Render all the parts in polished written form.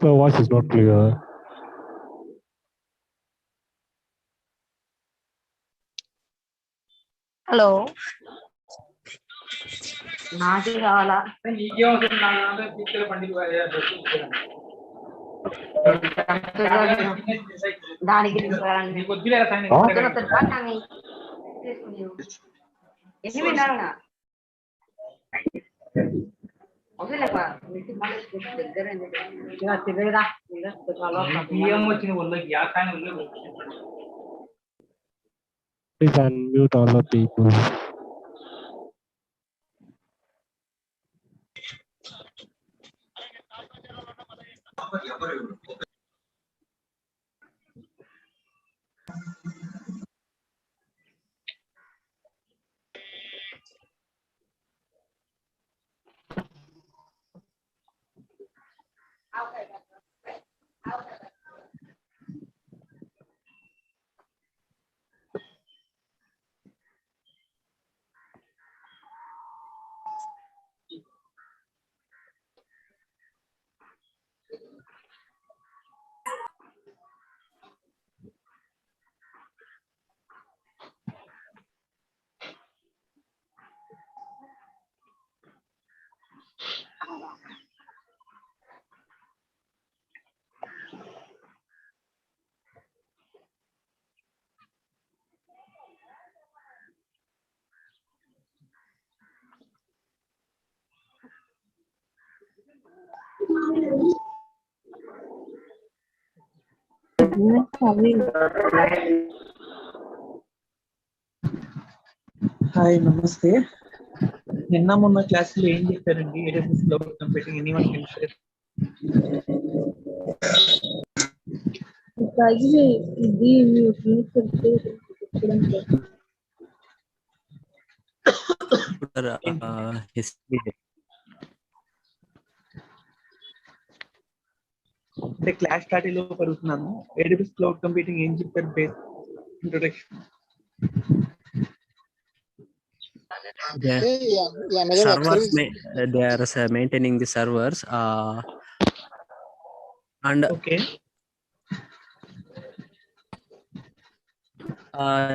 The voice is not clear. Hello నాకే కావాలా దానికి ఎన్ని విన్నాను దగ్గర Please unmute all the people. Hi నమస్తే. నిన్న మొన్న క్లాసులో ఏం చెప్పారండి? AWS cloud computing anyone can share. అంటే క్లాస్ స్టార్టింగ్ లో పడుతున్నాను. AWS క్లౌడ్ కంప్యూటింగ్ ఏం చెప్పారు? Base introduction. Servers, they are maintaining the servers, and okay,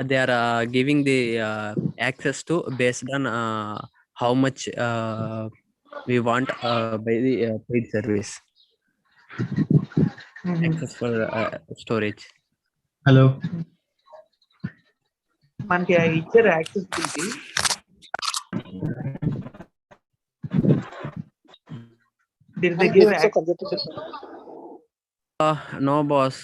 they are giving the access to based on how much we want by the paid service. Access for storage. Hello, మనకి ఇచ్చారు accessibility. Did they give access? No boss.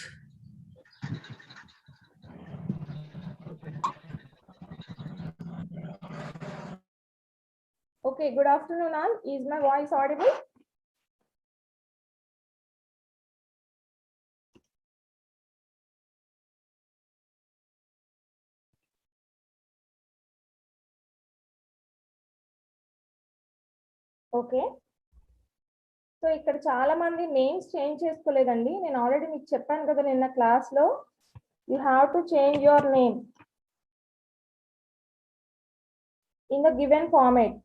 Okay, good afternoon all. Is my voice audible? Okay, so ఇక్కడ చాలా మంది names change చేసుకోలేదండి. నేను already మీకు చెప్పాను కదా నిన్న క్లాస్లో, you have to change your name in the given format.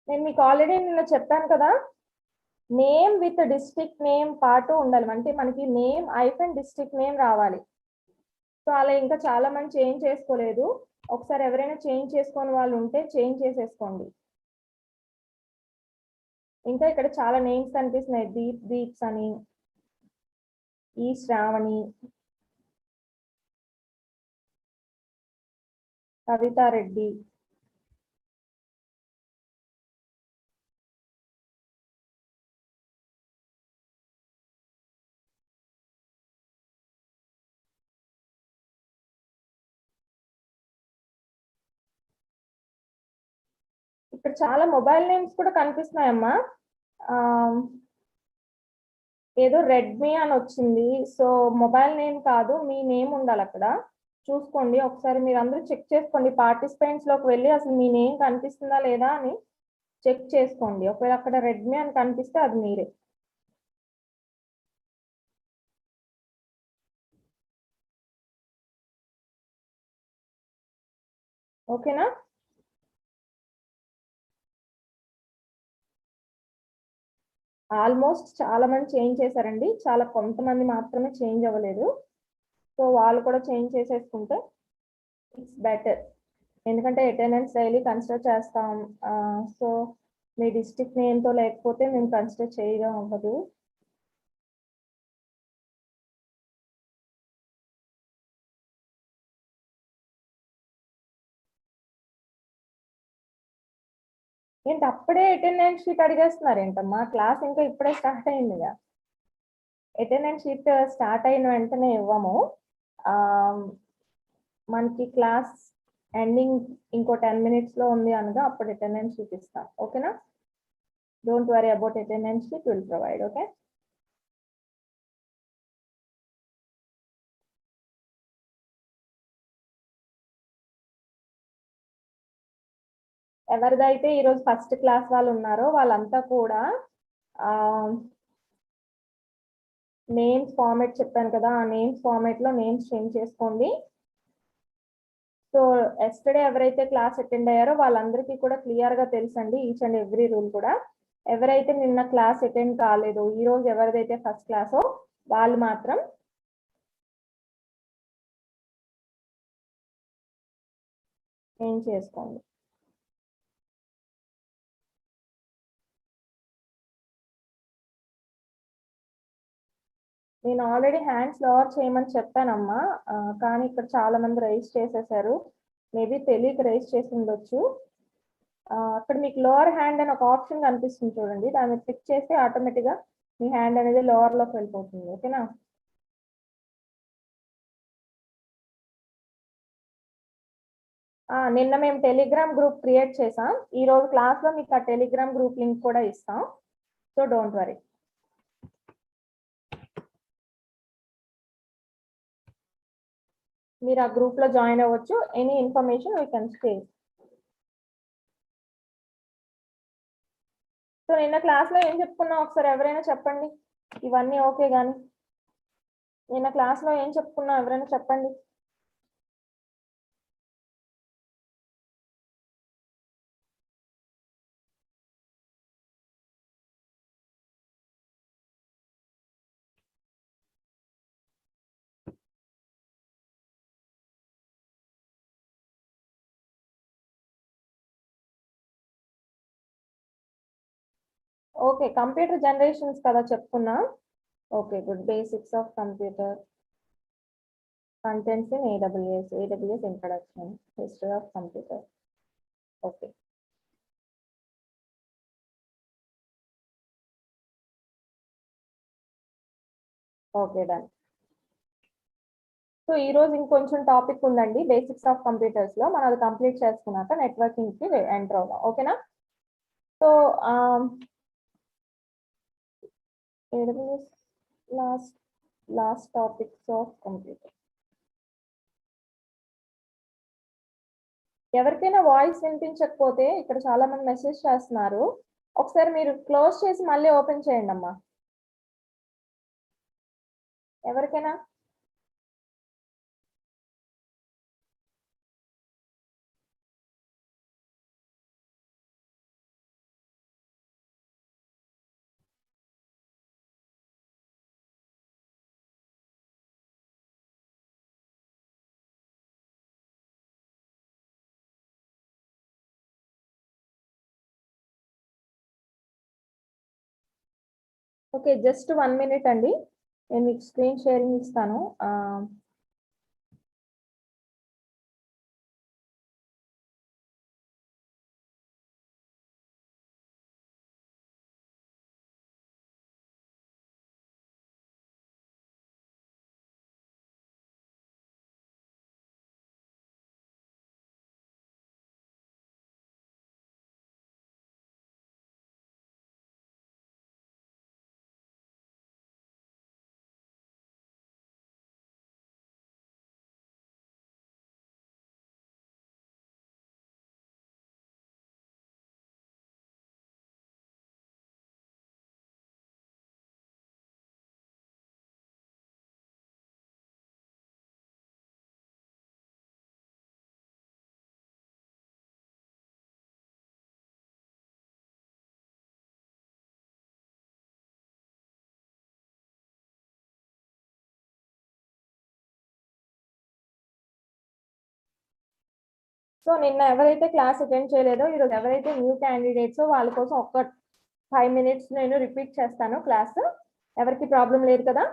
నేను మీకు ఆల్రెడీ నిన్న చెప్పాను కదా, నేమ్ విత్ డిస్ట్రిక్ట్ నేమ్ పాటు ఉండాలి. అంటే మనకి నేమ్ ఐఫన్ డిస్ట్రిక్ట్ నేమ్ రావాలి. సో అలా ఇంకా చాలా మంది చేంజ్ చేసుకోలేదు. ఒకసారి ఎవరైనా చేంజ్ చేసుకొని వాళ్ళు ఉంటే చేంజ్ చేసేసుకోండి. ఇంకా ఇక్కడ చాలా నేమ్స్ కనిపిస్తున్నాయి. దీప్స్ అని, ఈ శ్రావణి, కవితారెడ్డి, ఇక్కడ చాలా మొబైల్ నేమ్స్ కూడా కనిపిస్తున్నాయమ్మా. ఏదో రెడ్మీ అని వచ్చింది. సో మొబైల్ నేమ్ కాదు, మీ నేమ్ ఉండాలి అక్కడ. చూసుకోండి ఒకసారి, మీరు అందరూ చెక్ చేసుకోండి. పార్టిసిపెంట్స్ లోకి వెళ్ళి అసలు మీ నేమ్ కనిపిస్తుందా లేదా అని చెక్ చేసుకోండి. ఒకవేళ అక్కడ రెడ్మీ అని కనిపిస్తే అది మీరే. ఓకేనా? ఆల్మోస్ట్ చాలా మంది చేంజ్ చేశారండి, చాలా కొంతమంది మాత్రమే చేంజ్ అవ్వలేదు. సో వాళ్ళు కూడా చేంజ్ చేసేసుకుంటే ఇట్స్ బెటర్, ఎందుకంటే అటెండెన్స్ డైలీ కన్సిడర్ చేస్తాం. సో మీ డిస్ట్రిక్ట్ నేమ్తో లేకపోతే మేము కన్సిడర్ చేయడం అవ్వదు. ఏంటి అప్పుడే అటెండెన్స్ షీట్ అడిగేస్తున్నారు ఏంటమ్మా? క్లాస్ ఇంకా ఇప్పుడే స్టార్ట్ అయిందిగా. అటెండెన్స్ షీట్ స్టార్ట్ అయిన వెంటనే ఇవ్వము. మనకి క్లాస్ ఎండింగ్ ఇంకో 10 minutes లో ఉంది అనగా అప్పుడు అటెండెన్స్ షీట్ ఇస్తాం. ఓకేనా? Don't worry about attendance sheet, will provide. Okay, ఎవరిదైతే ఈరోజు ఫస్ట్ క్లాస్ వాళ్ళు ఉన్నారో వాళ్ళంతా కూడా నేమ్స్ ఫార్మేట్ చెప్పాను కదా, ఆ నేమ్స్ ఫార్మేట్ లో నేమ్స్ చేంజ్ చేసుకోండి. సో ఎస్టర్డే ఎవరైతే క్లాస్ అటెండ్ అయ్యారో వాళ్ళందరికీ కూడా క్లియర్ గా తెలుసండి ఈచ్ అండ్ ఎవ్రీ రూల్ కూడా. ఎవరైతే నిన్న క్లాస్ అటెండ్ కాలేదు, ఈ రోజు ఎవరిదైతే ఫస్ట్ క్లాసో వాళ్ళు మాత్రం చేంజ్ చేసుకోండి. నేను ఆల్రెడీ హ్యాండ్స్ లోవర్ చేయమని చెప్పానమ్మా, కానీ ఇక్కడ చాలా మంది రైజ్ చేసేసారు. మేబీ తెలియక రైజ్ చేసి ఉండొచ్చు. అక్కడ మీకు లోవర్ హ్యాండ్ అని ఒక ఆప్షన్ కనిపిస్తుంది చూడండి, దాన్ని క్లిక్ చేస్తే ఆటోమేటిక్గా మీ హ్యాండ్ అనేది లోవర్ లోకి వెళ్ళిపోతుంది. ఓకేనా? నిన్న మేము టెలిగ్రామ్ గ్రూప్ క్రియేట్ చేసాం. ఈ రోజు క్లాస్ లో మీకు ఆ టెలిగ్రామ్ గ్రూప్ లింక్ కూడా ఇస్తాం. So don't worry. మీరు ఆ గ్రూప్ లో జాయిన్ అవ్వచ్చు. Any information we can share. So నిన్న క్లాస్ లో ఏం చెప్పుకున్నాం ఒకసారి ఎవరైనా చెప్పండి. ఇవన్నీ ఓకే కానీ నిన్న క్లాస్ లో ఏం చెప్పుకున్నాం ఎవరైనా చెప్పండి. ఓకే, కంప్యూటర్ జనరేషన్స్ కదా చెప్పుకున్నా. Okay good. Basics of computer, contents in AWS introduction, history of computer. Okay, okay done. So ఈ రోజు ఇంకొంచెం టాపిక్ ఉందండి బేసిక్స్ ఆఫ్ కంప్యూటర్స్ లో. మనం అది కంప్లీట్ చేసుకున్నాక నెట్వర్కింగ్ కి ఎంటర్ అవుదాం. ఓకేనా? So AWS last topics of computer. ఎవరికైనా వాయిస్ వినిపించకపోతే ఇక్కడ చాలా మంది మెసేజ్ చేస్తున్నారు, ఒకసారి మీరు క్లోజ్ చేసి మళ్ళీ ఓపెన్ చేయండి అమ్మా. ఎవరికైనా ఓకే, జస్ట్ 1 minute అండి, నేను మీకు స్క్రీన్ షేరింగ్ ఇస్తాను. సో నిన్న ఎవరైతే క్లాస్ అటెండ్ చేయలేదో ఈరోజు ఎవరైతే న్యూ క్యాండిడేట్స్ వాళ్ళ కోసం ఒక్క 5 minutes నేను రిపీట్ చేస్తాను క్లాస్. ఎవరికి ప్రాబ్లం లేదు కదా?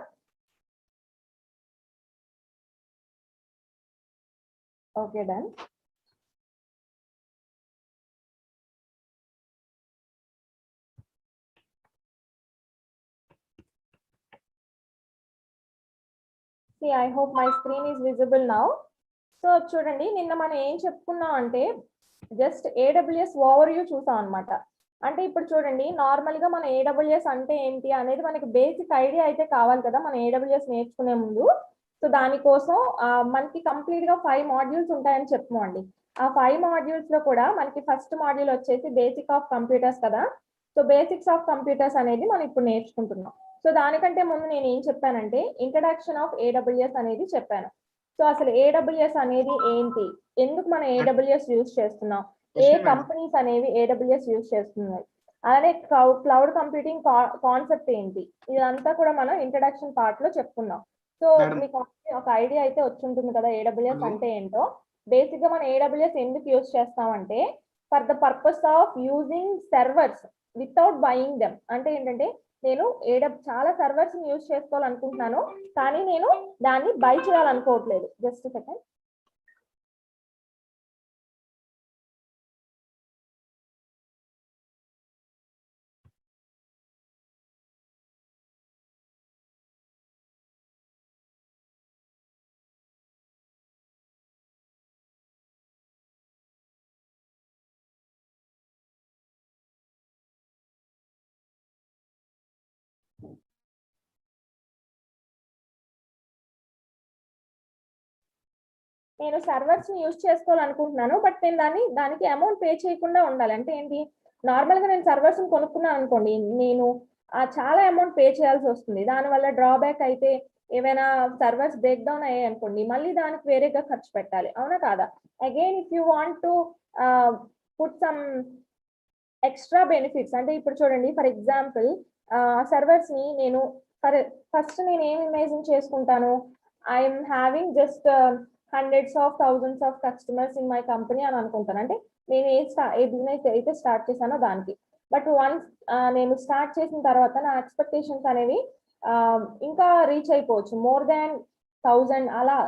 Okay done. See, I hope my screen is visible now. So చూడండి, నిన్న మనం ఏం చెప్పుకున్నాం అంటే జస్ట్ AWS ఓవర్ వ్యూ చూసాం అనమాట. అంటే ఇప్పుడు చూడండి, నార్మల్ గా మన AWS అంటే ఏంటి అనేది మనకి బేసిక్ ఐడియా అయితే కావాలి కదా మన AWS నేర్చుకునే ముందు. సో దానికోసం మనకి కంప్లీట్ గా 5 modules ఉంటాయని చెప్పుకోండి. ఆ 5 modules లో కూడా మనకి ఫస్ట్ మాడ్యూల్ వచ్చేసి బేసిక్ ఆఫ్ కంప్యూటర్స్ కదా. సో బేసిక్స్ ఆఫ్ కంప్యూటర్స్ అనేది మనం ఇప్పుడు నేర్చుకుంటున్నాం. సో దానికంటే ముందు నేను ఏం చెప్పానంటే ఇంట్రడక్షన్ ఆఫ్ AWS అనేది చెప్పాను. సో అసలు AWS అనేది ఏంటి, ఎందుకు మనం AWS యూజ్ చేస్తున్నాం, ఏ కంపెనీస్ అనేవి AWS యూజ్ చేస్తున్నాయి, అలానే క్లౌడ్ కంప్యూటింగ్ కాన్సెప్ట్ ఏంటి, ఇదంతా కూడా మనం ఇంట్రడక్షన్ పార్ట్ లో చెప్పుకున్నాం. సో మీకు ఒక ఐడియా అయితే వచ్చి ఉంటుంది కదా AWS అంటే ఏంటో. బేసిక్ గా మనం AWS ఎందుకు యూజ్ చేస్తామంటే for the purpose of using servers without buying them. అంటే ఏంటంటే నేను చాలా సర్వర్స్ ని యూజ్ చేసుకోవాలనుకుంటున్నాను, కానీ నేను దాన్ని బై చేయాలనుకోవట్లేదు. Just second. నేను సర్వర్స్ ని యూజ్ చేసుకోవాలనుకుంటున్నాను, బట్ నేను దానికి అమౌంట్ పే చేయకుండా ఉండాలి. అంటే ఏంటి, నార్మల్ గా నేను సర్వర్స్ ని కొనుక్కున్నాను అనుకోండి, నేను చాలా అమౌంట్ పే చేయాల్సి వస్తుంది. దానివల్ల డ్రాబ్యాక్ అయితే ఏవైనా సర్వర్స్ బ్రేక్ డౌన్ అయ్యాయి అనుకోండి, మళ్ళీ దానికి వేరేగా ఖర్చు పెట్టాలి, అవునా కాదా? Again if you want to put some extra benefits, అంటే ఇప్పుడు చూడండి ఫర్ ఎగ్జాంపుల్ సర్వర్స్ ని నేను ఫస్ట్ నేను ఏం ఇమేజిన్ చేసుకుంటాను, I'm having just hundreds of thousands of customers in my company అని అనుకుంటాను. అంటే నేను ఏ బిజినెస్ అయితే స్టార్ట్ చేశానో దానికి. బట్ వన్స్ నేను స్టార్ట్ చేసిన తర్వాత నా ఎక్స్పెక్టేషన్స్ అనేవి ఇంకా రీచ్ అయిపోవచ్చు, మోర్ దాన్ 1000 అలా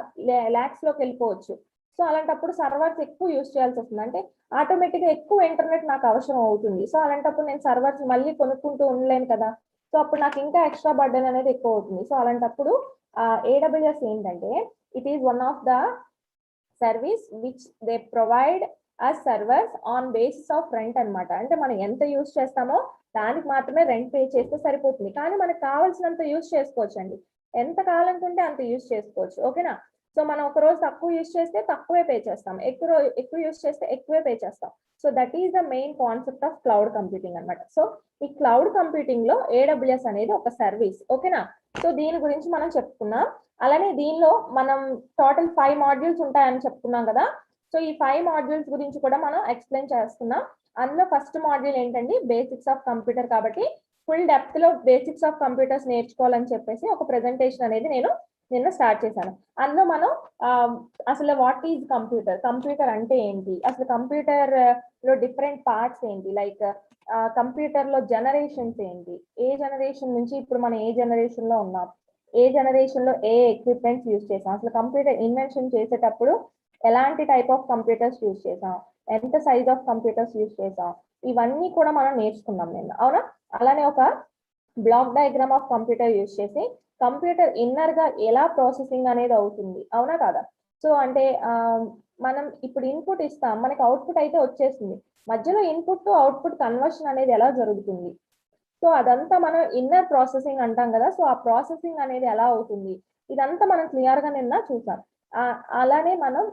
lakhs లోకి వెళ్ళిపోవచ్చు. సో అలాంటప్పుడు సర్వర్స్ ఎక్కువ యూజ్ చేయాల్సి వస్తుంది. అంటే ఆటోమేటిక్ గా ఎక్కువ ఇంటర్నెట్ నాకు అవసరం అవుతుంది. సో అలాంటప్పుడు నేను సర్వర్స్ మళ్ళీ కొనుక్కుంటూ ఉండలేను కదా. సో అప్పుడు నాకు ఇంకా ఎక్స్ట్రా బర్డెన్ అనేది ఎక్కువ అవుతుంది. సో అలాంటప్పుడు AWS ఏంటంటే it is one of the service which they provide as servers on basis of rent అన్నమాట. అంటే మనం ఎంత యూజ్ చేస్తామో దానికి మాత్రమే రెంట్ పే చేస్తే సరిపోతుంది, కానీ మనకు కావాల్సినంత యూజ్ చేసుకోవచ్చు అండి. ఎంత కావాలనుకుంటే అంత యూజ్ చేసుకోవచ్చు, ఓకేనా? సో మనం ఒక రోజు తక్కువ యూజ్ చేస్తే తక్కువే పే చేస్తాం, ఎక్కువ యూజ్ చేస్తే ఎక్కువే పే చేస్తాం. So that is the main concept of cloud computing అన్నమాట. సో ఈ క్లౌడ్ కంప్యూటింగ్ లో AWS అనేది ఒక సర్వీస్, ఓకేనా? సో దీని గురించి మనం చెప్పుకున్నాం. అలానే దీనిలో మనం టోటల్ 5 modules ఉంటాయని చెప్పుకున్నాం కదా. సో ఈ 5 modules గురించి కూడా మనం ఎక్స్ప్లెయిన్ చేస్తున్నాం. అందులో ఫస్ట్ మాడ్యూల్ ఏంటండి, బేసిక్స్ ఆఫ్ కంప్యూటర్. కాబట్టి ఫుల్ డెప్త్ లో బేసిక్స్ ఆఫ్ కంప్యూటర్స్ నేర్చుకోవాలని చెప్పేసి ఒక ప్రెజెంటేషన్ అనేది నేను నిన్న స్టార్ట్ చేశాను. అందులో మనం అసలు వాట్ ఈజ్ కంప్యూటర్ అంటే ఏంటి, అసలు కంప్యూటర్ లో డిఫరెంట్ పార్ట్స్ ఏంటి, లైక్ కంప్యూటర్ లో జనరేషన్స్ ఏంటి, ఏ జనరేషన్ నుంచి ఇప్పుడు మనం ఏ జనరేషన్ లో ఉన్నాం, ఏ జనరేషన్ లో ఏ ఎక్విప్మెంట్స్ యూజ్ చేసాం, అసలు కంప్యూటర్ ఇన్వెన్షన్ చేసేటప్పుడు ఎలాంటి టైప్ ఆఫ్ కంప్యూటర్స్ యూజ్ చేసాం, ఎంత సైజ్ ఆఫ్ కంప్యూటర్స్ యూజ్ చేసాం, ఇవన్నీ కూడా మనం నేర్చుకున్నాం నిన్న, అవునా? అలానే ఒక block diagram of computer use చేసి కంప్యూటర్ ఇన్నర్ గా ఎలా ప్రాసెసింగ్ అనేది అవుతుంది, అవునా కాదా? సో అంటే మనం ఇప్పుడు ఇన్పుట్ ఇస్తాం, మనకి అవుట్పుట్ అయితే వచ్చేస్తుంది, మధ్యలో ఇన్పుట్ టు అవుట్పుట్ కన్వర్షన్ అనేది ఎలా జరుగుతుంది, సో అదంతా మనం ఇన్నర్ ప్రాసెసింగ్ అంటాం కదా. సో ఆ ప్రాసెసింగ్ అనేది ఎలా అవుతుంది, ఇదంతా మనం క్లియర్ గా నిన్న చూసాం. అలానే మనం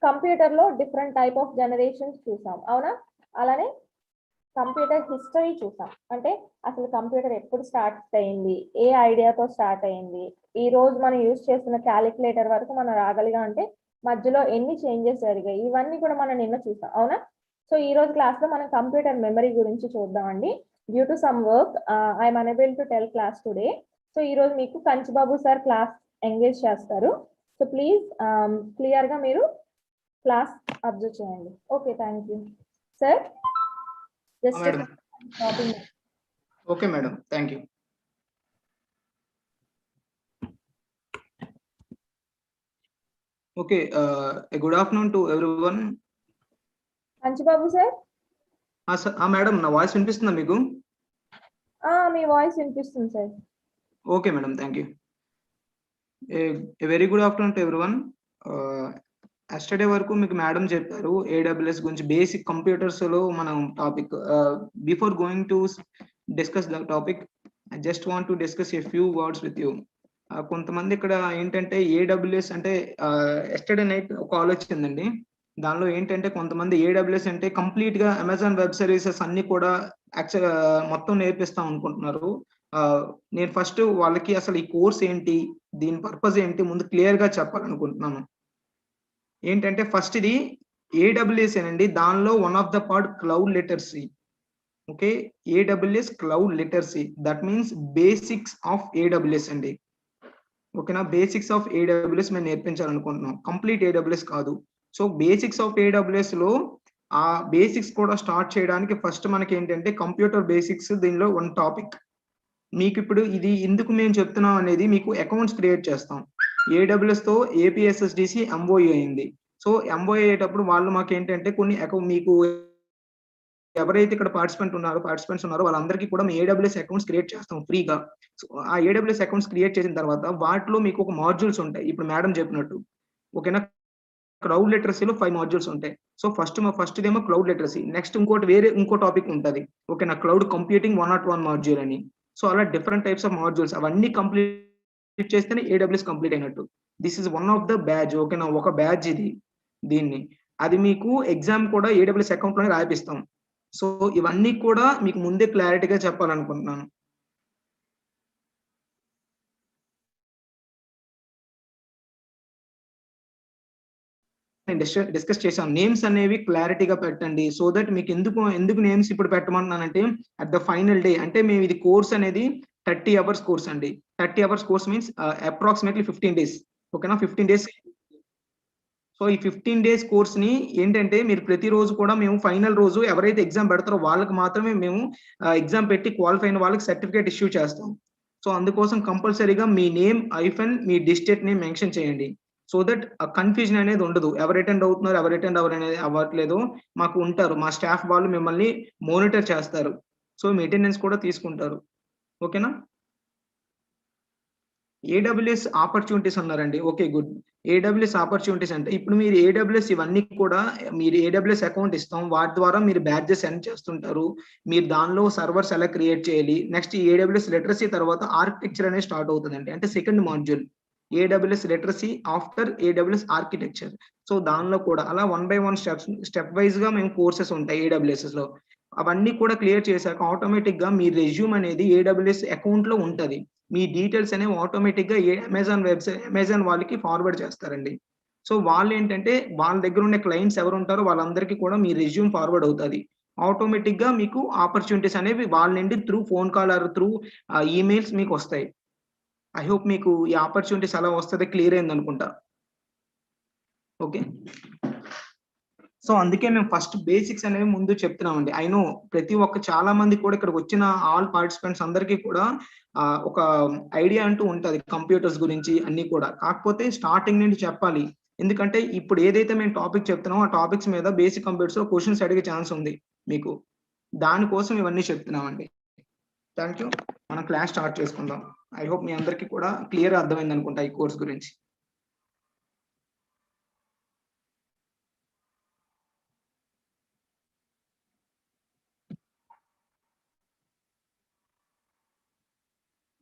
కంప్యూటర్ లో డిఫరెంట్ టైప్ ఆఫ్ జనరేషన్స్ చూసాం, అవునా? అలానే కంప్యూటర్ హిస్టరీ చూసాం, అంటే అసలు కంప్యూటర్ ఎప్పుడు స్టార్ట్ అయింది, ఏ ఐడియాతో స్టార్ట్ అయింది, ఈ రోజు మనం యూజ్ చేస్తున్న క్యాలిక్యులేటర్ వరకు మనం రాగలిగా అంటే మధ్యలో ఎన్ని చేంజెస్ జరిగాయి, ఇవన్నీ కూడా మనం నిన్న చూసాం, అవునా? సో ఈ రోజు క్లాస్ లో మనం కంప్యూటర్ మెమరీ గురించి చూద్దామండి. Due to some work I'm unable to tell class today. So ఈ రోజు మీకు కంచిబాబు సార్ క్లాస్ ఎంగేజ్ చేస్తారు. సో ప్లీజ్ క్లియర్ గా మీరు క్లాస్ అబ్జర్వ్ చేయండి. Okay, thank you sir. Just madam. Stopping. Okay madam, thank you. Okay, good afternoon to everyone. Manchibabu sir. Madam, నా voice వినిపిస్తుందా మీకు? మీ వాయిస్ వినిపిస్తుంది sir. Okay madam, thank you. Very good afternoon to everyone. Yesterday వరకు మీకు madam చెప్పారు AWS గురించి, basic computers లో మనం topic. Before going to discuss the topic, I just want to discuss a few words with you. కొంతమంది ఇక్కడ ఏంటంటే AWS అంటే ఎస్టర్డే నైట్ ఒక కాల్ వచ్చిందండి. దానిలో ఏంటంటే కొంతమంది ఏడబ్ల్యూఎస్ అంటే కంప్లీట్ గా అమెజాన్ వెబ్ సర్వీసెస్ అన్ని కూడా యాక్చువల్ మొత్తం నేర్పిస్తాం అనుకుంటున్నారు. నేను ఫస్ట్ వాళ్ళకి అసలు ఈ కోర్స్ ఏంటి, దీని పర్పస్ ఏంటి ముందు క్లియర్ గా చెప్పాలనుకుంటున్నాను. ఏంటంటే ఫస్ట్ ఇది ఏడబ్ల్యూఎస్ అండి, దానిలో one of the part cloud literacy. Okay, AWS cloud literacy, that means basics of AWS అండి. ఓకేనా, బేసిక్స్ ఆఫ్ ఏడబ్ల్యూఎస్ మేము నేర్పించాలనుకుంటున్నాం, కంప్లీట్ ఏడబ్ల్యూఎస్ కాదు. సో బేసిక్స్ ఆఫ్ ఏడబ్ల్యూఎస్ లో ఆ బేసిక్స్ కూడా స్టార్ట్ చేయడానికి ఫస్ట్ మనకి ఏంటంటే కంప్యూటర్ బేసిక్స్, దీనిలో వన్ టాపిక్. మీకు ఇప్పుడు ఇది ఎందుకు మేము చెప్తున్నాం అనేది, మీకు అకౌంట్స్ క్రియేట్ చేస్తాం. ఏడబ్ల్యూఎస్ తో ఏపీఎస్ఎస్డిసి ఎంఓఏ అయింది. సో ఎంఓఏ అయ్యేటప్పుడు వాళ్ళు మాకు ఏంటంటే కొన్ని మీకు ఎవరైతే ఇక్కడ పార్టిసిపెంట్స్ ఉన్నారో వాళ్ళందరికీ కూడా మేము ఏడబ్ల్యూఎస్ అకౌంట్స్ క్రియేట్ చేస్తాం ఫ్రీగా. సో ఆ ఏడబ్ల్యూఎస్ అకౌంట్స్ క్రియేట్ చేసిన తర్వాత వాటిలో మీకు ఒక మాడ్యూల్స్ ఉంటాయి, ఇప్పుడు మేడం చెప్పినట్టు. ఓకేనా, క్లౌడ్ లిటరసీలో 5 మాడ్యూల్స్ ఉంటాయి. సో ఫస్ట్ ఏమో క్లౌడ్ లిటరసీ, నెక్స్ట్ ఇంకో టాపిక్ ఉంటుంది. ఓకేనా, క్లౌడ్ కంప్యూటింగ్ 101 మాడ్యూల్ అని. సో అలా డిఫరెంట్ టైప్స్ ఆఫ్ మాడ్యూల్స్ అవన్నీ కంప్లీట్ చేస్తేనే ఏడబ్ల్యూఎస్ కంప్లీట్ అయినట్టు. This is one of the batch. ఓకేనా, ఒక బ్యాచ్ ఇది. దీన్ని అది మీకు ఎగ్జామ్ కూడా ఏడబ్ల్యూఎస్ అకౌంట్ లోనే రాయిపిస్తాం. సో ఇవన్నీ కూడా మీకు ముందే క్లారిటీగా చెప్పాలనుకుంటున్నాను. డిస్కస్ చేసాం, నేమ్స్ అనేవి క్లారిటీగా పెట్టండి. సో దట్ మీకు ఎందుకు నేమ్స్ ఇప్పుడు పెట్టమంటున్నానంటే, అట్ ద ఫైనల్ డే అంటే మేము ఇది కోర్స్ అనేది 30 అవర్స్ కోర్స్ అండి. 30 hours course means approximately 15 days. ఓకేనా, 15 డేస్. సో ఈ 15 డేస్ కోర్స్ ని ఏంటంటే మీరు ప్రతిరోజు కూడా మేము ఫైనల్ రోజు ఎవరైతే ఎగ్జామ్ పెడతారో వాళ్ళకి మాత్రమే మేము ఎగ్జామ్ పెట్టి క్వాలిఫై అయిన వాళ్ళకి సర్టిఫికేట్ ఇష్యూ చేస్తాం. సో అందుకోసం కంపల్సరీగా మీ నేమ్ ఐఫన్ మీ డిస్ట్రిక్ట్ నేమ్ మెన్షన్ చేయండి. సో దట్ కన్ఫ్యూజన్ అనేది ఉండదు. ఎవరు అటెండ్ అవుతున్నారు, ఎవరు అటెండ్ అవ్వట్లేదు మాకు ఉంటారు, మా స్టాఫ్ వాళ్ళు మిమ్మల్ని మానిటర్ చేస్తారు. సో మీ అటెండెన్స్ కూడా తీసుకుంటారు. ఓకేనా. ఏడబ్ల్యూఎస్ ఆపర్చునిటీస్ అన్నారండి. Okay, good. ఏడబ్ల్యూఎస్ ఆపర్చునిటీస్ అంటే ఇప్పుడు మీరు ఏడబ్ల్యూఎస్ ఇవన్నీ కూడా మీరు ఏడబ్ల్యూఎస్ అకౌంట్ ఇస్తాం, వాటి ద్వారా మీరు బ్యాడ్జెస్ సెండ్ చేస్తుంటారు. మీరు దానిలో సర్వర్స్ ఎలా క్రియేట్ చేయాలి, నెక్స్ట్ ఏడబ్ల్యూఎస్ లిటరసీ తర్వాత ఆర్కిటెక్చర్ అనేది స్టార్ట్ అవుతుందండి. అంటే second module AWS literacy after AWS architecture. So దానిలో కూడా అలా 1 by 1 స్టెప్ వైజ్ గా మేము కోర్సెస్ ఉంటాయి ఏడబ్ల్యూఎస్ లో. అవన్నీ కూడా క్లియర్ చేశాక ఆటోమేటిక్ గా మీ రెజ్యూమ్ అనేది ఏడబ్ల్యూఎస్ అకౌంట్ లో ఉంటది. మీ డీటెయిల్స్ అనేవి ఆటోమేటిక్ గా అమెజాన్ వాళ్ళకి ఫార్వర్డ్ చేస్తారండి. సో వాళ్ళు ఏంటంటే వాళ్ళ దగ్గర ఉండే క్లయింట్స్ ఎవరు ఉంటారో వాళ్ళందరికీ కూడా మీ రెజ్యూమ్ ఫార్వర్డ్ అవుతుంది. ఆటోమేటిక్ గా మీకు ఆపర్చునిటీస్ అనేవి వాళ్ళ నుండి through phone call or through emails మీకు వస్తాయి. ఐ హోప్ మీకు ఈ ఆపర్చునిటీస్ అలా వస్తుంది క్లియర్ అయింది అనుకుంటా. ఓకే, సో అందుకే మేము ఫస్ట్ బేసిక్స్ అనేవి ముందు చెప్తున్నామండి. ఐ నో చాలా మంది కూడా ఇక్కడికి వచ్చిన ఆల్ పార్టిసిపెంట్స్ అందరికీ కూడా ఒక ఐడియా అంటూ ఉంటది కంప్యూటర్స్ గురించి అన్ని కూడా. కాకపోతే స్టార్టింగ్ నుండి చెప్పాలి, ఎందుకంటే ఇప్పుడు ఏదైతే మేము టాపిక్ చెప్తున్నామో ఆ టాపిక్స్ మీద బేసిక్ కంప్యూటర్స్ లో క్వశ్చన్స్ అడిగే ఛాన్స్ ఉంది మీకు. దానికోసం ఇవన్నీ చెప్తున్నామండి. Thank you. మనం క్లాస్ స్టార్ట్ చేసుకుందాం. ఐ హోప్ మీ అందరికీ కూడా క్లియర్ అర్థమైంది అనుకుంటా ఈ కోర్స్ గురించి.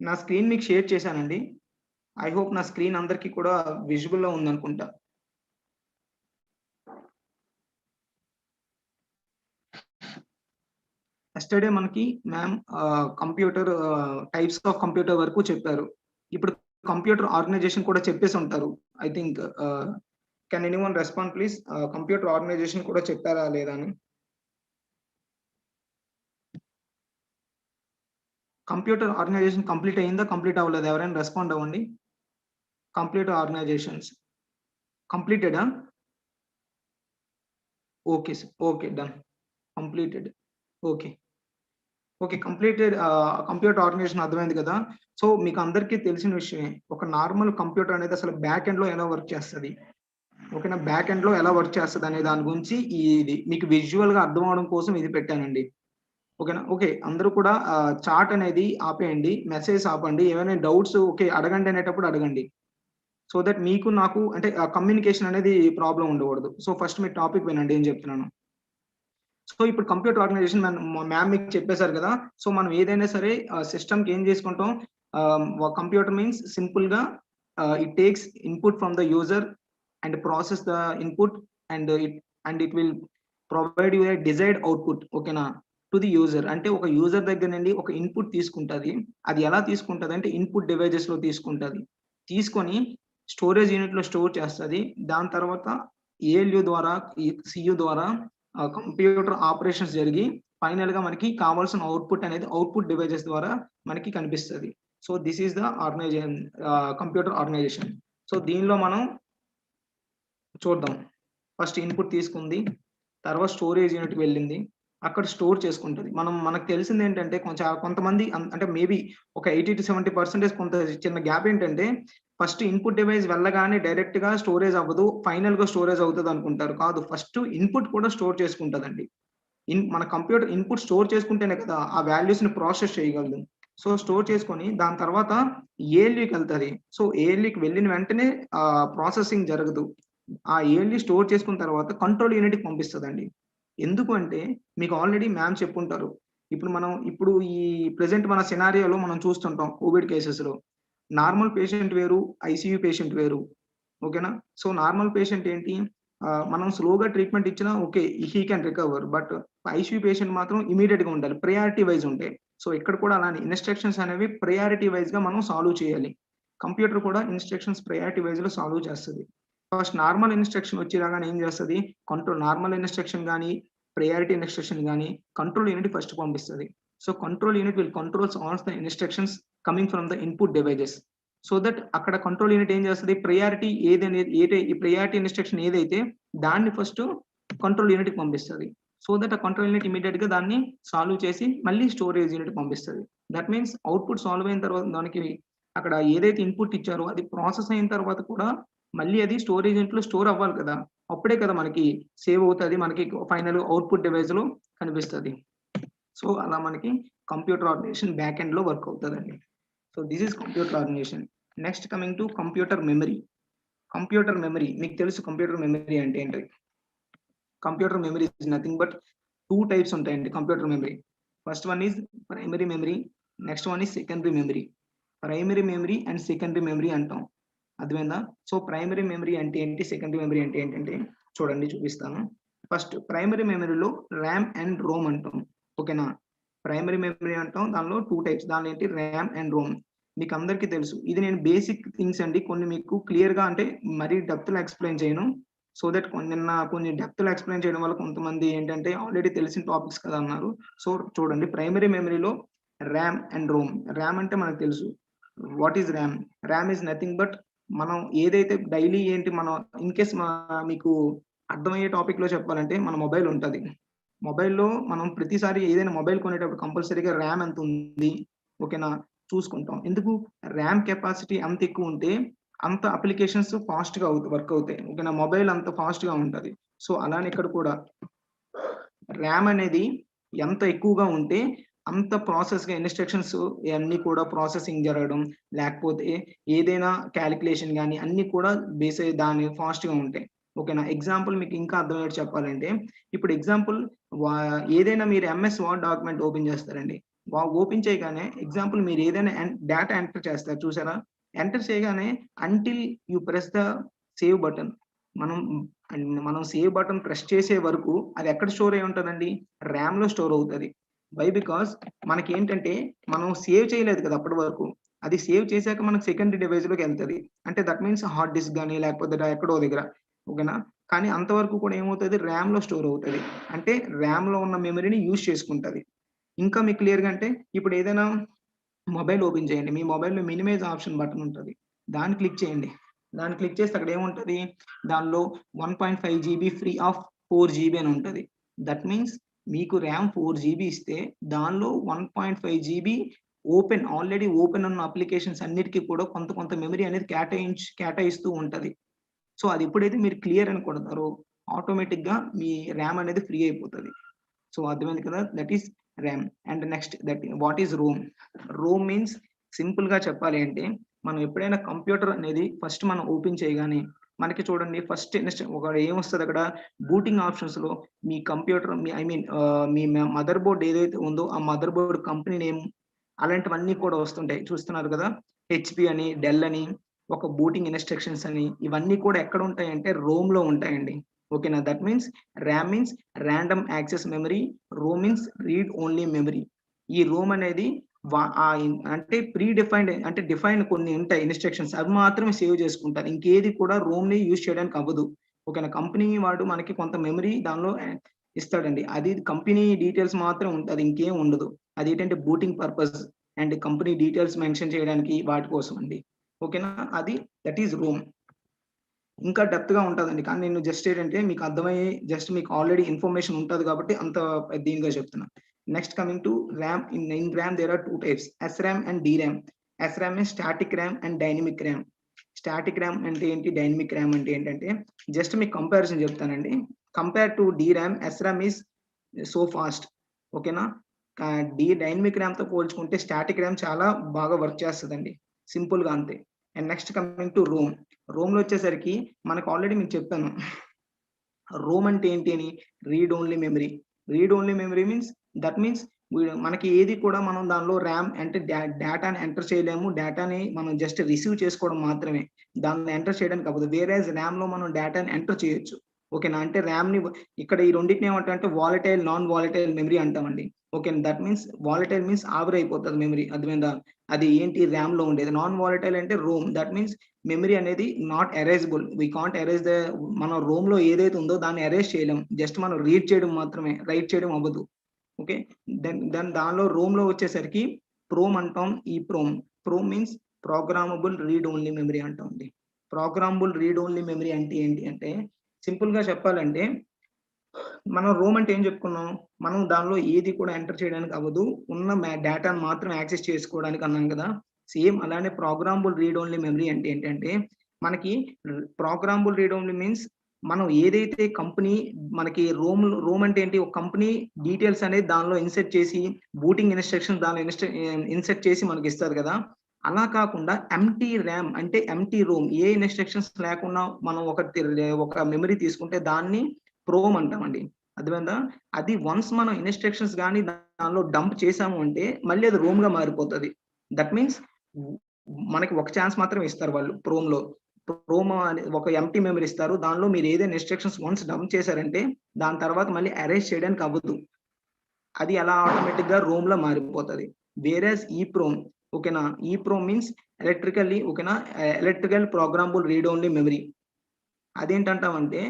నా స్క్రీన్ మీకు షేర్ చేశానండి. ఐ హోప్ నా స్క్రీన్ అందరికీ కూడా విజిబుల్ లో ఉందనుకుంటా. ఎస్టర్డే మనకి ma'am computer types of computer వరకు చెప్పారు. ఇప్పుడు కంప్యూటర్ ఆర్గనైజేషన్ కూడా చెప్పేసి ఉంటారు. I think can anyone respond please? Computer organisation కూడా చెప్పారా లేదా అని. కంప్యూటర్ ఆర్గనైజేషన్ కంప్లీట్ అయ్యిందా, కంప్లీట్ అవ్వలేదు? ఎవరైనా రెస్పాండ్ అవ్వండి. కంప్యూటర్ ఆర్గనైజేషన్స్ కంప్లీటెడా? Okay sir, okay, done, completed. Okay, okay, completed. Computer organisation అర్థమైంది కదా. సో మీకు అందరికీ తెలిసిన విషయమే, ఒక నార్మల్ కంప్యూటర్ అనేది అసలు బ్యాక్ ఎండ్ లో ఎలా వర్క్ చేస్తుంది, ఓకేనా, బ్యాక్ ఎండ్ లో ఎలా వర్క్ చేస్తుంది అనే దాని గురించి ఇది మీకు విజువల్ గా అర్థం అవడం కోసం ఇది పెట్టానండి, ఓకేనా. ఓకే, అందరూ కూడా చాట్ అనేది ఆపేయండి, మెసేజ్ ఆపండి, ఏమైనా డౌట్స్ ఓకే అడగండి అనేటప్పుడు అడగండి, సో దట్ మీకు నాకు అంటే కమ్యూనికేషన్ అనేది ప్రాబ్లం ఉండకూడదు. సో ఫస్ట్ మీ టాపిక్ వినండి ఏం చెప్తున్నాను. సో ఇప్పుడు కంప్యూటర్ ఆర్గనైజేషన్ మ్యామ్ మీకు చెప్పేశారు కదా. సో మనం ఏదైనా సరే సిస్టమ్కి ఏం చేసుకుంటాం, కంప్యూటర్ మీన్స్ సింపుల్ గా it takes input from the user and process the input and it will provide you desired output, ఓకేనా, టు ది యూజర్. అంటే ఒక యూజర్ దగ్గర నుండి ఒక ఇన్పుట్ తీసుకుంటుంది, అది ఎలా తీసుకుంటుంది అంటే ఇన్పుట్ డివైజెస్ లో తీసుకుంటుంది, తీసుకొని స్టోరేజ్ యూనిట్ లో స్టోర్ చేస్తుంది. దాని తర్వాత ఏఎల్యూ ద్వారా సియు ద్వారా కంప్యూటర్ ఆపరేషన్స్ జరిగి ఫైనల్ గా మనకి కావాల్సిన అవుట్పుట్ అనేది అవుట్పుట్ డివైజెస్ ద్వారా మనకి కనిపిస్తుంది. So this is the organization, computer organization. So దీనిలో మనం చూద్దాం. ఫస్ట్ ఇన్పుట్ తీసుకుంది, తర్వాత స్టోరేజ్ యూనిట్ వెళ్ళింది, అక్కడ స్టోర్ చేసుకుంటుంది. మనకు తెలిసింది ఏంటంటే కొంతమంది అంటే మేబీ ఒక 80 to 70% కొంత చిన్న గ్యాప్ ఏంటంటే ఫస్ట్ ఇన్పుట్ డివైస్ వెళ్ళగానే డైరెక్ట్ గా స్టోరేజ్ అవ్వదు, ఫైనల్ గా స్టోరేజ్ అవుతుంది అనుకుంటారు. కాదు, ఫస్ట్ ఇన్పుట్ కూడా స్టోర్ చేసుకుంటుందండి. మన కంప్యూటర్ ఇన్పుట్ స్టోర్ చేసుకుంటేనే కదా ఆ వాల్యూస్ ని ప్రాసెస్ చేయగలదు. సో స్టోర్ చేసుకొని దాని తర్వాత ఏఎల్యూకి వెళ్తుంది. సో ఏఎల్యూకి వెళ్ళిన వెంటనే ప్రాసెసింగ్ జరగదు, ఆ ఏఎల్యూ స్టోర్ చేసుకున్న తర్వాత కంట్రోల్ యూనిట్కి పంపిస్తుందండి. ఎందుకు అంటే మీకు ఆల్రెడీ మ్యామ్ చెప్పుంటారు, ఇప్పుడు ఈ ప్రెసెంట్ మన సినారియోలో మనం చూస్తుంటాం కోవిడ్ కేసెస్ లో నార్మల్ పేషెంట్ వేరు, ఐసీయూ పేషెంట్ వేరు, ఓకేనా. సో నార్మల్ పేషెంట్ ఏంటి, మనం స్లోగా ట్రీట్మెంట్ ఇచ్చినా okay he can recover, but ICU patient మాత్రం ఇమీడియట్ గా ఉండాలి, ప్రయారిటీ వైజ్ ఉంటాయి. సో ఇక్కడ కూడా అలానే ఇన్స్ట్రక్షన్స్ అనేవి ప్రయారిటీ వైజ్ గా మనం సాల్వ్ చేయాలి. కంప్యూటర్ కూడా ఇన్స్ట్రక్షన్స్ ప్రయారిటీ వైజ్ లో సాల్వ్ చేస్తుంది. ఫస్ట్ నార్మల్ ఇన్స్ట్రక్షన్ వచ్చేలాగానే ఏం చేస్తుంది, నార్మల్ ఇన్స్ట్రక్షన్ కానీ ప్రయారిటీ ఇన్స్ట్రక్షన్ కానీ కంట్రోల్ యూనిట్ ఫస్ట్ పంపిస్తుంది. So control unit will controls all the instructions coming from the input devices. So that అక్కడ కంట్రోల్ యూనిట్ ఏం చేస్తుంది, ప్రయారిటీ ఈ ప్రయారిటీ ఇన్స్ట్రక్షన్ ఏదైతే దాన్ని ఫస్ట్ కంట్రోల్ యూనిట్ కి పంపిస్తుంది. సో దట్ ఆ కంట్రోల్ యూనిట్ ఇమీడియట్ గా దాన్ని సాల్వ్ చేసి మళ్ళీ స్టోరేజ్ యూనిట్ పంపిస్తుంది. దట్ మీన్స్ అవుట్పుట్ సాల్వ్ అయిన తర్వాత దానికి అక్కడ ఏదైతే ఇన్పుట్ ఇచ్చారో అది ప్రాసెస్ అయిన తర్వాత కూడా మళ్ళీ అది స్టోరేజ్ యూనిట్ లో స్టోర్ అవ్వాలి కదా, అప్పుడే కదా మనకి సేవ్ అవుతుంది, మనకి ఫైనల్ అవుట్పుట్ డివైస్ లో కనిపిస్తుంది. సో అలా మనకి కంప్యూటర్ ఆర్గనైజేషన్ బ్యాక్ ఎండ్ లో వర్క్ అవుతుందండి. So this is computer organization. Next coming to computer memory. Computer memory మీకు తెలుసు, కంప్యూటర్ మెమరీ అంటే ఏంటి. Computer memory is nothing but 2 types ఉంటాయండి computer memory. First one is primary memory, next one is secondary memory. Primary memory and secondary memory అంటాం, అర్థమైందా. So primary memory అంటే ఏంటి, secondary memory అంటే ఏంటంటే చూడండి చూపిస్తాను. ఫస్ట్ ప్రైమరీ మెమరీలో ర్యామ్ అండ్ రోమ్ అంటాం, ఓకేనా. ప్రైమరీ మెమరీ అంటాం, దానిలో 2 types, దాని ఏంటి ర్యామ్ అండ్ రోమ్. మీకు అందరికీ తెలుసు, ఇది నేను బేసిక్ థింగ్స్ అండి, కొన్ని మీకు క్లియర్ గా అంటే మరీ డెప్త్ లో ఎక్స్ప్లెయిన్ చేయను. సో దట్ కొన్ని డెప్త్ లో ఎక్స్ప్లెయిన్ చేయడం వల్ల కొంతమంది ఏంటంటే ఆల్రెడీ తెలిసిన టాపిక్స్ కదా అన్నారు. సో చూడండి, ప్రైమరీ మెమరీలో ర్యామ్ అండ్ రోమ్. ర్యామ్ అంటే మనకు తెలుసు, what is RAM. RAM is nothing but మనం ఏదైతే డైలీ ఏంటి మనం ఇన్ కేస్ మీకు అర్థమయ్యే టాపిక్ లో చెప్పాలంటే మన మొబైల్ ఉంటుంది, మొబైల్లో మనం ప్రతిసారి ఏదైనా మొబైల్ కొనేటప్పుడు కంపల్సరీగా ర్యామ్ ఎంత ఉంది ఓకేనా చూసుకుంటాం. ఎందుకు, ర్యామ్ కెపాసిటీ అంత ఎక్కువ ఉంటే అంత అప్లికేషన్స్ ఫాస్ట్ గా వర్క్ అవుతాయి, ఓకేనా. మొబైల్ అంత ఫాస్ట్ గా ఉంటది. సో అలానే ఇక్కడ కూడా ర్యామ్ అనేది ఎంత ఎక్కువగా ఉంటే అంత ప్రాసెస్ గా ఇన్స్ట్రక్షన్స్ అన్ని కూడా ప్రాసెసింగ్ జరగడం, లేకపోతే ఏదైనా క్యాలిక్యులేషన్ కానీ అన్ని కూడా బేస్ అయ్యి దాని ఫాస్ట్ గా ఉంటాయి, ఓకేనా. ఎగ్జాంపుల్ మీకు ఇంకా అర్థమయ్యేది చెప్పాలంటే, ఇప్పుడు ఎగ్జాంపుల్ ఏదైనా మీరు ఎంఎస్ వర్డ్ డాక్యుమెంట్ ఓపెన్ చేస్తారండి, ఓపెన్ చేయగానే ఎగ్జాంపుల్ మీరు ఏదైనా డేటా ఎంటర్ చేస్తారు చూసారా, ఎంటర్ చేయగానే until you press the save button, మనం సేవ్ బటన్ ప్రెస్ చేసే వరకు అది ఎక్కడ స్టోర్ అయి ఉంటుందండి, ర్యామ్ లో స్టోర్ అవుతుంది. వై, బికాస్ మనకి ఏంటంటే మనం సేవ్ చేయలేదు కదా అప్పటి వరకు, అది సేవ్ చేశాక మనకు సెకండరీ డివైస్ లోకి వెళ్తుంది, అంటే దట్ మీన్స్ హార్డ్ డిస్క్ కానీ లేకపోతే ఎక్కడో దగ్గర, ఓకేనా. కానీ అంతవరకు కూడా ఏమవుతుంది, ర్యామ్ లో స్టోర్ అవుతుంది, అంటే ర్యామ్ లో ఉన్న మెమరీని యూజ్ చేసుకుంటుంది. ఇంకా మీకు క్లియర్ గా అంటే ఇప్పుడు ఏదైనా మొబైల్ ఓపెన్ చేయండి, మీ మొబైల్లో మినిమైజ్ ఆప్షన్ బటన్ ఉంటుంది, దాన్ని క్లిక్ చేయండి. దాన్ని క్లిక్ చేస్తే అక్కడ ఏముంటుంది, దానిలో 1.5 GB ఫ్రీ ఆఫ్ 4 GB అని ఉంటుంది. దట్ మీన్స్ మీకు ర్యామ్ 4 GB ఇస్తే దానిలో 1.5 GB ఆల్రెడీ ఓపెన్ ఉన్న అప్లికేషన్స్ అన్నిటికీ కూడా కొంత మెమరీ అనేది కేటాయిస్తూ ఉంటది. సో అది ఎప్పుడైతే మీరు క్లియర్ అని కొడతారో ఆటోమేటిక్ గా మీ ర్యామ్ అనేది ఫ్రీ అయిపోతుంది. సో అర్థమైంది కదా, that is RAM. And next that what is Rome. Rome means simple గా చెప్పాలి అంటే మనం ఎప్పుడైనా కంప్యూటర్ అనేది ఫస్ట్ మనం ఓపెన్ చేయగానే మనకి చూడండి ఫస్ట్ ఒక ఏమొస్తుంది అక్కడ బూటింగ్ ఆప్షన్స్ లో మీ కంప్యూటర్ మీ మదర్ బోర్డ్ ఏదైతే ఉందో ఆ మదర్ బోర్డ్ కంపెనీ నేమ్ అలాంటివన్నీ కూడా వస్తుంటాయి, చూస్తున్నారు కదా. హెచ్పి అని, డెల్ అని, ఒక బూటింగ్ ఇన్స్ట్రక్షన్స్ అని, ఇవన్నీ కూడా ఎక్కడ ఉంటాయంటే రోమ్ లో ఉంటాయండి. ఓకేనా, that means RAM means random access memory, Rome means read only memory. ఈ రోమ్ అనేది అంటే ప్రీ డిఫైన్డ్ అంటే డిఫైన్డ్ కొన్ని ఉంటాయి ఇన్స్ట్రక్షన్స్, అవి మాత్రమే సేవ్ చేసుకుంటారు. ఇంకేది కూడా రోమ్ ని యూజ్ చేయడానికి అవ్వదు. ఓకేనా, కంపెనీ వాడు మనకి కొంత మెమరీ దానిలో ఇస్తాడండి, అది కంపెనీ డీటెయిల్స్ మాత్రం ఉంటుంది, ఇంకేం ఉండదు. అది ఏంటంటే booting purpose and company details mention చేయడానికి వాటి కోసం అండి. ఓకేనా, అది దట్ ఈస్ రోమ్. ఇంకా డెప్త్ గా ఉంటుందండి, కానీ నేను జస్ట్ ఏంటంటే మీకు అర్థమయ్యే జస్ట్ మీకు ఆల్రెడీ ఇన్ఫర్మేషన్ ఉంటుంది కాబట్టి అంత దీనిగా చెప్తున్నా. Next coming to RAM. In RAM there are 2 types, SRAM and DRAM. SRAM is static RAM and dynamic RAM. Static RAM అంటే ఏంటి, డైనమిక్ ర్యామ్ అంటే ఏంటంటే జస్ట్ మీకు కంపారిజన్ చెప్తానండి. Compare to DRAM, SRAM is so fast. ఓకేనా, dynamic RAM తో పోల్చుకుంటే static RAM చాలా బాగా వర్క్ చేస్తుందండి, సింపుల్ గా అంతే. And next coming to Rome. Rome లో వచ్చేసరికి మనకు ఆల్రెడీ మీకు చెప్పాను రోమ్ అంటే ఏంటి అని, read only memory. Read only memory means that means మనకి ఏది కూడా మనం దానిలో ర్యామ్ అంటే డేటాని ఎంటర్ చేయలేము, డేటాని మనం జస్ట్ రిసీవ్ చేసుకోవడం మాత్రమే, దాన్ని ఎంటర్ చేయడానికి అవ్వదు. వేరేజ్ ర్యామ్ లో మనం డేటాని ఎంటర్ చేయొచ్చు. ఓకేనా, అంటే ర్యామ్ ని ఇక్కడ ఈ రెండింటిని ఏమంటారంటే వాలటైల్, నాన్ వాలటైల్ మెమరీ అంటామండి. Okay, that means volatile means ఆవిరైపోతుంది మెమరీ, అర్థమైందా. అది ఏంటి ర్యామ్ లో ఉండేది. నాన్ వాలటైల్ అంటే రోమ్, దట్ మీన్స్ మెమరీ అనేది not erasable, we can't erase the, మనం రోమ్ లో ఏదైతే ఉందో దాన్ని ఎరేజ్ చేయలేం, జస్ట్ మనం రీడ్ చేయడం మాత్రమే, రైట్ చేయడం అవ్వదు. ఓకే, దెన్ దానిలో రోమ్ లో వచ్చేసరికి ప్రోమ్ అంటాం. ఈ PROM means programmable read only memory అంటాం. ప్రోగ్రామబుల్ రీడ్ ఓన్లీ మెమరీ అంటే ఏంటి అంటే సింపుల్ గా చెప్పాలంటే మనం రోమ్ అంటే ఏం చెప్పుకున్నాం, మనం దానిలో ఏది కూడా ఎంటర్ చేయడానికి అవ్వదు, ఉన్న డేటాను మాత్రం యాక్సెస్ చేసుకోవడానికి అన్నాం కదా. సేమ్ అలానే ప్రోగ్రామబుల్ రీడ్ ఓన్లీ మెమరీ అంటే ఏంటంటే మనకి ప్రోగ్రామబుల్ రీడ్ ఓన్లీ మీన్స్ మనం ఏదైతే కంపెనీ మనకి రోమ్ అంటే ఏంటి, ఒక కంపెనీ డీటెయిల్స్ అనేది దానిలో ఇన్సెర్ట్ చేసి బూటింగ్ ఇన్స్ట్రక్షన్స్ దానిలో ఇన్సెర్ట్ చేసి మనకి ఇస్తారు కదా. అలా కాకుండా ఎంటీ ర్యామ్ అంటే ఎంటీ రోమ్, ఏ ఇన్స్ట్రక్షన్స్ లేకుండా మనం ఒక మెమరీ తీసుకుంటే దాన్ని ప్రోమ్ అంటామండి, అర్థమైందా. అది వన్స్ మనం ఇన్స్ట్రక్షన్స్ కానీ దానిలో డంప్ చేసాము అంటే మళ్ళీ అది రోమ్ గా మారిపోతుంది. దట్ మీన్స్ మనకి ఒక ఛాన్స్ మాత్రం ఇస్తారు వాళ్ళు ప్రోమ్ ఒక ఎంటీ మెమరీ ఇస్తారు, దానిలో మీరు ఏదైనా ఇన్స్ట్రక్షన్స్ వన్స్ డంప్ చేశారంటే దాని తర్వాత మళ్ళీ అరేంజ్ చేయడానికి అవ్వదు, అది అలా ఆటోమేటిక్ గా రోమ్ లో మారిపోతుంది. వేరేస్ ఈ ప్రోమ్, ఓకేనా, ఈ PROM means electrical programmable read only memory. అదేంటంటామంటే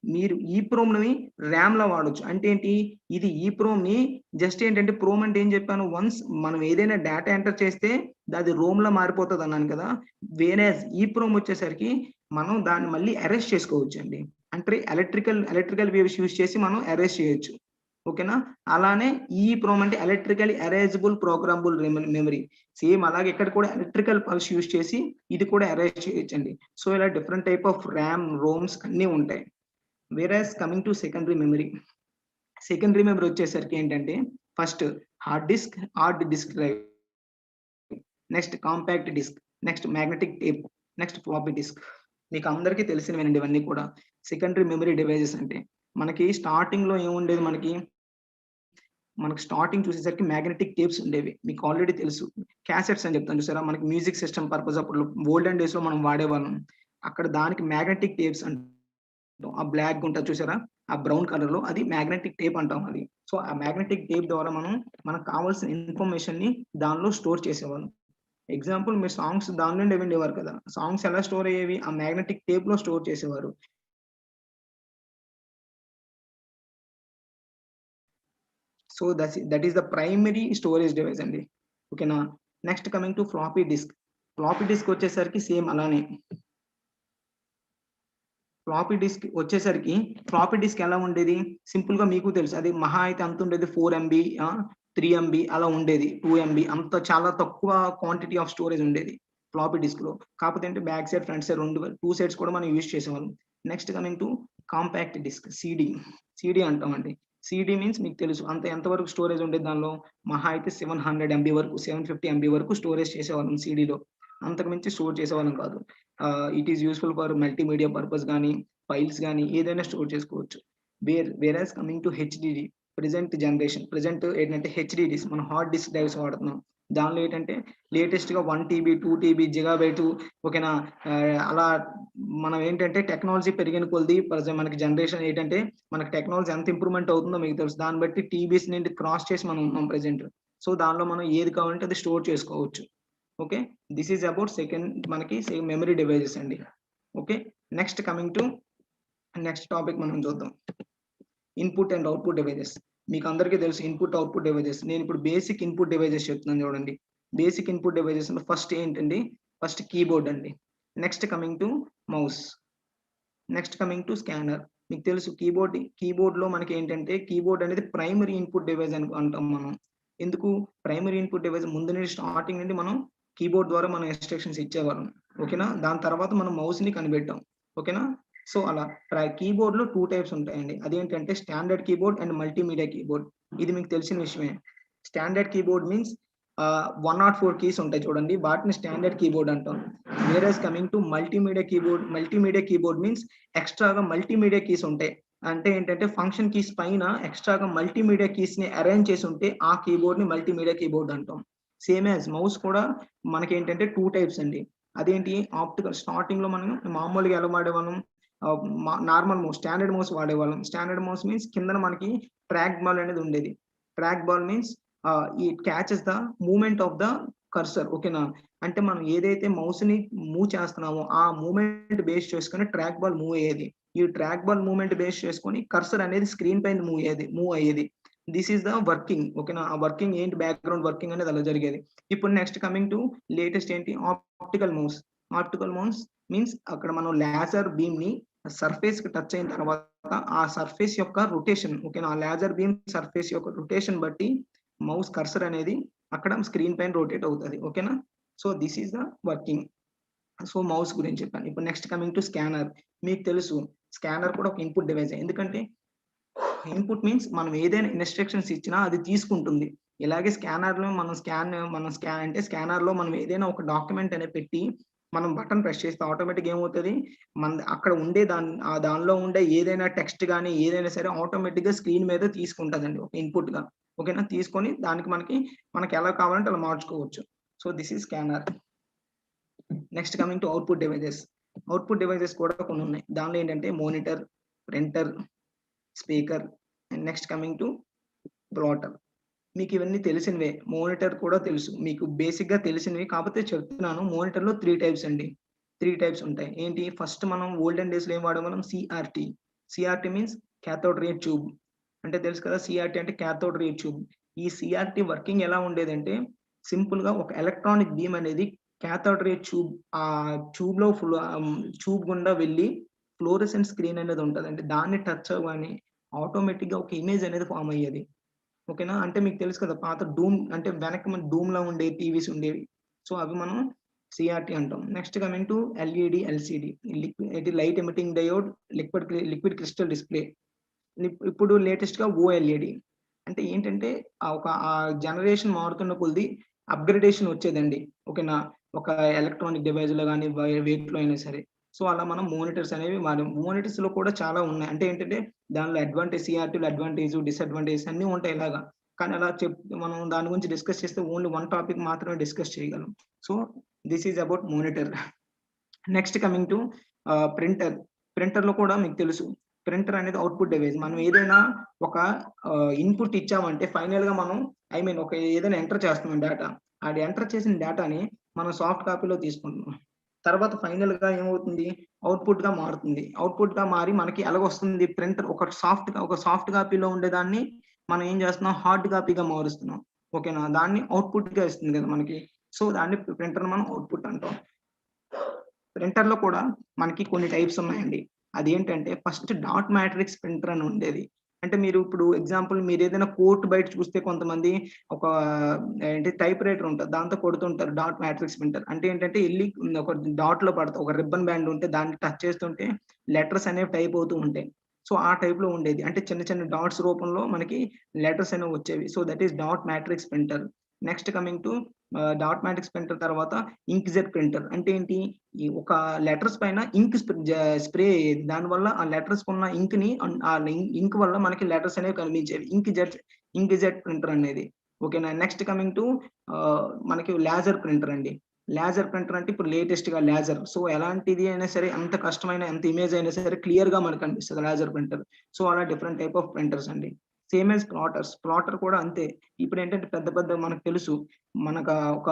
మీరు ఈ ప్రోమ్ ని ర్యామ్ లో వాడొచ్చు. అంటే ఏంటి, ఇది ఈ ప్రోమ్ ని జస్ట్ ఏంటంటే ప్రోమ్ అంటే ఏం చెప్పాను, వన్స్ మనం ఏదైనా డేటా ఎంటర్ చేస్తే అది రోమ్ లో మారిపోతుంది అన్నాను కదా. వేరే ఈ ప్రోమ్ వచ్చేసరికి మనం దాన్ని మళ్ళీ అరెస్ట్ చేసుకోవచ్చు అండి, అంటే ఎలక్ట్రికల్ వేవ్స్ యూజ్ చేసి మనం అరెస్ట్ చేయొచ్చు. ఓకేనా, అలానే ఈ ప్రోమ్ అంటే electrical erasable programmable memory. Same అలాగే ఇక్కడ కూడా ఎలక్ట్రికల్ పల్స్ యూజ్ చేసి ఇది కూడా అరేంజ్ చేయొచ్చండి. సో ఇలా different type of RAM, ROMs అన్నీ ఉంటాయి. Whereas coming to secondary memory. Secondary memory వచ్చేసరికి ఏంటంటే first hard disk drive, next compact disk, next magnetic tape, next floppy disk. మీకు అందరికీ తెలిసినవేనండి ఇవన్నీ కూడా సెకండరీ మెమరీ డివైజెస్ అంటే. మనకి స్టార్టింగ్ లో ఏముండేది, మనకి స్టార్టింగ్ చూసేసరికి మ్యాగ్నెటిక్ టేప్స్ ఉండేవి, మీకు ఆల్రెడీ తెలుసు. క్యాసెట్స్ అని చెప్తాను చూసారా, మనకి మ్యూజిక్ సిస్టమ్ పర్పస్ అప్పుడు ఓల్డెన్ డేస్ లో మనం వాడేవాళ్ళం. అక్కడ దానికి మ్యాగ్నెటిక్ టేప్స్ అంటాం. ఆ బ్లాక్ ఉంటుంది చూసారా, ఆ బ్రౌన్ కలర్ లో అది మ్యాగ్నెటిక్ టేప్ అంటాం అది. సో ఆ మ్యాగ్నెటిక్ టేప్ ద్వారా మనకు కావాల్సిన ఇన్ఫర్మేషన్ ని దానిలో స్టోర్ చేసేవాళ్ళం. ఎగ్జాంపుల్ మీరు సాంగ్స్ దాని నుండి వినేవారు కదా, సాంగ్స్ ఎలా స్టోర్ అయ్యేవి, ఆ మ్యాగ్నెటిక్ టేప్ లో స్టోర్ చేసేవారు. So that is the primary storage device అండి. ఓకేనా, next coming to floppy disk. Floppy disk వచ్చేసరికి సేమ్ అలానే ఫ్లాపీ డిస్క్ వచ్చేసరికి ఫ్లాపీ డిస్క్ ఎలా ఉండేది, సింపుల్ గా మీకు తెలుసు, అది మహా అయితే అంత ఉండేది 4 MB 3 MB అలా ఉండేది, 2 MB అంత చాలా తక్కువ క్వాంటిటీ ఆఫ్ స్టోరేజ్ ఉండేది ఫ్లాపీ డిస్క్ లో. కాకపోతే అంటే back side front side 2 sides కూడా మనం యూజ్ చేసేవాళ్ళం. Next coming to compact disk, CD అంటామండి. సిడి మీన్స్ మీకు తెలుసు అంత ఎంతవరకు స్టోరేజ్ ఉండేది, దానిలో మహా అయితే 700 MB వరకు 750 MB వరకు స్టోరేజ్ చేసేవాళ్ళం సిడిలో, అంతకు మించి స్టోర్ చేసేవాళ్ళం కాదు. It is useful for multimedia purpose కానీ ఫైల్స్ కానీ ఏదైనా స్టోర్ చేసుకోవచ్చు. వేరాస్ కమింగ్ టు హెచ్డిడి, ప్రెసెంట్ ఏంటంటే హెచ్డిడిస్ మనం హార్డ్ డిస్క్ డ్రైవ్స్ వాడుతున్నాం. దానిలో ఏంటంటే లేటెస్ట్ గా 1 TB 2 TB జిగాబైట్, ఓకేనా. అలా మనం ఏంటంటే టెక్నాలజీ పెరిగిన కొద్ది మనకి జనరేషన్ ఏంటంటే మనకి టెక్నాలజీ ఎంత ఇంప్రూవ్మెంట్ అవుతుందో మీకు తెలుసు, దాన్ని బట్టి టీబీస్ నుండి క్రాస్ చేసి మనం ఉన్నాం ప్రెసెంట్. సో దానిలో మనం ఏది కావాలంటే అది స్టోర్ చేసుకోవచ్చు. Okay, this is about second మనకి మెమరీ డివైజెస్ అండి. Okay, next coming to next topic మనం చూద్దాం, ఇన్పుట్ అండ్ అవుట్పుట్ డివైజెస్. మీకు అందరికీ తెలుసు ఇన్పుట్ అవుట్పుట్ డివైజెస్. నేను ఇప్పుడు బేసిక్ ఇన్పుట్ డివైజెస్ చెప్తున్నాను చూడండి. బేసిక్ ఇన్పుట్ డివైజెస్ ఫస్ట్ ఏంటండి, ఫస్ట్ కీబోర్డ్ అండి, next coming to mouse, next coming to scanner. మీకు తెలుసు కీబోర్డ్ లో మనకి ఏంటంటే కీబోర్డ్ అనేది ప్రైమరీ ఇన్పుట్ డివైస్ అని అంటాం మనం. ఎందుకు ప్రైమరీ ఇన్పుట్ డివైస్, ముందు నుండి స్టార్టింగ్ నుండి మనం కీబోర్డ్ ద్వారా మనం ఇన్స్ట్రక్షన్స్ ఇచ్చేవాళ్ళం, ఓకేనా. దాని తర్వాత మనం మౌస్ ని కనిపెట్టాం, ఓకేనా. సో అలా కీబోర్డ్ లో 2 టైప్స్ ఉంటాయండి. అదేంటంటే standard keyboard and multimedia keyboard. ఇది మీకు తెలిసిన విషయమే. స్టాండర్డ్ కీబోర్డ్ మీన్స్ 104 కీస్ ఉంటాయి చూడండి, వాటిని స్టాండర్డ్ కీబోర్డ్ అంటాం. Whereas coming to multimedia keyboard means ఎక్స్ట్రాగా మల్టీమీడియా కీస్ ఉంటాయి. అంటే ఏంటంటే ఫంక్షన్ కీస్ పైన ఎక్స్ట్రాగా మల్టీమీడియా కీస్ ని అరేంజ్ చేసి ఉంటే ఆ కీబోర్డ్ ని మల్టీమీడియా కీబోర్డ్ అంటాం. సేమ్ యాజ్ మౌస్ కూడా మనకి ఏంటంటే 2 టైప్స్ అండి. అదేంటి, ఆప్టికల్. స్టార్టింగ్ లో మనం మామూలుగా ఎలా వాడేవాళ్ళం, నార్మల్ మౌస్, స్టాండర్డ్ మౌస్ వాడేవాళ్ళం. స్టాండర్డ్ మౌస్ మీన్స్ కింద మనకి ట్రాక్ బాల్ అనేది ఉండేది. Track ball means it catches the movement of the cursor, ఓకేనా. అంటే మనం ఏదైతే మౌస్ ని మూవ్ చేస్తున్నామో ఆ మూవ్మెంట్ బేస్ చేసుకుని ట్రాక్ బాల్ మూవ్ అయ్యేది. ఈ ట్రాక్ బాల్ మూవ్మెంట్ బేస్ చేసుకొని కర్సర్ అనేది స్క్రీన్ పైన మూవ్ అయ్యేది. దిస్ ఈస్ ద వర్కింగ్, ఓకేనా. ఆ వర్కింగ్ ఏంటి, బ్యాక్గ్రౌండ్ వర్కింగ్ అనేది అలా జరిగేది. ఇప్పుడు నెక్స్ట్ కమింగ్ టు లేటెస్ట్ ఏంటి, optical mouse. Optical mouse means అక్కడ మనం లేజర్ బీమ్ ని సర్ఫేస్ కి టచ్ అయిన తర్వాత ఆ సర్ఫేస్ యొక్క రొటేషన్, ఓకేనా, ఆ లేజర్ బీమ్ సర్ఫేస్ యొక్క రొటేషన్ బట్టి మౌస్ కర్సర్ అనేది అక్కడ స్క్రీన్ పైన రొటేట్ అవుతుంది, ఓకేనా. So this is the working. So mouse గురించి చెప్పాను. ఇప్పుడు నెక్స్ట్ కమింగ్ టు స్కానర్. మీకు తెలుసు స్కానర్ కూడా ఒక ఇన్పుట్ డివైస్. ఎందుకంటే ఇన్పుట్ మీన్స్ మనం ఏదైనా ఇన్స్ట్రక్షన్స్ ఇచ్చినా అది తీసుకుంటుంది. ఇలాగే స్కానర్ లో మనం స్కాన్ అంటే స్కానర్ లో మనం ఏదైనా ఒక డాక్యుమెంట్ అనేది పెట్టి మనం బటన్ ప్రెస్ చేస్తే ఆటోమేటిక్ ఏమవుతుంది, మన అక్కడ ఉండే దానిలో ఉండే ఏదైనా టెక్స్ట్ కానీ ఏదైనా సరే ఆటోమేటిక్ గా స్క్రీన్ మీద తీసుకుంటుందండి ఒక ఇన్పుట్ గా, ఓకేనా. తీసుకొని దానికి మనకి ఎలా కావాలంటే అలా మార్చుకోవచ్చు. So this is scanner. Next coming to output devices. Output devices కూడా కొన్ని ఉన్నాయి. దానిలో ఏంటంటే monitor, printer, speaker and next coming to platter. మీకు ఇవన్నీ తెలిసినవే. మోనిటర్ కూడా తెలుసు మీకు, బేసిక్ గా తెలిసినవి. కాకపోతే చెప్తున్నాను, మోనిటర్ లో 3 టైప్స్ అండి. 3 టైప్స్ ఉంటాయి. ఏంటి, ఫస్ట్ మనం ఓల్డెన్ డేస్ లో ఏం వాడేవాళ్ళం, CRT means cathode ray tube. అంటే తెలుసు కదా, సిఆర్టీ అంటే క్యాథోడ్ రే ట్యూబ్. ఈ సిఆర్టీ వర్కింగ్ ఎలా ఉండేదంటే సింపుల్ గా ఒక ఎలక్ట్రానిక్ బీమ్ అనేది క్యాథోడ్ రే ట్యూబ్, ఆ ట్యూబ్ లో ట్యూబ్ గుండా వెళ్ళి ఫ్లోరెసెంట్ స్క్రీన్ అనేది ఉంటుందండి. దాన్ని టచ్ అవ్వగానే ఆటోమేటిక్ గా ఒక ఇమేజ్ అనేది ఫామ్ అయ్యేది, ఓకేనా. అంటే మీకు తెలుసు కదా, పాత డూమ్ అంటే వెనక్కి మన డూమ్ లో ఉండే టీవీస్ ఉండేవి. సో అవి మనం సిఆర్టీ అంటాం. Next coming to LED, LCD, light emitting diode, liquid crystal display. ఇప్పుడు లేటెస్ట్ గా ఓఎల్ఈడి. అంటే ఏంటంటే ఆ జనరేషన్ మారుతున్న కొద్ది అప్గ్రేడేషన్ వచ్చేదండి, ఓకేనా. ఒక ఎలక్ట్రానిక్ డివైస్ లో కానీ వెయిట్ లో అయినా సరే. సో అలా మనం మోనిటర్స్ అనేవి మోనిటర్స్ లో కూడా చాలా ఉన్నాయి. అంటే ఏంటంటే దానిలో అడ్వాంటేజ్, సిఆర్టీలో అడ్వాంటేజ్ డిసడ్వాంటేజ్ అన్ని ఉంటాయి ఇలాగా. కానీ అలా మనం దాని గురించి డిస్కస్ చేస్తే ఓన్లీ 1 టాపిక్ మాత్రమే డిస్కస్ చేయగలం. So this is about monitor. Next coming to printer లో కూడా మీకు తెలుసు, ప్రింటర్ అనేది అవుట్పుట్ డివైస్. మనం ఏదైనా ఒక ఇన్పుట్ ఇచ్చామంటే ఫైనల్ గా మనం ఒక ఏదైనా ఎంటర్ చేస్తున్నాం డేటా. అది ఎంటర్ చేసిన డేటాని మనం సాఫ్ట్ కాపీలో తీసుకుంటున్నాం. తర్వాత ఫైనల్ గా ఏమవుతుంది, అవుట్పుట్ గా మారుతుంది. అవుట్పుట్ గా మారి మనకి ఎలాగొస్తుంది, ప్రింటర్ ఒక సాఫ్ట్ కాపీలో ఉండేదాన్ని మనం ఏం చేస్తున్నాం, హార్డ్ కాపీగా మారుస్తున్నాం, ఓకేనా. దాన్ని అవుట్పుట్ గా ఇస్తుంది కదా మనకి. సో దాన్ని ప్రింటర్ మనం అవుట్పుట్ అంటాం. ప్రింటర్ లో కూడా మనకి కొన్ని టైప్స్ ఉన్నాయండి. అది ఏంటంటే ఫస్ట్ డాట్ మ్యాట్రిక్స్ ప్రింటర్ అని ఉండేది. అంటే మీరు ఇప్పుడు ఎగ్జాంపుల్ మీరు ఏదైనా కోర్టు బయట చూస్తే కొంతమంది ఒక ఏంటి టైప్ రైటర్ ఉంటుంది, దాంతో కొడుతుంటారు డాట్ మ్యాట్రిక్స్ ప్రింటర్. అంటే ఏంటంటే వెళ్ళి ఒక డాట్ లో పడతా ఒక రిబ్బన్ బ్యాండ్ ఉంటే దాన్ని టచ్ చేస్తుంటే లెటర్స్ అనేవి టైప్ అవుతూ ఉంటాయి. సో ఆ టైప్ లో ఉండేది, అంటే చిన్న చిన్న డాట్స్ రూపంలో మనకి లెటర్స్ అనేవి వచ్చేవి. So that is dot matrix printer. Next coming to dot matrix printer తర్వాత ఇంక్ జెట్ ప్రింటర్. అంటే ఏంటి, ఈ ఒక లెటర్స్ పైన ఇంక్ స్ప్రే అయ్యేది, దానివల్ల ఆ లెటర్స్ ఉన్న ఇంక్ ని ఆ ఇంక్ వల్ల మనకి లెటర్స్ అనేవి కనిపించేవి. ఇంక్ జెట్ ప్రింటర్ అనేది. ఓకేనా. నెక్స్ట్ కమింగ్ టు మనకి లేజర్ ప్రింటర్ అండి. లేజర్ ప్రింటర్ అంటే ఇప్పుడు లేటెస్ట్ గా లేజర్. సో ఎలాంటిది అయినా సరే, ఎంత కష్టమైన ఎంత ఇమేజ్ అయినా సరే క్లియర్ గా మనకు కనిపిస్తుంది లేజర్ ప్రింటర్. సో అలా డిఫరెంట్ టైప్ ఆఫ్ ప్రింటర్స్ అండి. సేమ్ యాజ్ ప్లాటర్ కూడా అంతే. ఇప్పుడు ఏంటంటే పెద్ద పెద్ద మనకు తెలుసు, మనకు ఒక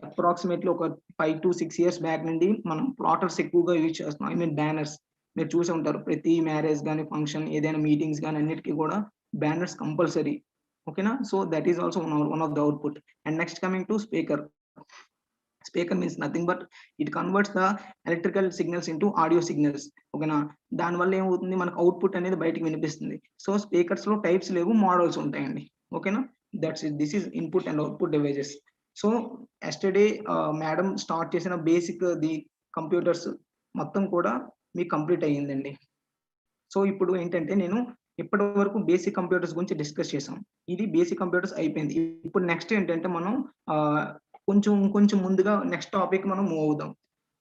అప్రాక్సిమేట్లీ ఒక 5 to 6 years బ్యాక్ నుండి మనం ప్లాటర్స్ ఎక్కువగా యూజ్ చేస్తున్నాం. ఐ మీన్ బ్యానర్స్ మీరు చూసి ఉంటారు. ప్రతి మ్యారేజ్ కానీ ఫంక్షన్ ఏదైనా మీటింగ్స్ కానీ అన్నిటికీ కూడా బ్యానర్స్ కంపల్సరీ. ఓకేనా. So that is also one of the output. And next coming to speaker. Speaker means nothing but it converts the electrical signals into audio signals. ఓకేనా. దానివల్ల ఏమవుతుంది, మనకు అవుట్పుట్ అనేది బయటికి వినిపిస్తుంది. సో స్పీకర్స్ లో టైప్స్ లేవు, మోడల్స్ ఉంటాయండి. ఓకేనా. That's it. This is input and output devices. So yesterday madam start చేసిన బేసిక్ ది కంప్యూటర్స్ మొత్తం కూడా మీకు కంప్లీట్ అయ్యిందండి. సో ఇప్పుడు ఏంటంటే నేను ఇప్పటి వరకు బేసిక్ కంప్యూటర్స్ గురించి డిస్కస్ చేసాం. ఇది బేసిక్ కంప్యూటర్స్ అయిపోయింది. ఇప్పుడు నెక్స్ట్ ఏంటంటే మనం కొంచెం ముందుగా నెక్స్ట్ టాపిక్ మనం మూవ్ అవుదాం.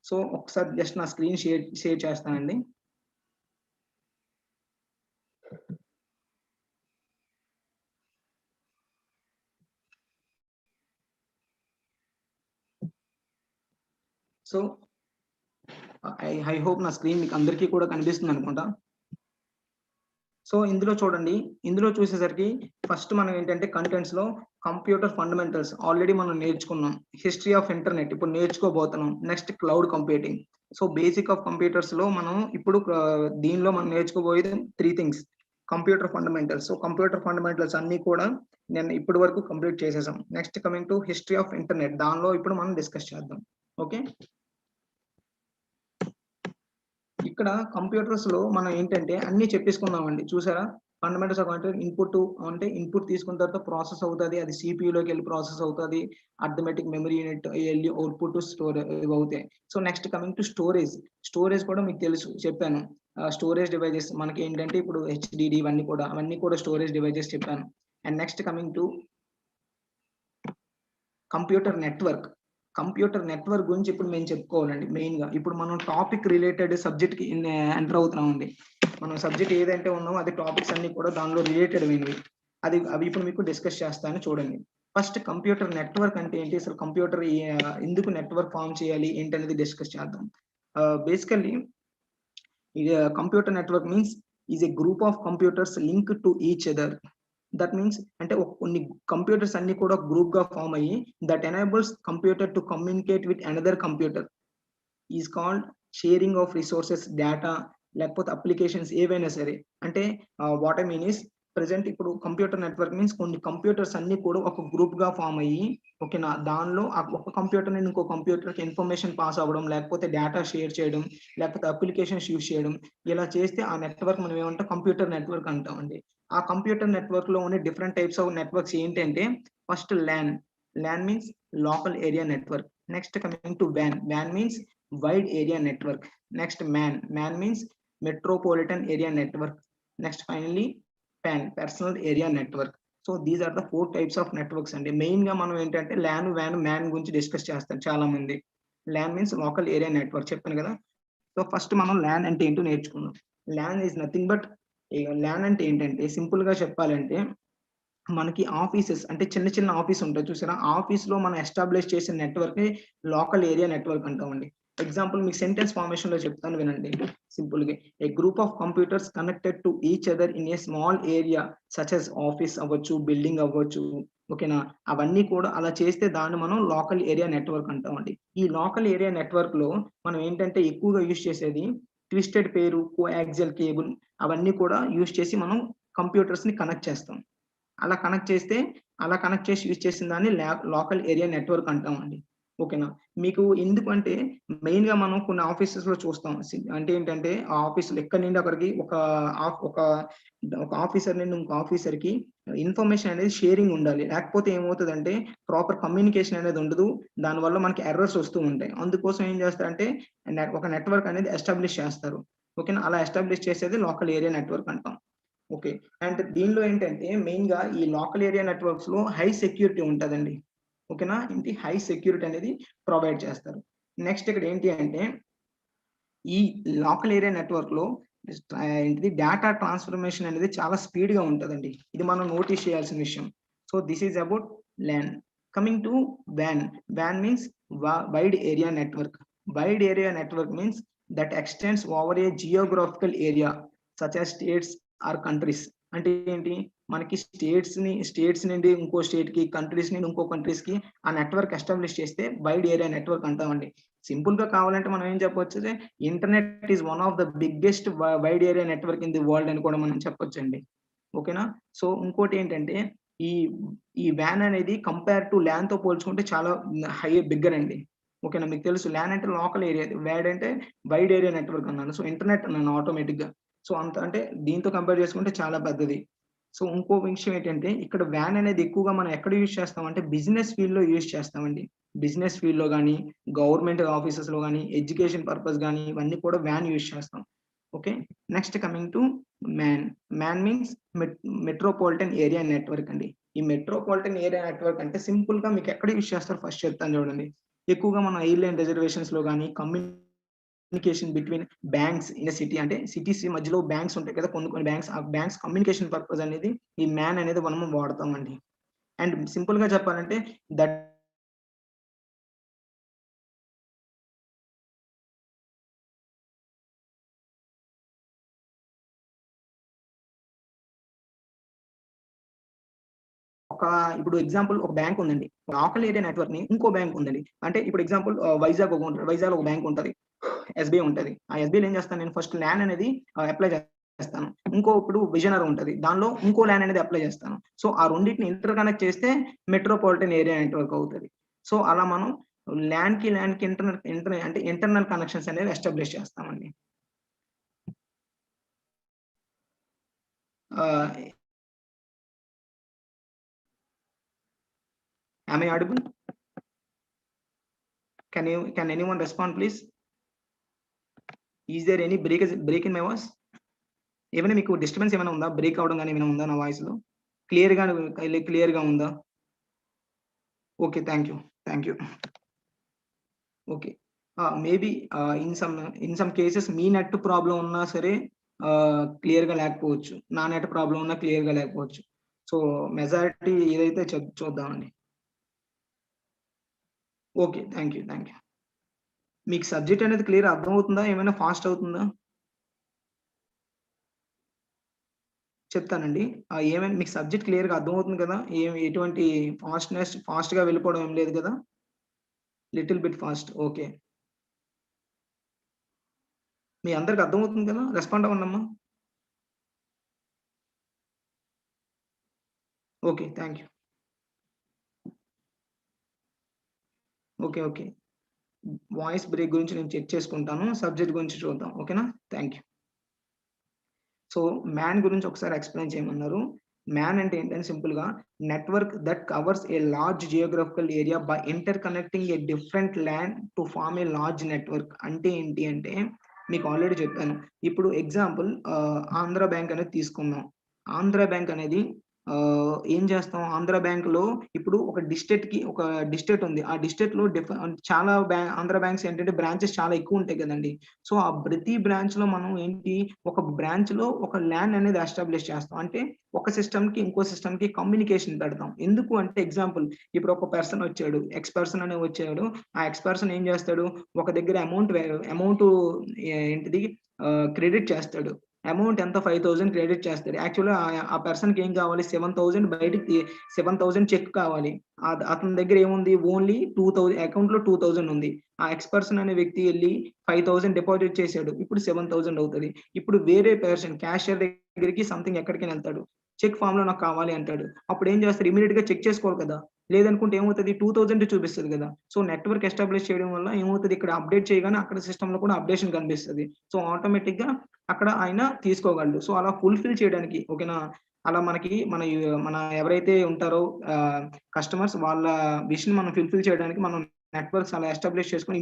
సో ఒకసారి జస్ట్ నా స్క్రీన్ షేర్ చేస్తానండి. సో ఐ హోప్ నా స్క్రీన్ మీకు అందరికీ కూడా కనిపిస్తుంది అనుకుంటా. సో ఇందులో చూడండి, ఇందులో చూసేసరికి ఫస్ట్ మనం ఏంటంటే కంటెంట్స్ లో కంప్యూటర్ ఫండమెంటల్స్ ఆల్రెడీ మనం నేర్చుకున్నాం. హిస్టరీ ఆఫ్ ఇంటర్నెట్ ఇప్పుడు నేర్చుకోబోతున్నాం. Next cloud computing. So basic of computers లో మనం ఇప్పుడు దీనిలో మనం నేర్చుకోబోయేది 3 things. Computer fundamentals. So computer fundamentals అన్ని కూడా నేను ఇప్పటి వరకు కంప్లీట్ చేసేసాం. Next coming to history of internet, దానిలో ఇప్పుడు మనం డిస్కస్ చేద్దాం. ఓకే. ఇక్కడ కంప్యూటర్స్ లో మనం ఏంటంటే అన్ని చెప్పేసుకున్నామండి. చూసారా, ఫండమెంటల్స్ ఆఫ్ కంప్యూటర్ ఇన్పుట్ అంటే ఇన్పుట్ తీసుకున్న తర్వాత ప్రాసెస్ అవుతుంది, అది సిపియూలోకి వెళ్ళి ప్రాసెస్ అవుతుంది, అర్థమెటిక్ మెమరీ యూనిట్ వెళ్ళి అవుట్పుట్ స్టోర్ అవుతాయి. So next coming to storage. Storage కూడా మీకు తెలుసు, చెప్పాను. స్టోరేజ్ డివైజెస్ మనకి ఏంటంటే ఇప్పుడు హెచ్డిడి అవన్నీ కూడా స్టోరేజ్ డివైజెస్ చెప్పాను. And next coming to computer network. Computer network గురించి ఇప్పుడు మేము చెప్పుకోవాలండి. మెయిన్ గా ఇప్పుడు మనం టాపిక్ రిలేటెడ్ సబ్జెక్ట్ కి ఎంటర్ అవుతున్నామండి. మనం సబ్జెక్ట్ ఏదైతే ఉన్నామో అది టాపిక్స్ అన్ని కూడా దానిలో రిలేటెడ్ అయినవి. అవి ఇప్పుడు మీకు డిస్కస్ చేస్తాను చూడండి. ఫస్ట్ కంప్యూటర్ నెట్వర్క్ అంటే ఏంటి, అసలు కంప్యూటర్ ఎందుకు నెట్వర్క్ ఫామ్ చేయాలి ఏంటి అనేది డిస్కస్ చేద్దాం. Basically computer network means is a group of computers link to each other. That means అంటే కొన్ని కంప్యూటర్స్ అన్ని కూడా గ్రూప్ గా ఫామ్ అయ్యి that enables computer to communicate with another computer is called sharing of resources, data లేకపోతే applications ఏవైనా సరే. అంటే what I mean is present ఇప్పుడు కంప్యూటర్ నెట్వర్క్ మీన్స్ కొన్ని కంప్యూటర్స్ అన్ని కూడా ఒక గ్రూప్ గా ఫామ్ అయ్యి, ఓకేనా, దానిలో ఒక కంప్యూటర్ నుండి ఇంకో కంప్యూటర్ కి ఇన్ఫర్మేషన్ పాస్ అవ్వడం, లేకపోతే డేటా షేర్ చేయడం, లేకపోతే అప్లికేషన్స్ యూజ్ చేయడం, ఇలా చేస్తే ఆ నెట్వర్క్ మనం ఏమంటాం, కంప్యూటర్ నెట్వర్క్ అంటామండి. ఆ కంప్యూటర్ నెట్వర్క్ లో ఉండే డిఫరెంట్ టైప్స్ ఆఫ్ నెట్వర్క్స్ ఏంటంటే first LAN means local area network. Next coming to వ్యాన్ means wide area network. Next MAN means metropolitan area network. Next finally personal area network. So these are the 4 types of networks అండి. Main గా మనం ఏంటంటే MAN గురించి discuss చేస్తాం చాలా మంది. LAN means local area network చెప్పాను కదా. సో ఫస్ట్ మనం ల్యాన్ అంటే ఏంటో నేర్చుకుందాం. LAN is nothing but, LAN అంటే ఏంటంటే సింపుల్ గా చెప్పాలంటే మనకి ఆఫీసెస్ అంటే చిన్న ఆఫీస్ ఉంటాయి చూసారా, ఆఫీస్ లో మనం ఎస్టాబ్లిష్ చేసిన నెట్వర్క్ ని లోకల్ ఏరియా నెట్వర్క్ అంటామండి. ఎగ్జాంపుల్ మీకు సెంటెన్స్ ఫార్మేషన్ లో చెప్తాను వినండి సింపుల్ గా. A group of computers connected to each other in a small area such as office అవ్వచ్చు, బిల్డింగ్ అవ్వచ్చు, ఓకేనా, అవన్నీ కూడా అలా చేస్తే దాన్ని మనం లోకల్ ఏరియా నెట్వర్క్ అంటామండి. ఈ లోకల్ ఏరియా నెట్వర్క్ లో మనం ఏంటంటే ఎక్కువగా యూజ్ చేసేది ట్విస్టెడ్ పేరు, కోయాక్సియల్ కేబుల్, అవన్నీ కూడా యూజ్ చేసి మనం కంప్యూటర్స్ ని కనెక్ట్ చేస్తాం. అలా కనెక్ట్ చేసి యూజ్ చేసిన దాన్ని లోకల్ ఏరియా నెట్వర్క్ అంటామండి. ఓకేనా. మీకు ఎందుకంటే మెయిన్ గా మనం కొన్ని ఆఫీసెస్ లో చూస్తాం. అంటే ఏంటంటే ఆ ఆఫీసులో ఎక్కడి నుండి అక్కడికి ఒక ఆఫీసర్ నుండి ఇంకో ఆఫీసర్ కి ఇన్ఫర్మేషన్ అనేది షేరింగ్ ఉండాలి. లేకపోతే ఏమవుతుందంటే ప్రాపర్ కమ్యూనికేషన్ అనేది ఉండదు. దానివల్ల మనకి ఎర్రర్స్ వస్తూ ఉంటాయి. అందుకోసం ఏం చేస్తారంటే ఒక నెట్వర్క్ అనేది ఎస్టాబ్లిష్ చేస్తారు. ఓకేనా. అలా ఎస్టాబ్లిష్ చేసేది లోకల్ ఏరియా నెట్వర్క్ అంటాం. ఓకే. అండ్ దీనిలో ఏంటంటే మెయిన్ గా ఈ లోకల్ ఏరియా నెట్వర్క్స్ లో హై సెక్యూరిటీ ఉంటుందండి. ఓకేనా. ఏంటి హై సెక్యూరిటీ అనేది ప్రొవైడ్ చేస్తారు. నెక్స్ట్ ఇక్కడ ఏంటి అంటే ఈ లోకల్ ఏరియా నెట్వర్క్ లో ఏంటిది డేటా ట్రాన్స్ఫర్మేషన్ అనేది చాలా స్పీడ్ గా ఉంటుందండి. ఇది మనం నోటీస్ చేయాల్సిన విషయం. So this is about LAN. Coming to WAN. WAN means wide area network. Wide area network means that extends over a geographical area such as states or countries. అంటే ఏంటి, మనకి స్టేట్స్ నుండి ఇంకో స్టేట్ కి, countries నుండి ఇంకో countries కి ఆ నెట్వర్క్ ఎస్టాబ్లిష్ చేస్తే వైడ్ ఏరియా నెట్వర్క్ అంటామండి. సింపుల్ గా కావాలంటే మనం ఏం చెప్పొచ్చు, internet is one of the biggest wide area network in the world అని కూడా మనం చెప్పొచ్చు అండి. ఓకేనా. సో ఇంకోటి ఏంటంటే ఈ WAN అనేది కంపేర్ టు LAN తో పోల్చుకుంటే చాలా బిగ్గర్ అండి. ఓకేనా. మీకు తెలుసు LAN అంటే లోకల్ ఏరియా, WAN అంటే వైడ్ ఏరియా నెట్వర్క్ అన్నాను. సో ఇంటర్నెట్ అన్నాను ఆటోమేటిక్ గా. సో అంత అంటే దీంతో కంపేర్ చేసుకుంటే చాలా పెద్దది. సో ఇంకో విషయం ఏంటంటే ఇక్కడ WAN అనేది ఎక్కువగా మనం ఎక్కడ యూజ్ చేస్తామంటే బిజినెస్ ఫీల్డ్ లో యూజ్ చేస్తామండి. బిజినెస్ ఫీల్డ్ లో కానీ, గవర్నమెంట్ ఆఫీసెస్ లో కానీ, ఎడ్యుకేషన్ పర్పస్ కానీ ఇవన్నీ కూడా WAN యూజ్ చేస్తాం. Okay. Next coming to MAN means metropolitan area network అండి. ఈ మెట్రోపాలిటన్ ఏరియా నెట్వర్క్ అంటే సింపుల్ గా మీకు ఎక్కడ యూజ్ చేస్తారు ఫస్ట్ చెప్తాను చూడండి. ఎక్కువగా మనం ఎయిర్లైన్ రిజర్వేషన్స్ లో కానీ, communication between banks in city, అంటే సిటీస్ మధ్యలో బ్యాంక్స్ ఉంటాయి కదా, కొన్ని బ్యాంక్స్, ఆ బ్యాంక్స్ కమ్యూనికేషన్ పర్పస్ అనేది ఈ MAN అనేది మనం వాడతామండి. అండ్ సింపుల్ గా చెప్పాలంటే దట్ ఇప్పుడు ఎగ్జాంపుల్ ఒక బ్యాంక్ ఉందండి. లోకల్ ఏరియా నెట్వర్క్ ని ఇంకో బ్యాంక్ ఉందండి. అంటే ఇప్పుడు ఎగ్జాంపుల్ వైజాగ్ ఒక బ్యాంక్ ఉంటుంది, SBI ఉంటుంది. ఆ SBIలో ఏం చేస్తాను నేను, ఫస్ట్ LAN అనేది అప్లై చేస్తాను. ఇప్పుడు విజయనగరం ఉంటుంది, దానిలో ఇంకో LAN అనేది అప్లై చేస్తాను. సో ఆ రెండింటిని ఇంటర్ కనెక్ట్ చేస్తే మెట్రోపాలిటన్ ఏరియా నెట్వర్క్ అవుతుంది. సో అలా మనం LAN కి ఇంటర్నల్ కనెక్షన్స్ అనేవి ఎస్టాబ్లిష్ చేస్తామండి. Am I audible? Can anyone respond please? Is there any break in my voice? ఏమైనా మీకు డిస్టర్బెన్స్ ఏమైనా ఉందా, బ్రేక్ అవడం కానీ ఏమైనా ఉందా నా వాయిస్ లో? క్లియర్ గా ఉందా? Okay, thank you. Okay. Maybe in some cases me net problem ఉన్నా సరే క్లియర్ గా లేకపోవచ్చు, నా నెట్ ప్రాబ్లం ఉన్నా క్లియర్ గా లేకపోవచ్చు. సో మెజారిటీ ఏదైతే చూద్దామండి. Okay, thank you. మీకు సబ్జెక్ట్ అనేది క్లియర్ అర్థమవుతుందా, ఏమైనా ఫాస్ట్ అవుతుందా? చెప్తానండి. ఏమైనా మీకు సబ్జెక్ట్ క్లియర్ గా అర్థమవుతుంది కదా, ఎటువంటి ఫాస్ట్ గా వెళ్ళిపోవడం ఏం లేదు కదా, లిటిల్ బిట్ ఫాస్ట్. ఓకే, మీ అందరికి అర్థమవుతుంది కదా, రెస్పాండ్ అవ్వండమ్మా. Okay, thank you. Okay, voice break గురించి నేను చెక్ చేసుకుంటాను, సబ్జెక్ట్ గురించి చూద్దాం. ఓకేనా, థ్యాంక్ యూ. సో MAN గురించి ఒకసారి ఎక్స్ప్లెయిన్ చేయమన్నారు. MAN అంటే ఏంటంటే సింపుల్ గా network that covers a large geographical area by interconnecting a different LAN to form a large network. అంటే ఏంటి అంటే మీకు ఆల్రెడీ చెప్పాను. ఇప్పుడు ఎగ్జాంపుల్ ఆంధ్ర బ్యాంక్ అనేది తీసుకుందాం. ఆంధ్ర బ్యాంక్ అనేది ఏం చేస్తాం, ఆంధ్ర బ్యాంక్ లో ఇప్పుడు ఒక డిస్ట్రిక్ట్ ఉంది. ఆ డిస్ట్రిక్ట్ లో చాలా ఆంధ్ర బ్యాంక్స్ ఏంటంటే బ్రాంచెస్ చాలా ఎక్కువ ఉంటాయి కదండి. సో ఆ ప్రతి బ్రాంచ్ లో మనం ఒక బ్రాంచ్ లో ఒక LAN అనేది ఎస్టాబ్లిష్ చేస్తాం. అంటే ఒక సిస్టమ్ కి ఇంకో సిస్టమ్ కి కమ్యూనికేషన్ పెడతాం. ఎందుకు అంటే ఎగ్జాంపుల్ ఇప్పుడు ఒక పర్సన్ వచ్చాడు, ఎక్స్-పర్సన్ అనే వచ్చాడు. ఆ ఎక్స్-పర్సన్ ఏం చేస్తాడు, ఒక దగ్గర అమౌంట్ ఏంటిది క్రెడిట్ చేస్తాడు. అమౌంట్ ఎంత 5,000 క్రెడిట్ చేస్తాడు. యాక్చువల్గా ఆ పర్సన్ కి ఏం కావాలి, 7,000 బయటికి 7,000 చెక్ కావాలి. అతని దగ్గర ఏముంది, ఓన్లీ 2,000 అకౌంట్ లో 2,000 ఉంది. ఆ ఎక్స్-పర్సన్ అనే వ్యక్తి వెళ్ళి 5,000 డిపాజిట్ చేశాడు, ఇప్పుడు 7,000 అవుతుంది. ఇప్పుడు వేరే పర్సన్ క్యాషియర్ దగ్గరికి సంథింగ్ ఎక్కడికి వెళ్తాడు, చెక్ ఫామ్ లో నాకు కావాలి అంటాడు. అప్పుడు ఏం చేస్తారు, ఇమీడియట్ గా చెక్ చేసుకోవాలి కదా, లేదనుకుంటే ఏమవుతుంది 2000 చూపిస్తుంది కదా. సో నెట్వర్క్ ఎస్టాబ్లిష్ చేయడం వల్ల ఏమవుతుంది, ఇక్కడ అప్డేట్ చేయగానే అక్కడ సిస్టంలో కూడా అప్డేషన్ కనిపిస్తుంది. సో ఆటోమేటిక్గా అక్కడ ఆయన తీసుకోగలడు. సో అలా ఫుల్ఫిల్ చేయడానికి ఓకేనా, అలా మనకి మన ఎవరైతే ఉంటారో కస్టమర్స్ వాళ్ళ విషయం మనం ఫుల్ఫిల్ చేయడానికి మనం నెట్వర్క్స్ అలా ఎస్టాబ్లిష్ చేసుకొని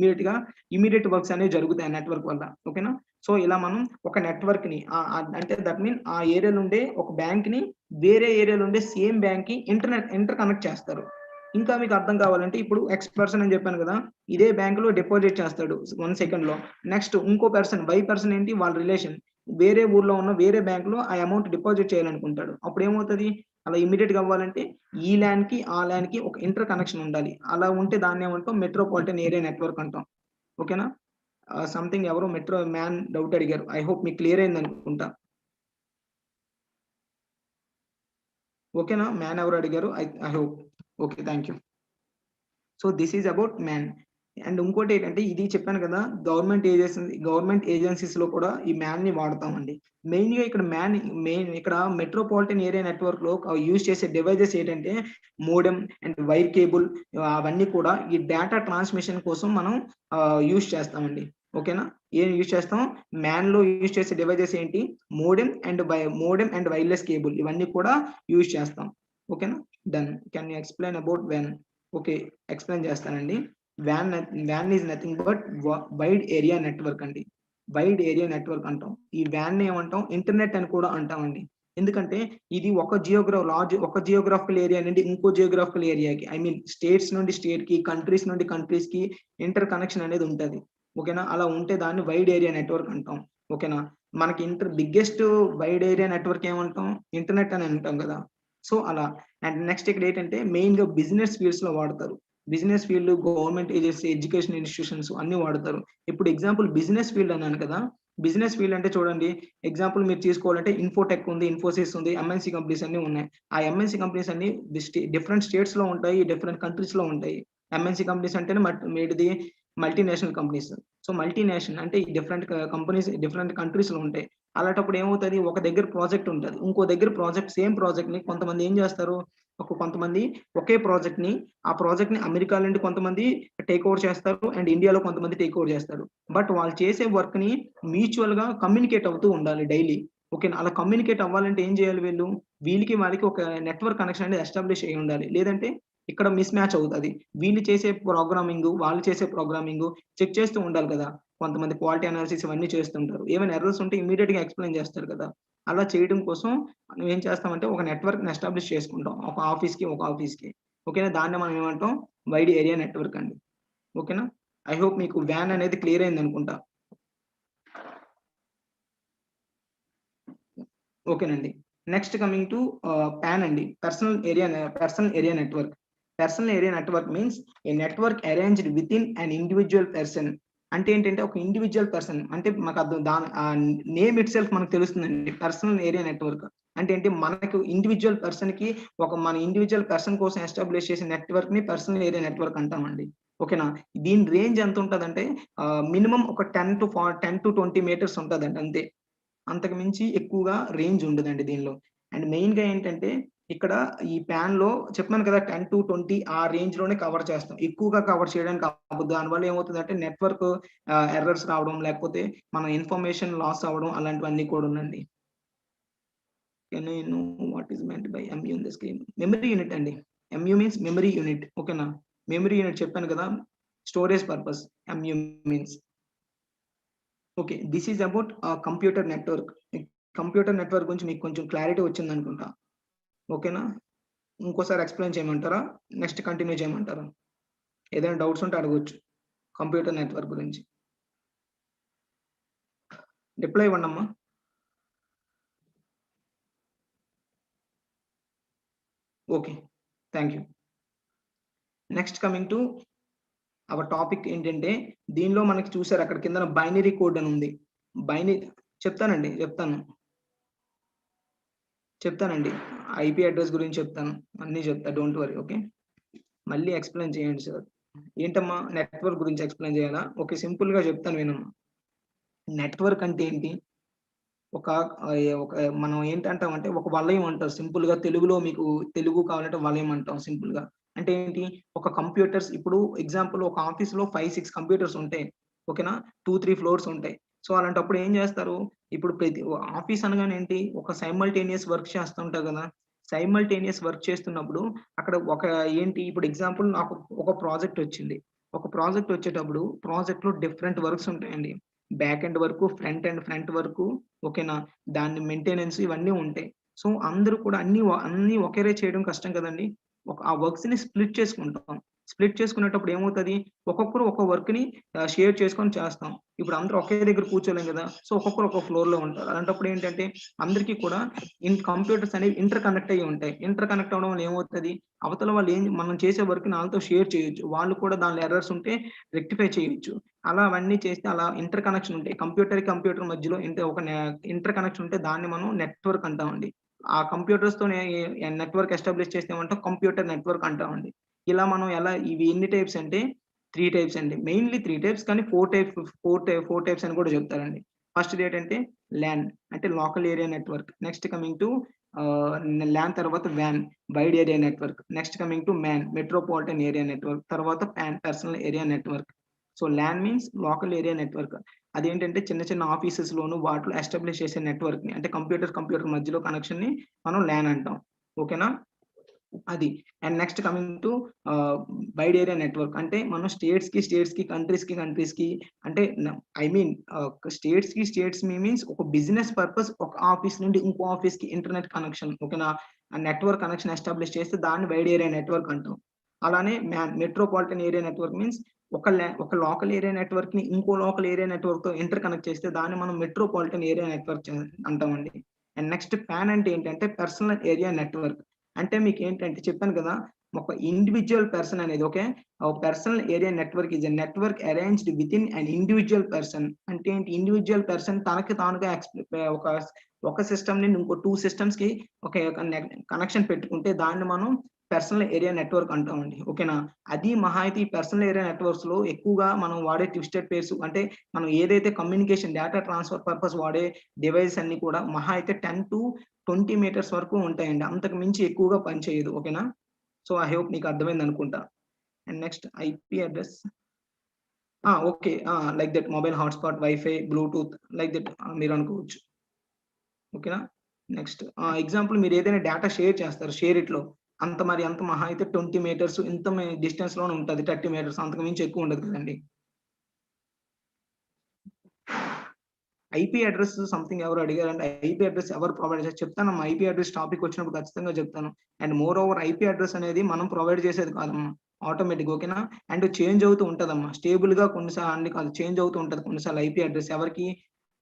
ఇమీడియట్ వర్క్స్ అనేవి జరుగుతాయి నెట్వర్క్ వల్ల. ఓకేనా. సో ఇలా మనం ఒక నెట్వర్క్ ని అంటే దట్ మీన్ ఆ ఏరియాలో ఉండే ఒక బ్యాంక్ ని వేరే ఏరియాలో ఉండే సేమ్ బ్యాంక్ కి ఇంటర్ కనెక్ట్ చేస్తారు. ఇంకా మీకు అర్థం కావాలంటే ఇప్పుడు ఎక్స్ పర్సన్ అని చెప్పాను కదా, ఇదే బ్యాంక్ లో డిపాజిట్ చేస్తాడు 1 సెకండ్ లో. నెక్స్ట్ ఇంకో పర్సన్ వై పర్సన్ ఏంటి, వాళ్ళ రిలేషన్ వేరే ఊర్లో ఉన్న వేరే బ్యాంక్ లో ఆ అమౌంట్ డిపాజిట్ చేయాలనుకుంటాడు. అప్పుడు ఏమవుతుంది, అలా ఇమీడియట్ గా అవ్వాలంటే ఈ ల్యాన్ కి ఆ ల్యాన్ కి ఒక ఇంటర్ కనెక్షన్ ఉండాలి. అలా ఉంటే దాన్ని ఏమంటాం, మెట్రోపాలిటన్ ఏరియా నెట్వర్క్ అంటాం. ఓకేనా. సంథింగ్ ఎవరో మెట్రో మ్యాన్ డౌట్ అడిగారు. ఐ హోప్ మీకు క్లియర్ అయింది అనుకుంటా. ఓకేనా, మ్యాన్ ఎవరు అడిగారు, I hope. Okay, thank you. So this is about man. And ఇంకోటి ఏంటంటే ఇది చెప్పాను కదా, గవర్నమెంట్ ఏజెన్సీస్ లో కూడా ఈ మ్యాన్ ని వాడతామండి. మెయిన్ గా ఇక్కడ మెట్రోపాలిటన్ ఏరియా నెట్వర్క్ లో యూజ్ చేసే డివైజెస్ ఏంటంటే మోడెమ్ అండ్ వైర్ కేబుల్, అవన్నీ కూడా ఈ డేటా ట్రాన్స్మిషన్ కోసం మనం యూజ్ చేస్తామండి. ఓకేనా. ఏం యూజ్ చేస్తాం, మ్యాన్ లో యూజ్ చేసే డివైజెస్ ఏంటి, మోడెమ్ అండ్ వైర్లెస్ కేబుల్, ఇవన్నీ కూడా యూజ్ చేస్తాం. ఓకేనా. Done. Can you explain about వ్యాన్? ఓకే, ఎక్స్ప్లెయిన్ చేస్తానండి. వ్యాన్ is nothing but wide area network అండి. వైడ్ ఏరియా నెట్వర్క్ అంటాం. ఈ వ్యాన్ ఏమంటాం, ఇంటర్నెట్ అని కూడా అంటామండి. ఎందుకంటే ఇది ఒక జియోగ్రాఫికల్ ఏరియా నుండి ఇంకో జియోగ్రాఫికల్ ఏరియాకి, ఐ మీన్ స్టేట్స్ నుండి స్టేట్ కి, కంట్రీస్ నుండి కంట్రీస్ కి ఇంటర్ కనెక్షన్ అనేది ఉంటది. ఓకేనా. అలా ఉంటే దాన్ని వైడ్ ఏరియా నెట్వర్క్ అంటాం. ఓకేనా. మనకి బిగ్గెస్ట్ వైడ్ ఏరియా నెట్వర్క్ ఏమంటాం, ఇంటర్నెట్ అని అంటాం కదా. సో అలా. అండ్ నెక్స్ట్ ఇక్కడ ఏంటంటే మెయిన్ గా బిజినెస్ ఫీల్డ్స్ లో వాడతారు. Business field, government agency, education institutions అన్ని వాడతారు. ఇప్పుడు ఎగ్జాంపుల్ బిజినెస్ ఫీల్డ్ అన్నాను కదా. బిజినెస్ ఫీల్డ్ అంటే చూడండి, ఎగ్జాంపుల్ మీరు తీసుకోవాలంటే ఇన్ఫోటెక్ ఉంది, ఇన్ఫోసిస్ ఉంది, ఎంఎన్సీ కంపెనీస్ అన్ని ఉన్నాయి. ఆ ఎంఎన్సీ కంపెనీస్ అన్ని డిఫరెంట్ స్టేట్స్ లో ఉంటాయి, డిఫరెంట్ కంట్రీస్ లో ఉంటాయి. ఎంఎన్సీ కంపెనీస్ అంటేనే మేడిది మల్టీనేషనల్ కంపెనీస్. సో మల్టీనేషనల్ అంటే డిఫరెంట్ కంపెనీస్ డిఫరెంట్ కంట్రీస్ లో ఉంటాయి. అలాంటప్పుడు ఏమవుతుంది, ఒక దగ్గర ప్రాజెక్ట్ ఉంటుంది, ఇంకో దగ్గర సేమ్ ప్రాజెక్ట్ ని కొంతమంది ఏం చేస్తారు, కొంతమంది ఒకే ప్రాజెక్ట్ ని అమెరికా నుండి కొంతమంది టేక్ ఓవర్ చేస్తారు, అండ్ ఇండియాలో కొంతమంది టేక్ ఓవర్ చేస్తారు. బట్ వాళ్ళు చేసే వర్క్ ని మ్యూచువల్ గా కమ్యూనికేట్ అవుతూ ఉండాలి డైలీ. ఓకే, అలా కమ్యూనికేట్ అవ్వాలంటే ఏం చేయాలి, వీళ్ళకి వాళ్ళకి ఒక నెట్వర్క్ కనెక్షన్ అనేది ఎస్టాబ్లిష్ అయ్యి ఉండాలి. లేదంటే ఇక్కడ మిస్ మ్యాచ్ అవుతుంది. వీళ్ళు చేసే ప్రోగ్రామింగ్, వాళ్ళు చేసే ప్రోగ్రామింగ్ చెక్ చేస్తూ ఉండాలి కదా. కొంతమంది క్వాలిటీ అనాలిసిస్ ఇవన్నీ చేస్తుంటారు. ఏమైనా ఎర్రర్స్ ఉంటే ఇమీడియట్ గా ఎక్స్ప్లెయిన్ చేస్తారు కదా. అలా చేయడం కోసం మనం ఏం చేస్తామంటే ఒక నెట్వర్క్ ఎస్టాబ్లిష్ చేసుకుంటాం, ఒక ఆఫీస్ కి. ఓకేనా. దాన్ని మనం ఏమంటాం, వైడ్ ఏరియా నెట్వర్క్ అండి. ఓకేనా. ఐ హోప్ మీకు వ్యాన్ అనేది క్లియర్ అయింది అనుకుంటా. ఓకేనండి. నెక్స్ట్ కమింగ్ టు పాన్ అండి, personal area network. Personal area network means A network arranged with in an individual person. అంటే ఏంటంటే ఒక ఇండివిజువల్ పర్సన్ అంటే మాకు అర్థం, నేమ్ ఇట్ సెల్ఫ్ మనకు తెలుస్తుందండి. పర్సనల్ ఏరియా నెట్వర్క్ అంటే ఏంటి, మనకు ఇండివిజువల్ పర్సన్ కి మన ఇండివిజువల్ పర్సన్ కోసం ఎస్టాబ్లిష్ చేసే నెట్వర్క్ ని పర్సనల్ ఏరియా నెట్వర్క్ అంటామండి. ఓకేనా. దీని రేంజ్ ఎంత ఉంటుందంటే మినిమం ఒక 10 to 20 మీటర్స్ ఉంటుందండి అంతే. అంతకు మించి ఎక్కువగా రేంజ్ ఉండదండి దీనిలో. అండ్ మెయిన్ గా ఏంటంటే ఇక్కడ ఈ ప్యాన్ లో చెప్పాను కదా 10 to 20 ఆ రేంజ్ లోనే కవర్ చేస్తాం. ఎక్కువగా కవర్ చేయడానికి అవ్వదు. దానివల్ల ఏమవుతుందంటే నెట్వర్క్ ఎర్రర్స్ రావడం, లేకపోతే మన ఇన్ఫర్మేషన్ లాస్ అవ్వడం, అలాంటివన్నీ కూడా ఉందండి. What is meant by MU in the screen? Memory unit అండి. MU means memory unit. ఓకేనా. మెమరీ యూనిట్ చెప్పాను కదా, storage purpose MU means. Okay, this is about computer network. Computer network గురించి మీకు కొంచెం క్లారిటీ వచ్చింది అనుకుంటా. ఓకేనా. ఇంకోసారి ఎక్స్ప్లెయిన్ చేయమంటారా, నెక్స్ట్ కంటిన్యూ చేయమంటారా? ఏదైనా డౌట్స్ ఉంటే అడగవచ్చు కంప్యూటర్ నెట్వర్క్ గురించి. రిప్లై ఇవ్వండి అమ్మా. Okay, thank you. Next coming to our topic ఏంటంటే, దీనిలో మనకి చూసారు అక్కడ కింద బైనరీ కోడ్ అని ఉంది. చెప్తానండి ఐపీ అడ్రస్ గురించి చెప్తాను, అన్ని చెప్తా, డోంట్ వరీ. ఓకే, మళ్ళీ ఎక్స్ప్లెయిన్ చేయండి సార్. ఏంటమ్మా నెట్వర్క్ గురించి ఎక్స్ప్లెయిన్ చేయాలా? ఓకే, సింపుల్ గా చెప్తాను వినమ్మా. నెట్వర్క్ అంటే ఏంటి, ఒక మనం ఏంటంటామంటే ఒక వలయం అంటారు సింపుల్ గా. తెలుగులో మీకు తెలుగు కావాలంటే వలయం అంటాం సింపుల్ గా. అంటే ఏంటి, ఒక కంప్యూటర్స్ ఇప్పుడు ఎగ్జాంపుల్ ఒక ఆఫీస్ లో 5-6 కంప్యూటర్స్ ఉంటాయి, ఓకేనా, 2-3 ఫ్లోర్స్ ఉంటాయి. సో అలాంటప్పుడు ఏం చేస్తారు, ఇప్పుడు ప్రతి ఆఫీస్ అనగానే ఏంటి, ఒక సైమల్టేనియస్ వర్క్ చేస్తుంటారు కదా. సైమల్టేనియస్ వర్క్ చేస్తున్నప్పుడు అక్కడ ఒక ఏంటి, ఇప్పుడు ఎగ్జాంపుల్ నాకు ఒక ప్రాజెక్ట్ వచ్చింది. ఒక ప్రాజెక్ట్ వచ్చేటప్పుడు ప్రాజెక్ట్ లో డిఫరెంట్ వర్క్స్ ఉంటాయండి. బ్యాక్ ఎండ్ వరకు, ఫ్రంట్ వరకు, ఓకేనా, దాని మెయింటెనెన్స్ ఇవన్నీ ఉంటాయి. సో అందరూ కూడా అన్ని ఒకేరే చేయడం కష్టం కదండి. ఆ వర్క్స్ ని స్ప్లిట్ చేసుకుంటాం. స్ప్లిట్ చేసుకునేటప్పుడు ఏమవుతుంది, ఒక్కొక్కరు ఒక్కో వర్క్ ని షేర్ చేసుకొని చేస్తాం. ఇప్పుడు అందరూ ఒకే దగ్గర కూర్చోలేం కదా. సో ఒక్కొక్కరు ఒక్కో ఫ్లోర్ లో ఉంటారు. అలాంటప్పుడు ఏంటంటే అందరికీ కూడా కంప్యూటర్స్ అనేవి ఇంటర్ కనెక్ట్ అయ్యి ఉంటాయి. ఇంటర్ కనెక్ట్ అవడం వల్ల ఏమవుతుంది, అవతల వాళ్ళు మనం చేసే వర్క్ వాళ్ళతో షేర్ చేయొచ్చు. వాళ్ళు కూడా దానిలో ఎర్రర్స్ ఉంటే రెక్టిఫై చేయొచ్చు. అలా అవన్నీ చేస్తే అలా ఇంటర్ కనెక్షన్ ఉంటాయి. కంప్యూటర్ మధ్యలో ఒక ఇంటర్ కనెక్షన్ ఉంటే దాన్ని మనం నెట్వర్క్ అంటామండి. ఆ కంప్యూటర్స్ తో నెట్వర్క్ ఎస్టాబ్లిష్ చేస్తే ఏమంటాం, కంప్యూటర్ నెట్వర్క్ అంటామండి. ఇలా మనం ఇవి ఎన్ని టైప్స్ అంటే 3 టైప్స్ అండి. మెయిన్లీ 3 టైప్స్, కానీ 4 టైప్స్ అని కూడా చెప్తారండి. ఫస్ట్ ఏంటంటే ల్యాన్, అంటే local area network. Next coming to LAN తర్వాత వ్యాన్, wide area network. Next coming to MAN, metropolitan area network. తర్వాత PAN, personal area network. So LAN means local area network. అదేంటంటే చిన్న ఆఫీసెస్ లోను వాటిలో ఎస్టాబ్లిష్ చేసే network ని, అంటే కంప్యూటర్ మధ్యలో కనెక్షన్ ని మనం ల్యాన్ అంటాం, ఓకేనా. అది. And next coming to wide area network, అంటే మనం స్టేట్స్ కి కంట్రీస్ కి అంటే ఐ మీన్ స్టేట్స్ మీన్స్ ఒక బిజినెస్ పర్పస్ ఒక ఆఫీస్ నుండి ఇంకో ఆఫీస్ కి ఇంటర్నెట్ కనెక్షన్, ఓకేనా, నెట్వర్క్ కనెక్షన్ ఎస్టాబ్లిష్ చేస్తే దాన్ని వైడ్ ఏరియా నెట్వర్క్ అంటాం. అలానే మెట్రోపాలిటన్ ఏరియా నెట్వర్క్ మీన్స్ ఒక లోకల్ ఏరియా నెట్వర్క్ ని ఇంకో లోకల్ ఏరియా నెట్వర్క్ తో ఇంటర్ కనెక్ట్ చేస్తే దాన్ని మనం మెట్రోపాలిటన్ ఏరియా నెట్వర్క్ అంటామండి. అండ్ నెక్స్ట్ ప్యాన్ అంటే ఏంటంటే పర్సనల్ ఏరియా నెట్వర్క్. అంటే మీకు ఏంటంటే చెప్పాను కదా, ఒక ఇండివిజువల్ పర్సన్ అనేది, okay, personal area network is a network arranged with in an individual person. అంటే ఏంటి, ఇండివిజువల్ పర్సన్ తనకి తానుగా ఒక సిస్టమ్ ని ఇంకో 2 సిస్టమ్స్ కి ఒక కనెక్షన్ పెట్టుకుంటే దాన్ని మనం పర్సనల్ ఏరియా నెట్వర్క్ అంటామండి, ఓకేనా. అది మహా అయితే ఈ పర్సనల్ ఏరియా నెట్వర్క్స్ లో ఎక్కువగా మనం వాడే ట్విస్టెడ్ పేర్స్, అంటే మనం ఏదైతే కమ్యూనికేషన్ డేటా ట్రాన్స్ఫర్ పర్పస్ వాడే డివైస్ అన్ని కూడా మహా అయితే 10 to 20 మీటర్స్ వరకు ఉంటాయండి. అంతకు మించి ఎక్కువగా పనిచేయదు, ఓకేనా. సో ఐ హోప్ మీకు అర్థమైంది అనుకుంటా. And next IP address, okay, like that mobile hotspot, wifi, Bluetooth, like that మీరు అనుకోవచ్చు, ఓకేనా. నెక్స్ట్ ఎగ్జాంపుల్, మీరు ఏదైనా డేటా షేర్ చేస్తారు, షేర్ ఇట్ లో అంత మహా అయితే 20 మీటర్స్ ఇంత డిస్టెన్స్ లోనే ఉంటుంది, 30 మీటర్స్, అంతకు మించి ఎక్కువ ఉండదు కదండి. ఐపీ అడ్రస్ సంథింగ్ ఎవరు అడిగారంటే, ఐపీ అడ్రస్ ఎవరు ప్రొవైడ్ చేస్తారు చెప్తానమ్మా. ఐపీ అడ్రస్ టాపిక్ వచ్చినప్పుడు ఖచ్చితంగా చెప్తాను. And more over IP address అనేది మనం ప్రొవైడ్ చేసేది కాదమ్మా, ఆటోమేటిక్, ఓకేనా. అండ్ చేంజ్ అవుతూ ఉంటదమ్మా, స్టేబుల్ గా కొన్నిసార్లు అన్ని కాదు, చేంజ్ అవుతూ ఉంటది కొన్నిసార్లు ఐపీ అడ్రస్. ఎవరికి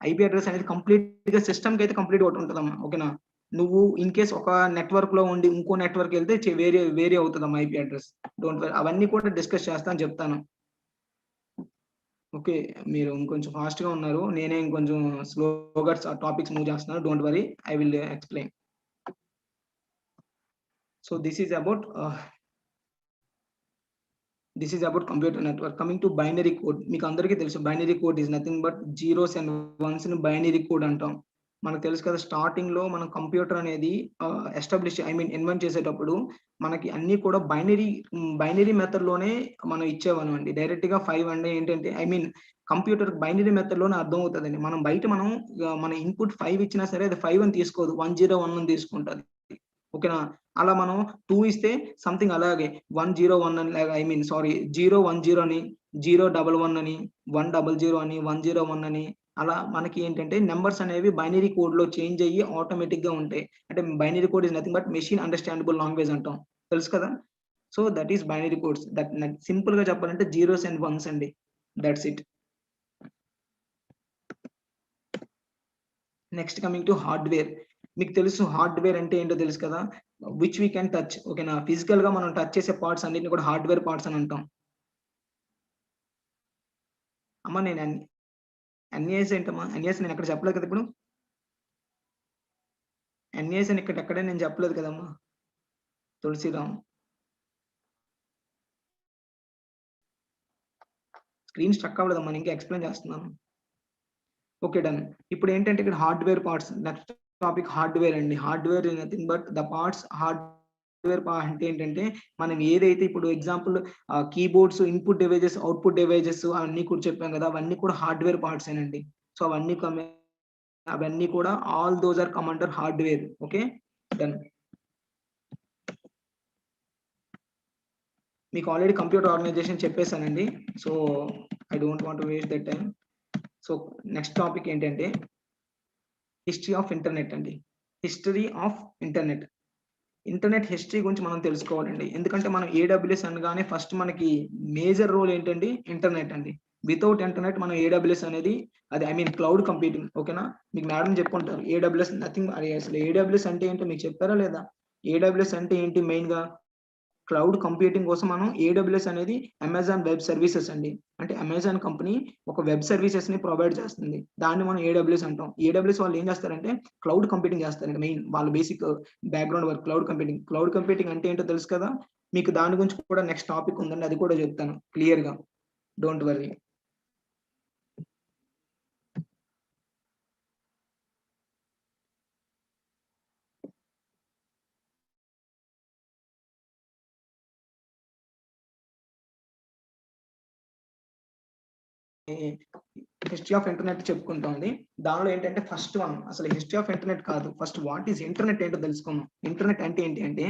ఐపీ అడ్రస్ అనేది కంప్లీట్ గా సిస్టమ్ కి అయితే కంప్లీట్ ఒకటి ఉంటదమ్మా, ఓకేనా. నువ్వు ఇన్ కేస్ ఒక నెట్వర్క్ లో ఉండి ఇంకో నెట్వర్క్ వెళ్తే వేరే అవుతుందమ్మా ఐపీ అడ్రస్. డోంట్ వరీ, అవన్నీ కూడా డిస్కస్ చేస్తాను, చెప్తాను. ఓకే, మీరు ఇంకొంచెం ఫాస్ట్ గా ఉన్నారు, నేనే ఇంకొంచెం స్లోగా టాపిక్స్ మూవ్ చేస్తున్నాను. Don't worry, I will explain. So this is about computer network. Coming to binary code, మీకు అందరికీ తెలుసు binary code is nothing but zeros and once ని బైనరీ కోడ్ అంటాం. మనకు తెలుసు కదా, స్టార్టింగ్ లో మనం కంప్యూటర్ అనేది ఇన్వెంట్ చేసేటప్పుడు మనకి అన్ని కూడా బైనరీ మెథడ్ లోనే మనం ఇచ్చేవాళ్ళం అండి. డైరెక్ట్ గా 5 అంటే ఏంటంటే కంప్యూటర్ బైనరీ మెథడ్ లోనే అర్థం అవుతుందండి. మన ఇన్పుట్ 5 ఇచ్చినా సరే అది 5 అని తీసుకోదు, 101 అని తీసుకుంటది, ఓకేనా. అలా మనం 2 ఇస్తే సంథింగ్ అలాగే 101 అని, 010 అని, 011 అని, 100 అని, 101 అని, అలా మనకి ఏంటంటే నెంబర్స్ అనేవి బైనరీ కోడ్ లో చేంజ్ అయ్యి ఆటోమేటిక్ గా ఉంటాయి. అంటే binary code is nothing but machine understandable language అంటాం, తెలుసు కదా. So that is binary codes. That simple గా చెప్పాలంటే జీరోస్ అండ్ వన్స్ అండి, that's it. Next coming to hardware. మీకు తెలుసు హార్డ్వేర్ అంటే ఏంటో తెలుసు కదా, విచ్ వీ కెన్ టచ్, ఓకేనా. ఫిజికల్ గా మనం టచ్ చేసే పార్ట్స్ అన్నిటిని కూడా హార్డ్వేర్ పార్ట్స్ అని అంటాం. అమ్మ నేను ఎన్ఏఎస్ ఏంటమ్మా, ఎన్ఏఎస్ నేను ఎక్కడ చెప్పలేదు కదా, ఇప్పుడు ఎన్ఏఎస్ అని ఎక్కడే నేను చెప్పలేదు కదమ్మా తులసిరామ్. స్క్రీన్ స్ట్రక్ అవ్వలేదమ్మా, ఇంకా ఎక్స్ప్లెయిన్ చేస్తున్నాను. Okay done. ఇప్పుడు ఏంటంటే ఇక్కడ hardware parts, next topic hardware అండి. Hardware is nothing but the parts hardware అంటే ఏంటంటే మనం ఏదైతే ఇప్పుడు example keyboards, input devices, output devices అవన్నీ కూడా చెప్పాం కదా, అవన్నీ కూడా హార్డ్వేర్ పార్ట్స్ ఏనండి. సో అవన్నీ కూడా all those are come under hardware. Okay, done. మీకు ఆల్రెడీ కంప్యూటర్ ఆర్గనైజేషన్ చెప్పేశానండి. So I don't want to waste that time. So next topic ఏంటంటే హిస్టరీ ఆఫ్ ఇంటర్నెట్ అండి. History of internet. Internet history గురించి మనం తెలుసుకోవాలండి. ఎందుకంటే మనం AWS అనగానే ఫస్ట్ మనకి మేజర్ రోల్ ఏంటండి, ఇంటర్నెట్ అండి. వితౌట్ ఇంటర్నెట్ మనం AWS అనేది అది క్లౌడ్ కంప్యూటింగ్. ఓకేనా, మీకు మేడం చెప్పుకుంటారు AWS నథింగ్. అసలు AWS అంటే ఏంటో మీకు చెప్పారా లేదా? AWS అంటే ఏంటి? మెయిన్ గా క్లౌడ్ కంప్యూటింగ్ కోసం మనం AWS అనేది అమెజాన్ వెబ్ సర్వీసెస్ అండి. అంటే అమెజాన్ కంపెనీ ఒక వెబ్ సర్వీసెస్ ని ప్రొవైడ్ చేస్తుంది, దాన్ని మనం AWS అంటాం. AWS వాళ్ళు ఏం చేస్తారంటే క్లౌడ్ కంప్యూటింగ్ చేస్తారండి. మెయిన్ వాళ్ళ basic background work cloud computing. Cloud computing అంటే ఏంటో తెలుసు కదా మీకు. దాని గురించి కూడా నెక్స్ట్ టాపిక్ ఉందండి, అది కూడా చెప్తాను క్లియర్ గా, don't worry. History of internet చెప్పుకుంటుంది. దానిలో ఏంటంటే ఫస్ట్ వన్ అసలు హిస్టరీ ఆఫ్ ఇంటర్నెట్ కాదు, ఫస్ట్ వాట్ ఈస్ ఇంటర్నెట్ ఏంటో తెలుసుకుందాం. ఇంటర్నెట్ అంటే ఏంటి అంటే,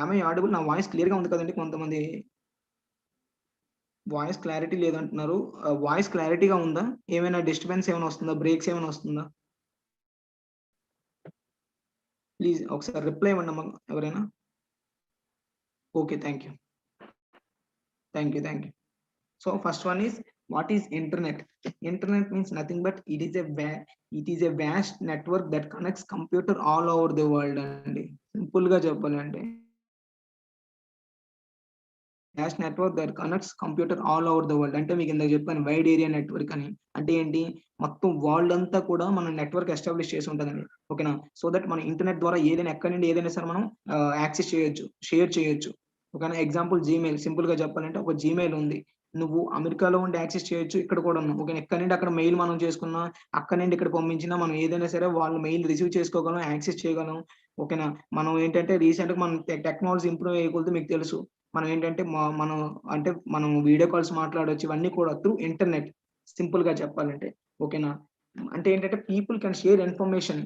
ఆమె ఆడిబుల్, నా వాయిస్ క్లియర్ గా ఉంది కదండి? కొంతమంది వాయిస్ క్లారిటీ లేదంటున్నారు. వాయిస్ క్లారిటీగా ఉందా? ఏమైనా డిస్టర్బెన్స్ ఏమైనా వస్తుందా? బ్రేక్స్ ఏమైనా వస్తుందా? ప్లీజ్ ఒకసారి రిప్లై ఇవ్వండి అమ్మా ఎవరైనా. Okay, thank you. So first one is, what is internet? Internet means nothing but it is a vast network that connects computer all over the world అండి. సింపుల్ గా చెప్పాలంటే vast network that connects computer all over the world. అంటే మీకు ఇందాక చెప్పాను wide area network అని. అంటే ఏంటి, మొత్తం వరల్డ్ అంతా కూడా మనం నెట్వర్క్ ఎస్టాబ్లిష్ చేసి ఉంటుందండి. ఓకేనా, సో దట్ మన ఇంటర్నెట్ ద్వారా ఏదైనా ఎక్కడి నుండి ఏదైనా సరే మనం యాక్సెస్ చేయొచ్చు, షేర్ చేయొచ్చు. ఓకేనా, ఎగ్జాంపుల్ జీమెయిల్. సింపుల్ గా చెప్పాలంటే ఒక జీమెయిల్ ఉంది, నువ్వు అమెరికాలో ఉండి యాక్సెస్ చేయొచ్చు, ఇక్కడ కూడా ఉన్నావు. ఓకే, ఎక్కడి నుండి అక్కడ మెయిల్ మనం చేసుకున్నా, అక్కడి నుండి ఇక్కడ పంపించినా మనం ఏదైనా సరే వాళ్ళు మెయిల్ రిసీవ్ చేసుకోగలం, యాక్సెస్ చేయగలం. ఓకేనా, మనం ఏంటంటే రీసెంట్ గా మనం టెక్నాలజీ ఇంప్రూవ్ అయ్యకూడదు, మీకు తెలుసు. మనం ఏంటంటే మనం వీడియో కాల్స్ మాట్లాడవచ్చు, ఇవన్నీ కూడా త్రూ ఇంటర్నెట్. సింపుల్ గా చెప్పాలంటే ఓకేనా, అంటే ఏంటంటే పీపుల్ కెన్ షేర్ ఇన్ఫర్మేషన్.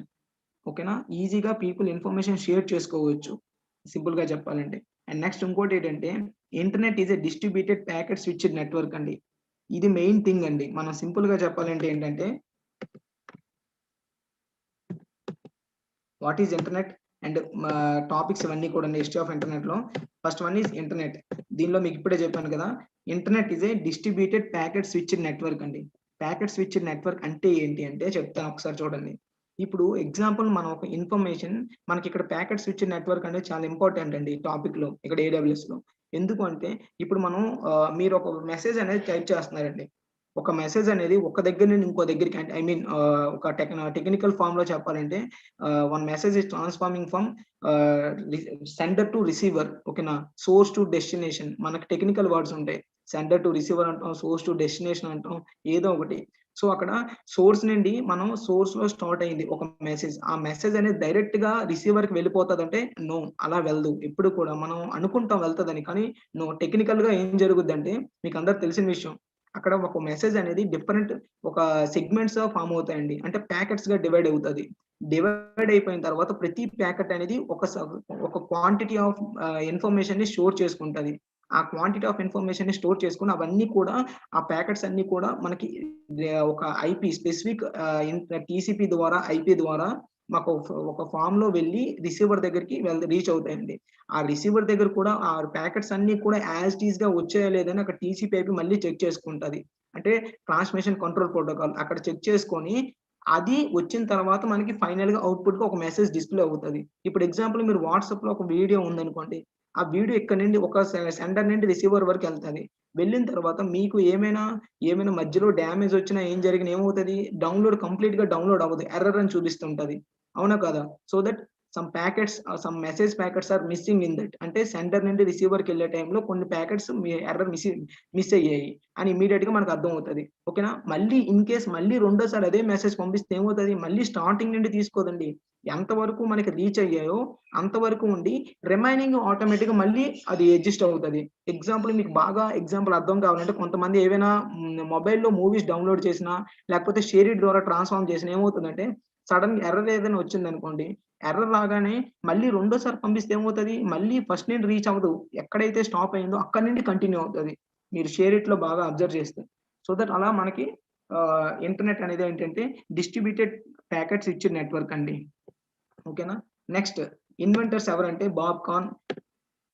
ఓకేనా, ఈజీగా పీపుల్ ఇన్ఫర్మేషన్ షేర్ చేసుకోవచ్చు, సింపుల్ గా చెప్పాలంటే. అండ్ నెక్స్ట్ ఇంకోటి ఏంటంటే, internet is a distributed packet switched network అండి. ఇది మెయిన్ థింగ్ అండి. మనం సింపుల్ గా చెప్పాలంటే ఏంటంటే, what is internet and topics ఇవన్నీ కూడా హిస్టరీ ఆఫ్ ఇంటర్నెట్ లో. First one is internet. దీనిలో మీకు ఇప్పుడే చెప్పాను కదా, internet is a distributed packet switched network అండి. ప్యాకెట్ స్విచ్డ్ నెట్వర్క్ అంటే ఏంటి అంటే చెప్తాను, ఒకసారి చూడండి. ఇప్పుడు ఎగ్జాంపుల్ మనం ఒక ఇన్ఫర్మేషన్, మనకి ఇక్కడ ప్యాకెట్ స్విచ్డ్ నెట్వర్క్ అనేది చాలా ఇంపార్టెంట్ అండి టాపిక్ లో, ఇక్కడ AWS లో. ఎందుకు అంటే ఇప్పుడు మనం మీరు ఒక మెసేజ్ అనేది టైప్ చేస్తున్నారండి. ఒక మెసేజ్ అనేది ఒక దగ్గర నుండి ఇంకో దగ్గరికి, ఒక టెక్నికల్ ఫామ్ లో చెప్పాలంటే one message is transforming from sender to receiver. ఓకేనా, సోర్స్ టు డెస్టినేషన్. మనకి టెక్నికల్ వర్డ్స్ ఉంటాయి, సెండర్ టు రిసీవర్ అంటాం, సోర్స్ టు డెస్టినేషన్ అంటాం, ఏదో ఒకటి. సో అక్కడ సోర్స్ నుండి మనం సోర్స్ లో స్టార్ట్ అయింది ఒక మెసేజ్, ఆ మెసేజ్ అనేది డైరెక్ట్ గా రిసీవర్ కి వెళ్ళిపోతుంది అంటే నో, అలా వెళ్దు. ఎప్పుడు కూడా మనం అనుకుంటాం వెళ్తుందని, కానీ నో. టెక్నికల్ గా ఏం జరుగుద్ది అంటే, మీకు అందరు తెలిసిన విషయం, అక్కడ ఒక మెసేజ్ అనేది డిఫరెంట్ ఒక సెగ్మెంట్స్ గా ఫామ్ అవుతాయండి. అంటే ప్యాకెట్స్ గా డివైడ్ అవుతుంది. డివైడ్ అయిపోయిన తర్వాత ప్రతి ప్యాకెట్ అనేది ఒక క్వాంటిటీ ఆఫ్ ఇన్ఫర్మేషన్ ని స్టోర్ చేసుకుంటది. ఆ క్వాంటిటీ ఆఫ్ ఇన్ఫర్మేషన్ ని స్టోర్ చేసుకుని అవన్నీ కూడా, ఆ ప్యాకెట్స్ అన్ని కూడా మనకి ఒక ఐపీ స్పెసిఫిక్ TCP ద్వారా, IP ద్వారా మాకు ఒక ఫామ్ లో వెళ్ళి రిసీవర్ దగ్గరికి రీచ్ అవుతాయండి. ఆ రిసీవర్ దగ్గర కూడా ఆ ప్యాకెట్స్ అన్ని కూడా యాజ్ టీజ్ గా వచ్చాయా లేదని అక్కడ TCP IP మళ్ళీ చెక్ చేసుకుంటది. అంటే ట్రాన్స్మిషన్ కంట్రోల్ ప్రోటోకాల్ అక్కడ చెక్ చేసుకొని, అది వచ్చిన తర్వాత మనకి ఫైనల్ గా అవుట్పుట్ గా ఒక మెసేజ్ డిస్ప్లే అవుతుంది. ఇప్పుడు ఎగ్జాంపుల్ మీరు వాట్సాప్ లో ఒక వీడియో ఉందనుకోండి, ఆ వీడియో ఇక్కడ నుండి ఒక సెండర్ నుండి రిసీవర్ వరకు వెళ్తుంది. వెళ్ళిన తర్వాత మీకు ఏమైనా మధ్యలో డ్యామేజ్ వచ్చినా, ఏం జరిగినా ఏమవుతుంది, డౌన్లోడ్ కంప్లీట్ గా డౌన్లోడ్ అవ్వదు, ఎర్రర్ అని చూపిస్తుంటది. అవునా కదా? So that some packets, some message packets are missing in that. అంటే సెండర్ నుండి రిసీవర్ కి వెళ్ళే టైంలో కొన్ని ప్యాకెట్స్ ఎర్రర్ మిస్ అయ్యాయి అని ఇమీడియట్ గా మనకు అర్థం అవుతుంది. ఓకేనా, మళ్ళీ ఇన్ కేస్ మళ్ళీ రెండోసారి అదే మెసేజ్ పంపిస్తే ఏమవుతుంది, మళ్ళీ స్టార్టింగ్ నుండి తీసుకోదండి, ఎంతవరకు మనకి రీచ్ అయ్యాయో అంతవరకు ఉండి రిమైనింగ్ ఆటోమేటిక్ గా మళ్ళీ అది అడ్జస్ట్ అవుతుంది. ఎగ్జాంపుల్ మీకు బాగా ఎగ్జాంపుల్ అర్థం కావాలంటే కొంతమంది ఏవైనా మొబైల్లో మూవీస్ డౌన్లోడ్ చేసినా లేకపోతే షేర్ ఇట్ ద్వారా ట్రాన్స్ఫార్మ్ చేసినా ఏమవుతుందంటే సడన్ ఎర్రర్ ఏదైనా వచ్చింది అనుకోండి, ఎర్రర్ రాగానే మళ్ళీ రెండోసారి పంపిస్తే ఏమవుతుంది, మళ్ళీ ఫస్ట్ నుండి రీచ్ అవ్వదు, ఎక్కడైతే స్టాప్ అయిందో అక్కడి నుండి కంటిన్యూ అవుతుంది. మీరు షేర్ ఇట్ లో బాగా అబ్జర్వ్ చేస్తే. సో దట్ అలా మనకి ఇంటర్నెట్ అనేది ఏంటంటే డిస్ట్రిబ్యూటెడ్ ప్యాకెట్స్ ఇచ్చే నెట్వర్క్ అండి. ఓకేనా. నెక్స్ట్ ఇన్వెంటర్స్ ఎవరంటే బాబ్కాన్,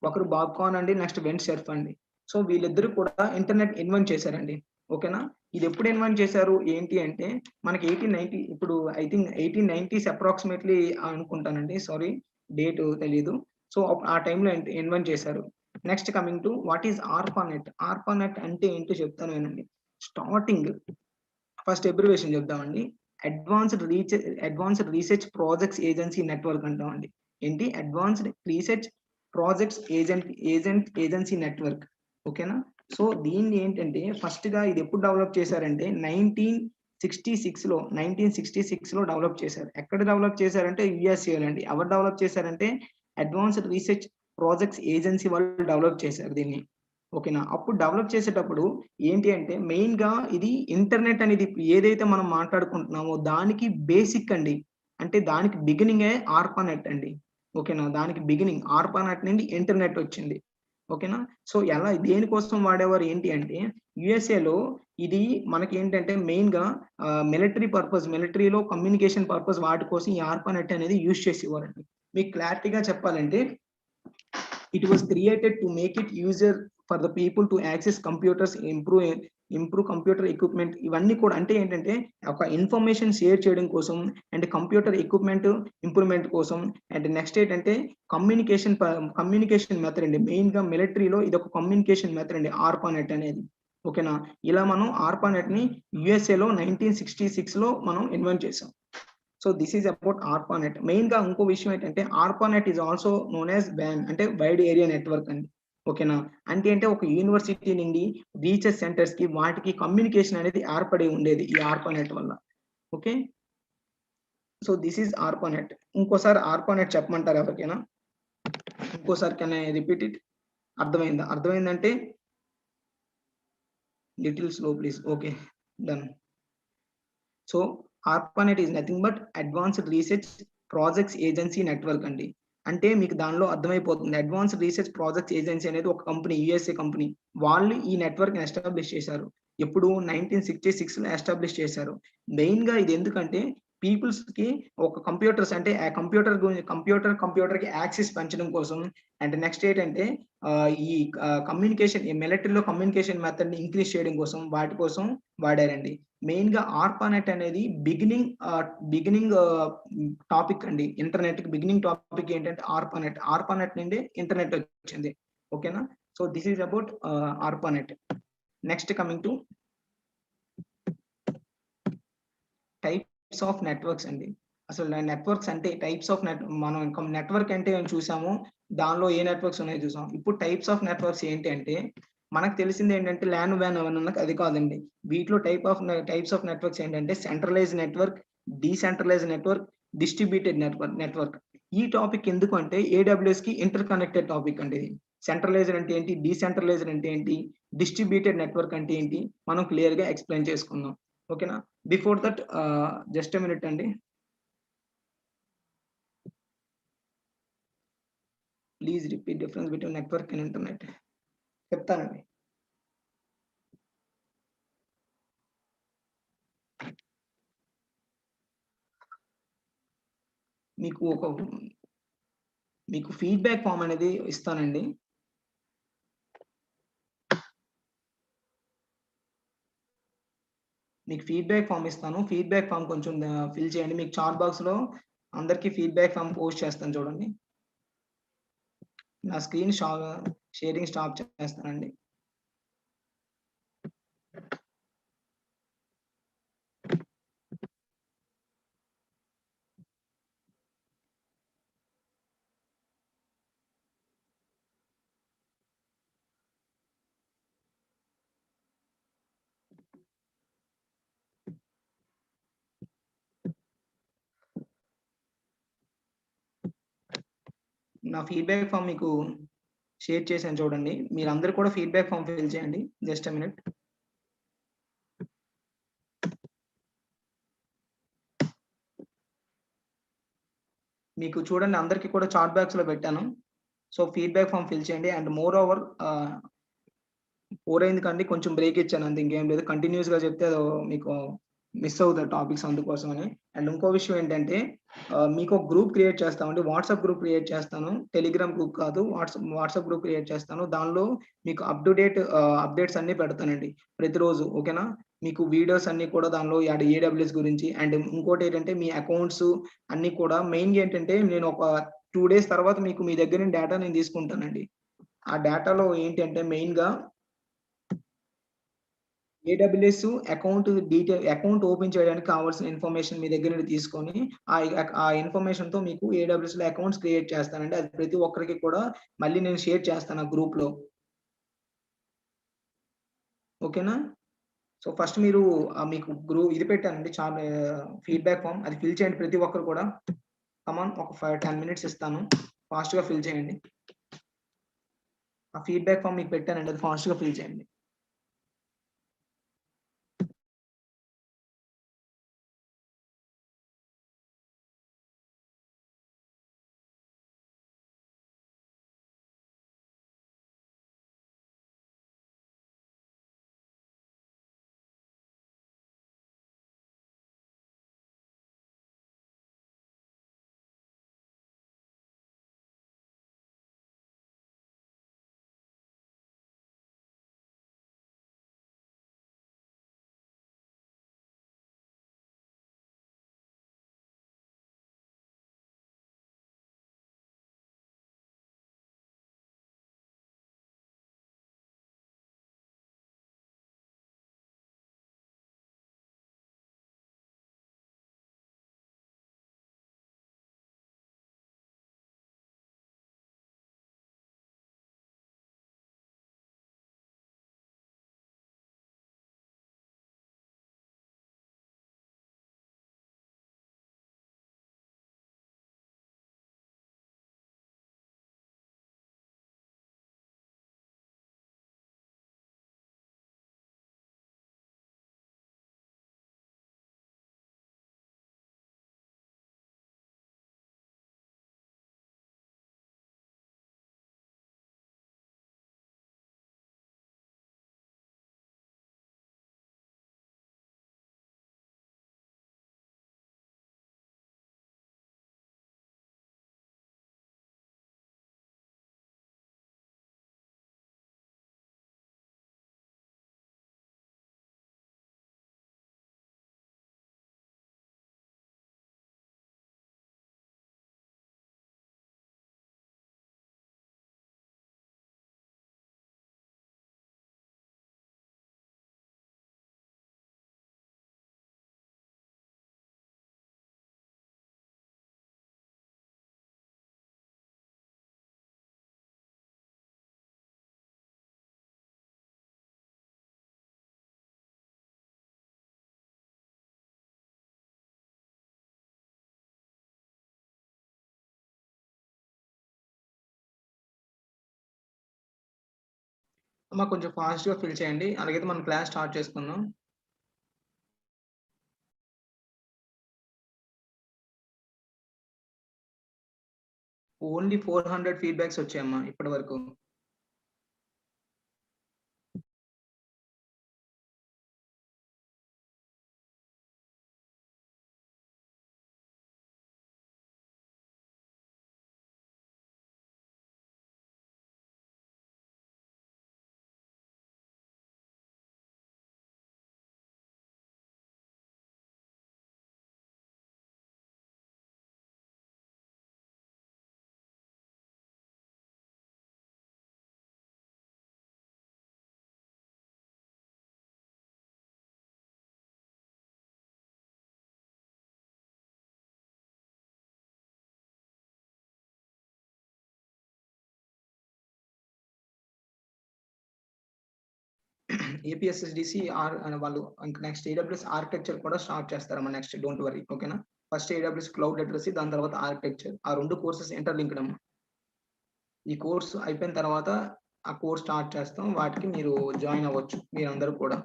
ఒకరు బాబ్కాన్ అండి, నెక్స్ట్ వెంట్ సర్ఫ్ అండి. సో వీళ్ళిద్దరు కూడా ఇంటర్నెట్ ఇన్వెంట్ చేశారండి. ఓకేనా. ఇది ఎప్పుడు ఇన్వెంట్ చేశారు ఏంటి అంటే మనకి 1890, ఇప్పుడు ఐ థింక్ 1890s అప్రాక్సిమేట్లీ అనుకుంటానండి, సారీ డేట్ తెలియదు. సో ఆ టైంలో ఇన్వెంట్ చేశారు. Next coming to what is ARPANET. ARPANET అంటే ఏంటో చెప్తాను వినండి. స్టార్టింగ్ ఫస్ట్ అబ్రివేషన్ చెప్దామండి. Advanced research projects agency network అంటామండి. ఏంటి advanced research projects agency network. ఓకేనా. సో దీన్ని ఏంటంటే ఫస్ట్ గా ఇది ఎప్పుడు డెవలప్ చేశారంటే 1966 లో డెవలప్ చేశారు. ఎక్కడ డెవలప్ చేశారంటే యుఎస్ఏ అండి. ఎవరు డెవలప్ చేశారంటే అడ్వాన్స్డ్ రీసెర్చ్ ప్రాజెక్ట్స్ ఏజెన్సీ వాళ్ళు డెవలప్ చేశారు దీన్ని. ఓకేనా. అప్పుడు డెవలప్ చేసేటప్పుడు ఏంటి అంటే మెయిన్ గా ఇది ఇంటర్నెట్ అనేది ఏదైతే మనం మాట్లాడుకుంటున్నామో దానికి బేసిక్ అండి. అంటే దానికి బిగినింగే ఆర్పానెట్ అండి. ఓకేనా. దానికి బిగినింగ్ ఆర్పానెట్ నుండి ఇంటర్నెట్ వచ్చింది. ఓకేనా. సో ఎలా దేనికోసం వాడేవారు ఏంటి అంటే యుఎస్ఏలో ఇది మనకి ఏంటంటే మెయిన్ గా మిలిటరీ పర్పస్, మిలిటరీలో కమ్యూనికేషన్ పర్పస్ వాటి కోసం ఈ ఆర్పానెట్ అనేది యూజ్ చేసేవారండి. మీకు క్లారిటీగా చెప్పాలంటే it was created to make it user for the people to access computers, improve computer equipment. ఇవన్నీ కూడా అంటే ఏంటంటే ఒక ఇన్ఫర్మేషన్ షేర్ చేయడం కోసం అండ్ కంప్యూటర్ ఎక్విప్మెంట్ ఇంప్రూవ్మెంట్ కోసం. అండ్ నెక్స్ట్ ఏంటంటే కమ్యూనికేషన్ మెథడ్ అండి. మెయిన్ గా మిలిటరీలో ఇది ఒక కమ్యూనికేషన్ మెథడ్ అండి ఆర్పానెట్ అనేది. ఓకేనా. ఇలా మనం ఆర్పానెట్ ని యుఎస్ఏలో 1966 లో మనం ఇన్వెంట్ చేసాం. So this is about ARPANET. Main గా ఇంకో విషయం ఏంటంటే ARPANET is also known as van అంటే వైడ్ ఏరియా నెట్వర్క్ అండి. ఓకేనా. అంటే ఒక యూనివర్సిటీ నుండి రీసెర్చ్ సెంటర్స్ కి వాటికి కమ్యూనికేషన్ అనేది ఏర్పడి ఉండేది ఈ ఆర్పానెట్ వల్ల. Okay. So this is ARPANET. ఇంకోసారి ఆర్పానెట్ చెప్పమంటారు ఎవరికైనా? ఇంకోసారి కెన్ ఐ రిపీట్ ఇట్? అర్థమైందంటే little slow please. Okay done. So ARPANET is nothing but advanced research projects agency network అండి. అంటే మీకు దానిలో అర్థమైపోతుంది. అడ్వాన్స్డ్ రీసెర్చ్ ప్రాజెక్ట్స్ ఏజెన్సీ అనేది ఒక కంపెనీ, యుఎస్ఏ కంపెనీ. వాళ్ళు ఈ నెట్వర్క్ ని ఎస్టాబ్లిష్ చేశారు. ఎప్పుడు 1966 లో ఎస్టాబ్లిష్ చేశారు. మెయిన్ గా ఇది ఎందుకంటే పీపుల్స్ కి ఒక కంప్యూటర్స్ అంటే ఆ కంప్యూటర్ కి యాక్సెస్ పెంచడం కోసం. అండ్ నెక్స్ట్ ఏంటంటే ఈ కమ్యూనికేషన్ మిలిటరీలో కమ్యూనికేషన్ మెథడ్ ని ఇంక్రీజ్ చేయడం కోసం వాటి కోసం వాడారండి. మెయిన్ గా ఆర్పానెట్ అనేది బిగినింగ్ టాపిక్ అండి. ఇంటర్నెట్ కి బిగినింగ్ టాపిక్ ఏంటంటే ఆర్పానెట్ నుండి ఇంటర్నెట్ వచ్చింది. ఓకేనా. So this is about ARPANET. Next coming to types of networks అండి. అసలు నెట్వర్క్స్ అంటే టైప్స్ ఆఫ్ మనం నెట్వర్క్ అంటే చూసాము, దానిలో ఏ నెట్వర్క్స్ ఉన్నాయో చూసాం. ఇప్పుడు టైప్స్ ఆఫ్ నెట్వర్క్స్ ఏంటి అంటే మనకు తెలిసింది ఏంటంటే ల్యాన్ వ్యాన్ అవన్నీ అది కాదండి. వీటిలో టైప్స్ ఆఫ్ నెట్వర్క్స్ ఏంటంటే centralise network, decentralise network, distributed network. ఈ టాపిక్ ఎందుకు అంటే ఏడబ్ల్యూఎస్ కి ఇంటర్ కనెక్టెడ్ టాపిక్ అండి ఇది. సెంట్రలైజ్డ్ అంటే ఏంటి, డీసెంట్రలైజ్డ్ అంటే ఏంటి, డిస్ట్రిబ్యూటెడ్ నెట్వర్క్ అంటే ఏంటి మనం క్లియర్ గా ఎక్స్ప్లెయిన్ చేసుకుందాం. ఓకేనా. Before that just a minute అండి, please repeat difference between network and internet. చెప్తానండి. మీకు ఫీడ్బ్యాక్ ఫామ్ అనేది ఇస్తానండి. మీకు ఫీడ్బ్యాక్ ఫామ్ ఇస్తాను. ఫీడ్బ్యాక్ ఫామ్ కొంచెం ఫిల్ చేయండి. మీకు చాట్ బాక్స్ లో అందరికి ఫీడ్బ్యాక్ ఫామ్ పోస్ట్ చేస్తాను చూడండి. నా స్క్రీన్ షేరింగ్ స్టాప్ చేస్తానండి. నా ఫీడ్బ్యాక్ ఫామ్ మీకు షేర్ చేశాను చూడండి. మీరందరూ కూడా ఫీడ్బ్యాక్ ఫామ్ ఫిల్ చేయండి. Just a minute. మీకు చూడండి అందరికీ కూడా చాట్ బాక్స్లో పెట్టాను. సో ఫీడ్బ్యాక్ ఫామ్ ఫిల్ చేయండి. అండ్ మోర్ ఓవర్ 4 అయింది కండి, కొంచెం బ్రేక్ ఇచ్చాను అంతే, ఇంకేం లేదు. కంటిన్యూస్గా చెప్తే మీకు మిస్ అవుతారు టాపిక్స్, అందుకోసమని. అండ్ ఇంకో విషయం ఏంటంటే మీకు ఒక గ్రూప్ క్రియేట్ చేస్తామండి. వాట్సాప్ గ్రూప్ క్రియేట్ చేస్తాను, టెలిగ్రామ్ గ్రూప్ కాదు, వాట్సాప్ గ్రూప్ క్రియేట్ చేస్తాను. దానిలో మీకు అప్డేట్స్ అన్ని పెడతానండి ప్రతిరోజు, ఓకేనా. మీకు వీడియోస్ అన్ని కూడా దానిలో AWS గురించి. అండ్ ఇంకోటి ఏంటంటే మీ అకౌంట్స్ అన్ని కూడా మెయిన్గా ఏంటంటే నేను ఒక 2 days తర్వాత మీకు మీ దగ్గర నుంచి డేటా నేను తీసుకుంటానండి. ఆ డేటాలో ఏంటంటే మెయిన్గా AWS అకౌంట్ ఓపెన్ చేయడానికి కావాల్సిన ఇన్ఫర్మేషన్ మీ దగ్గర నుండి తీసుకొని ఆ ఇన్ఫర్మేషన్ తో మీకు AWS లో అకౌంట్స్ క్రియేట్ చేస్తానండి. అది ప్రతి ఒక్కరికి కూడా మళ్ళీ నేను షేర్ చేస్తాను ఆ గ్రూప్ లో, ఓకేనా. సో ఫస్ట్ మీరు మీకు ఇది పెట్టానండి, చాలా ఫీడ్బ్యాక్ ఫామ్, అది ఫిల్ చేయండి ప్రతి ఒక్కరు కూడా. కమాన్, ఒక 5-10 minutes ఇస్తాను, ఫాస్ట్ గా ఫిల్ చేయండి. ఆ ఫీడ్బ్యాక్ ఫామ్ మీకు పెట్టానండి, అది ఫాస్ట్ గా ఫిల్ చేయండి. అమ్మ కొంచెం ఫాస్ట్ గా ఫిల్ చేయండి, అలాగైతే మనం క్లాస్ స్టార్ట్ చేసుకుందాం. ఓన్లీ 400 ఫీడ్బ్యాక్స్ వచ్చాయమ్మా ఇప్పటి వరకు. APSSDC వాళ్ళు నెక్స్ట్ AWS ఆర్కిటెక్చర్ కూడా స్టార్ట్ చేస్తారమ్మా నెక్స్ట్, డోంట్ వరీ, ఓకేనా. ఫస్ట్ AWS క్లౌడ్ లిటరసీ, దాని తర్వాత ఆర్కిటెక్చర్, ఆ 2 కోర్సెస్ ఇంటర్లింక్డ్ అమ్మా. ఈ కోర్స్ అయిపోయిన తర్వాత ఆ కోర్స్ స్టార్ట్ చేస్తాం. వాటికి మీరు జాయిన్ అవ్వచ్చు మీరందరూ కూడా.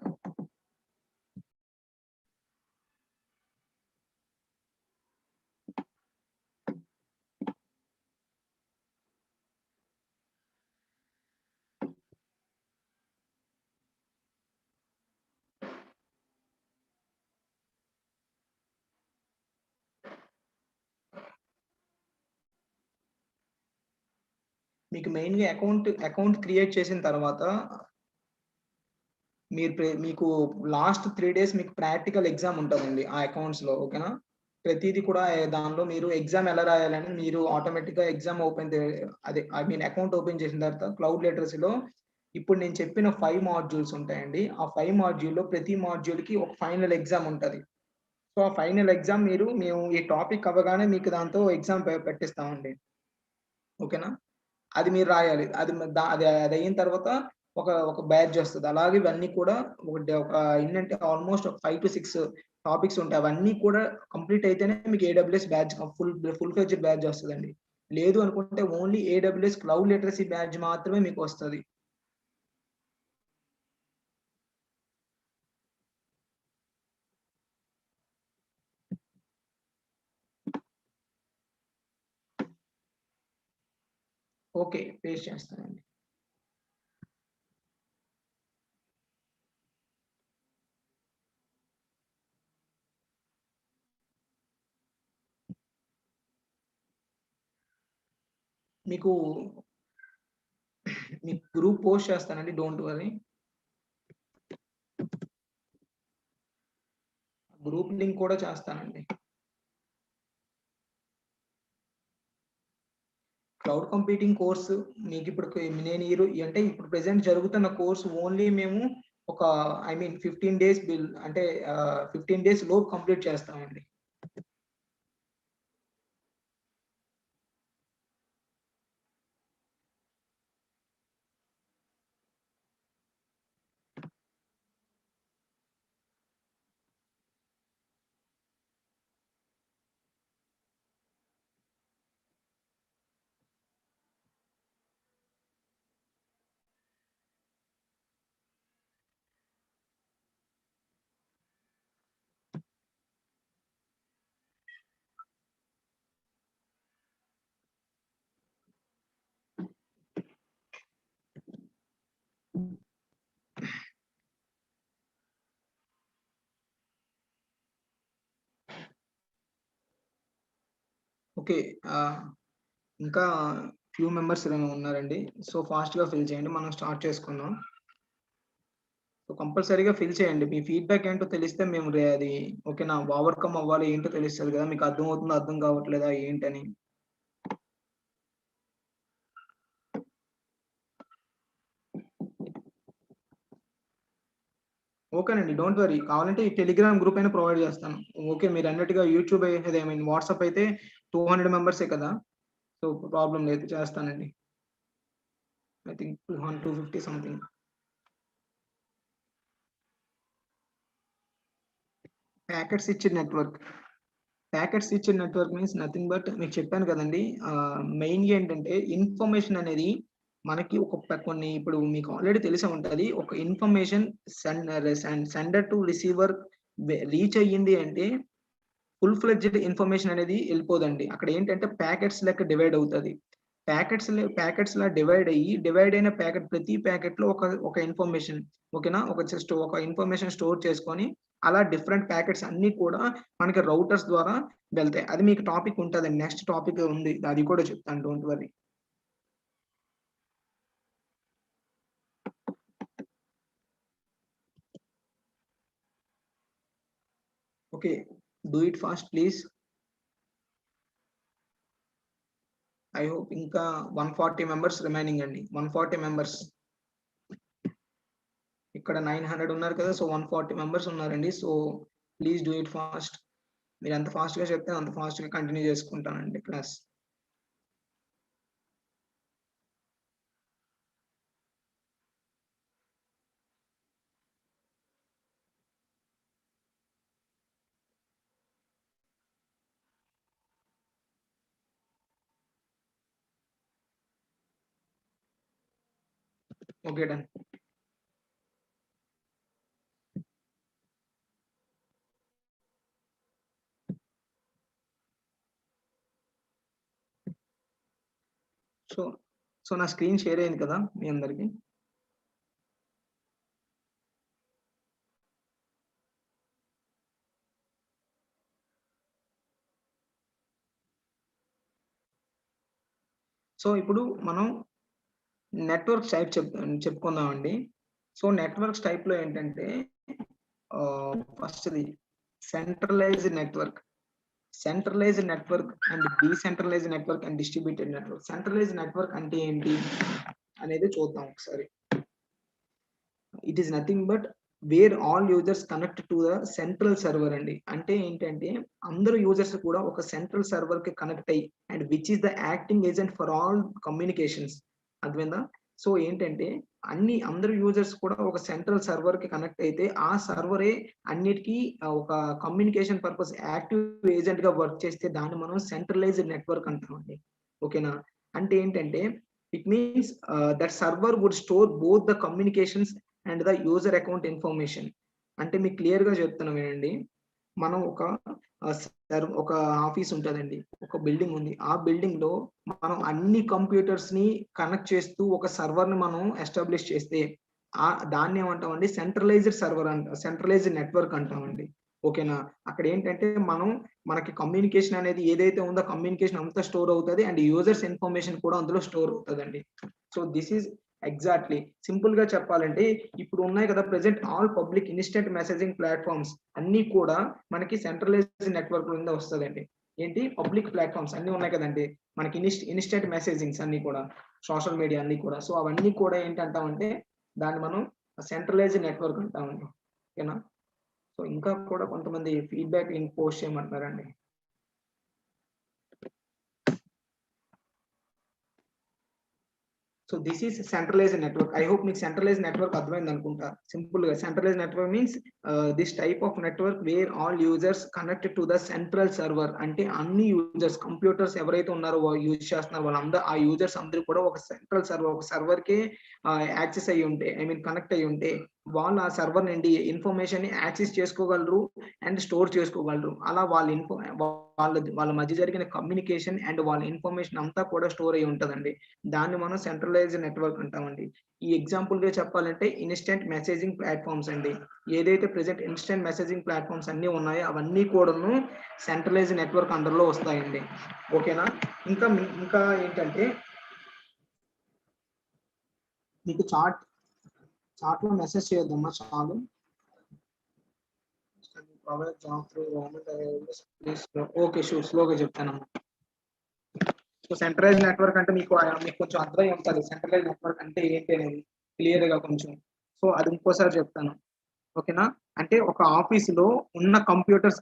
మీకు మెయిన్‌గా అకౌంట్ క్రియేట్ చేసిన తర్వాత మీకు లాస్ట్ 3 డేస్ మీకు ప్రాక్టికల్ ఎగ్జామ్ ఉంటదండి ఆ అకౌంట్స్‌లో. ఓకేనా? ప్రతీది కూడా దానిలో మీరు ఎగ్జామ్ ఎలా రాయాలని మీరు ఆటోమేటిక్‌గా ఎగ్జామ్ అకౌంట్ ఓపెన్ చేసిన తర్వాత క్లౌడ్ లిటరసీలో ఇప్పుడు నేను చెప్పిన 5 మాడ్యూల్స్ ఉంటాయండి. ఆ 5 మాడ్యూల్‌లో ప్రతి మాడ్యూల్‌కి ఒక ఫైనల్ ఎగ్జామ్ ఉంటది. సో, ఆ ఫైనల్ ఎగ్జామ్ మేము ఈ టాపిక్ అవ్వగానే మీకు దాంతో ఎగ్జామ్ పెట్టిస్తామండి. ఓకేనా? అది మీరు రాయాలి. అది అయిన తర్వాత ఒక బ్యాడ్జ్ వస్తది. అలాగే ఇవన్నీ కూడా ఒక ఏంటంటే ఆల్‌మోస్ట్ ఒక 5-6 టాపిక్స్ ఉంటాయి. అవన్నీ కూడా కంప్లీట్ అయితేనే మీకు AWS badge full fledged badge వస్తదండి. లేదు అనుకుంటే only AWS cloud literacy badge మాత్రమే మీకు వస్తది. ఓకే. పేస్ట్ చేస్తానండి. మీకు గ్రూప్ పోస్ట్ చేస్తానండి. Don't worry. గ్రూప్ లింక్ కూడా చేస్తానండి. క్లౌడ్ కంప్యూటింగ్ కోర్స్ మీకిప్పుడు అంటే ఇప్పుడు ప్రెజెంట్ జరుగుతున్న కోర్స్ ఓన్లీ మేము ఒక 15 డేస్ 15 డేస్ లోపు కంప్లీట్ చేస్తామండి. ఓకే. ఇంకా ఫ్యూ మెంబర్స్ ఉన్నారండి. సో, ఫాస్ట్‌గా ఫిల్ చేయండి. మనం స్టార్ట్ చేసుకుందాం. సో, కంపల్సరీగా ఫిల్ చేయండి. మీ ఫీడ్‌బ్యాక్ ఏంటో తెలిస్తే మేము అది ఓకేనా? ఓవర్‌కమ్ అవ్వాలి ఏంటో తెలుస్తది కదా! మీకు అర్థమవుతుందా? అర్థం కావట్లేదా? ఏంటని. ఓకేనండి. Don't worry. కావాలంటే ఈ టెలిగ్రామ్ గ్రూప్ అయినా ప్రొవైడ్ చేస్తాను. ఓకే. మీరన్నట్టుగా యూట్యూబ్ వాట్సాప్ అయితే 200 మెంబర్సే కదా! సో, ప్రాబ్లమ్ లేదు. చేస్తానండి. I think 250 something. ప్యాకెట్స్ ఇచ్చిన నెట్వర్క్. ప్యాకెట్స్ ఇచ్చిన నెట్వర్క్ మీన్స్ నథింగ్ బట్ మీకు చెప్పాను కదండీ! మెయిన్‌గా ఏంటంటే ఇన్ఫర్మేషన్ అనేది మనకి కొన్ని ఇప్పుడు మీకు ఆల్రెడీ తెలిసే ఉంటది. ఒక information sender to receiver reach అయ్యింది అంటే ఫుల్ ఫ్లెడ్జ్డ్ ఇన్ఫర్మేషన్ అనేది ఎళ్ళిపోదండి. అక్కడ ఏంటంటే ప్యాకెట్స్ లెక్క డివైడ్ అవుతది. ప్యాకెట్స్‌లా డివైడ్ అయిన ప్రతి ప్యాకెట్‌లో ఒక ఇన్ఫర్మేషన్ ఓకేనా? ఒక ఇన్ఫర్మేషన్ స్టోర్ చేసుకొని అలా డిఫరెంట్ ప్యాకెట్స్ అన్నీ కూడా మనకి రౌటర్స్ ద్వారా వెళ్తాయి. అది మీకు టాపిక్ ఉంటదండి. నెక్స్ట్ టాపిక్ ఉంది. అది కూడా చెప్తాను. Don't worry. Okay. Do it fast please. I hope ఇంకా 140 మెంబర్స్ రిమైనింగ్ అండి. 140 మెంబర్స్. ఇక్కడ 900 ఉన్నారు కదా! సో, 140 మెంబర్స్ ఉన్నారండి. So, please do it fast. మీరెంత ఫాస్ట్‌గా చెప్తే అంత ఫాస్ట్‌గా కంటిన్యూ చేసుకుంటానండి క్లాస్. Okay done. సో నా స్క్రీన్ షేర్ అయింది కదా మీ అందరికి. సో ఇప్పుడు మనం నెట్వర్క్ టైప్ చెప్పుకుందామండి. సో నెట్వర్క్స్ టైప్ లో ఏంటంటే ఫస్ట్ది centralised network and decentralised network and distributed network. Centralised network అంటే ఏంటి అనేది చూద్దాం ఒకసారి. It is nothing but where all users connect to the central server అండి. అంటే ఏంటంటే అందరూ యూజర్స్ కూడా ఒక సెంట్రల్ సర్వర్ కి కనెక్ట్ అయ్యి and which is the acting agent for all communications. అర్థమైందా? సో ఏంటంటే అందరు యూజర్స్ కూడా ఒక సెంట్రల్ సర్వర్ కి కనెక్ట్ అయితే ఆ సర్వరే అన్నిటికీ ఒక కమ్యూనికేషన్ పర్పస్ యాక్టివ్ ఏజెంట్ గా వర్క్ చేస్తే దాన్ని మనం సెంట్రలైజ్డ్ నెట్వర్క్ అంటామండి. ఓకేనా? అంటే ఏంటంటే it means that server would store both the communications and the user account information. అంటే మీకు క్లియర్ గా చెప్తున్నాం ఏంటండి, మనం ఒక ఆఫీస్ ఉంటుందండి, ఒక బిల్డింగ్ ఉంది. ఆ బిల్డింగ్ లో మనం అన్ని కంప్యూటర్స్ ని కనెక్ట్ చేస్తూ ఒక సర్వర్ ని మనం ఎస్టాబ్లిష్ చేస్తే దాన్ని ఏమంటామండి, సెంట్రలైజ్డ్ సర్వర్ సెంట్రలైజ్డ్ నెట్వర్క్ అంటామండి. ఓకేనా? అక్కడ ఏంటంటే మనకి కమ్యూనికేషన్ అనేది ఏదైతే ఉందో కమ్యూనికేషన్ అంతా స్టోర్ అవుతుంది అండ్ యూజర్స్ ఇన్ఫర్మేషన్ కూడా అందులో స్టోర్ అవుతుందండి. So this is exactly simple గా చెప్పాలంటే ఇప్పుడు ఉన్నాయి కదా present all public instant messaging platforms అన్ని కూడా మనకి సెంట్రలైజ్డ్ నెట్వర్క్ కింద వస్తుందండి. ఏంటి? పబ్లిక్ ప్లాట్ఫామ్స్ అన్ని ఉన్నాయి కదండి మనకి ఇన్స్టెంట్ మెసేజింగ్స్ అన్ని కూడా, సోషల్ మీడియా అన్ని కూడా. సో అవన్నీ కూడా ఏంటంటామంటే దాన్ని మనం సెంట్రలైజ్డ్ నెట్వర్క్ అంటామండి. ఓకేనా? సో ఇంకా కూడా కొంతమంది ఫీడ్బ్యాక్ లింక్ పోస్ట్ చేయమంటున్నారండి. So this is centralised network. I hope మీకు సెంట్రలైజ్డ్ నెట్వర్క్ అర్థమైంది అనుకుంటా. సింపుల్ గా centralised network means this type of network where all users connected to the central server. అంటే అన్ని యూజర్స్ కంప్యూటర్స్ ఎవరైతే ఉన్నారో యూజ్ చేస్తున్నారు వాళ్ళందరూ ఆ యూజర్స్ అందరూ కూడా ఒక సెంట్రల్ సర్వర్, ఒక సర్వర్ కి యాక్సెస్ అయ్యి ఉంటే, ఐ మీన్ కనెక్ట్ అయ్యి ఉంటే వాళ్ళు ఆ సర్వర్ నుండి ఇన్ఫర్మేషన్ ని యాక్సెస్ చేసుకోగలరు అండ్ స్టోర్ చేసుకోగలరు. అలా వాళ్ళ మధ్య జరిగిన కమ్యూనికేషన్ అండ్ వాళ్ళ ఇన్ఫర్మేషన్ అంతా కూడా స్టోర్ అయ్యి ఉంటదండి. దాన్ని మనం సెంట్రలైజ్డ్ నెట్వర్క్ అంటామండి. ఈ ఎగ్జాంపుల్ గా చెప్పాలంటే ఇన్స్టెంట్ మెసేజింగ్ ప్లాట్ఫామ్స్ అండి. ఏదైతే ప్రెసెంట్ ఇన్స్టెంట్ మెసేజింగ్ ప్లాట్ఫామ్స్ అన్ని ఉన్నాయో అవన్నీ కూడాను సెంట్రలైజ్డ్ నెట్వర్క్ అండర్ లో వస్తాయండి. ఓకేనా? ఇంకా ఏంటంటే మీకు చార్ట్ లో మెసేజ్ చేయొద్దమ్మా చాలు. ఓకే షూర్, స్లోగా చెప్తానమ్మా. సో సెంట్రలైజ్ నెట్వర్క్ అంటే మీకు కొంచెం అర్థమై ఉంటుంది సెంట్రలైజ్ నెట్వర్క్ అంటే ఏంటి అనేది క్లియర్ గా కొంచెం. సో అది ఇంకోసారి చెప్తాను. ఓకేనా? అంటే ఒక ఆఫీస్ లో ఉన్న కంప్యూటర్స్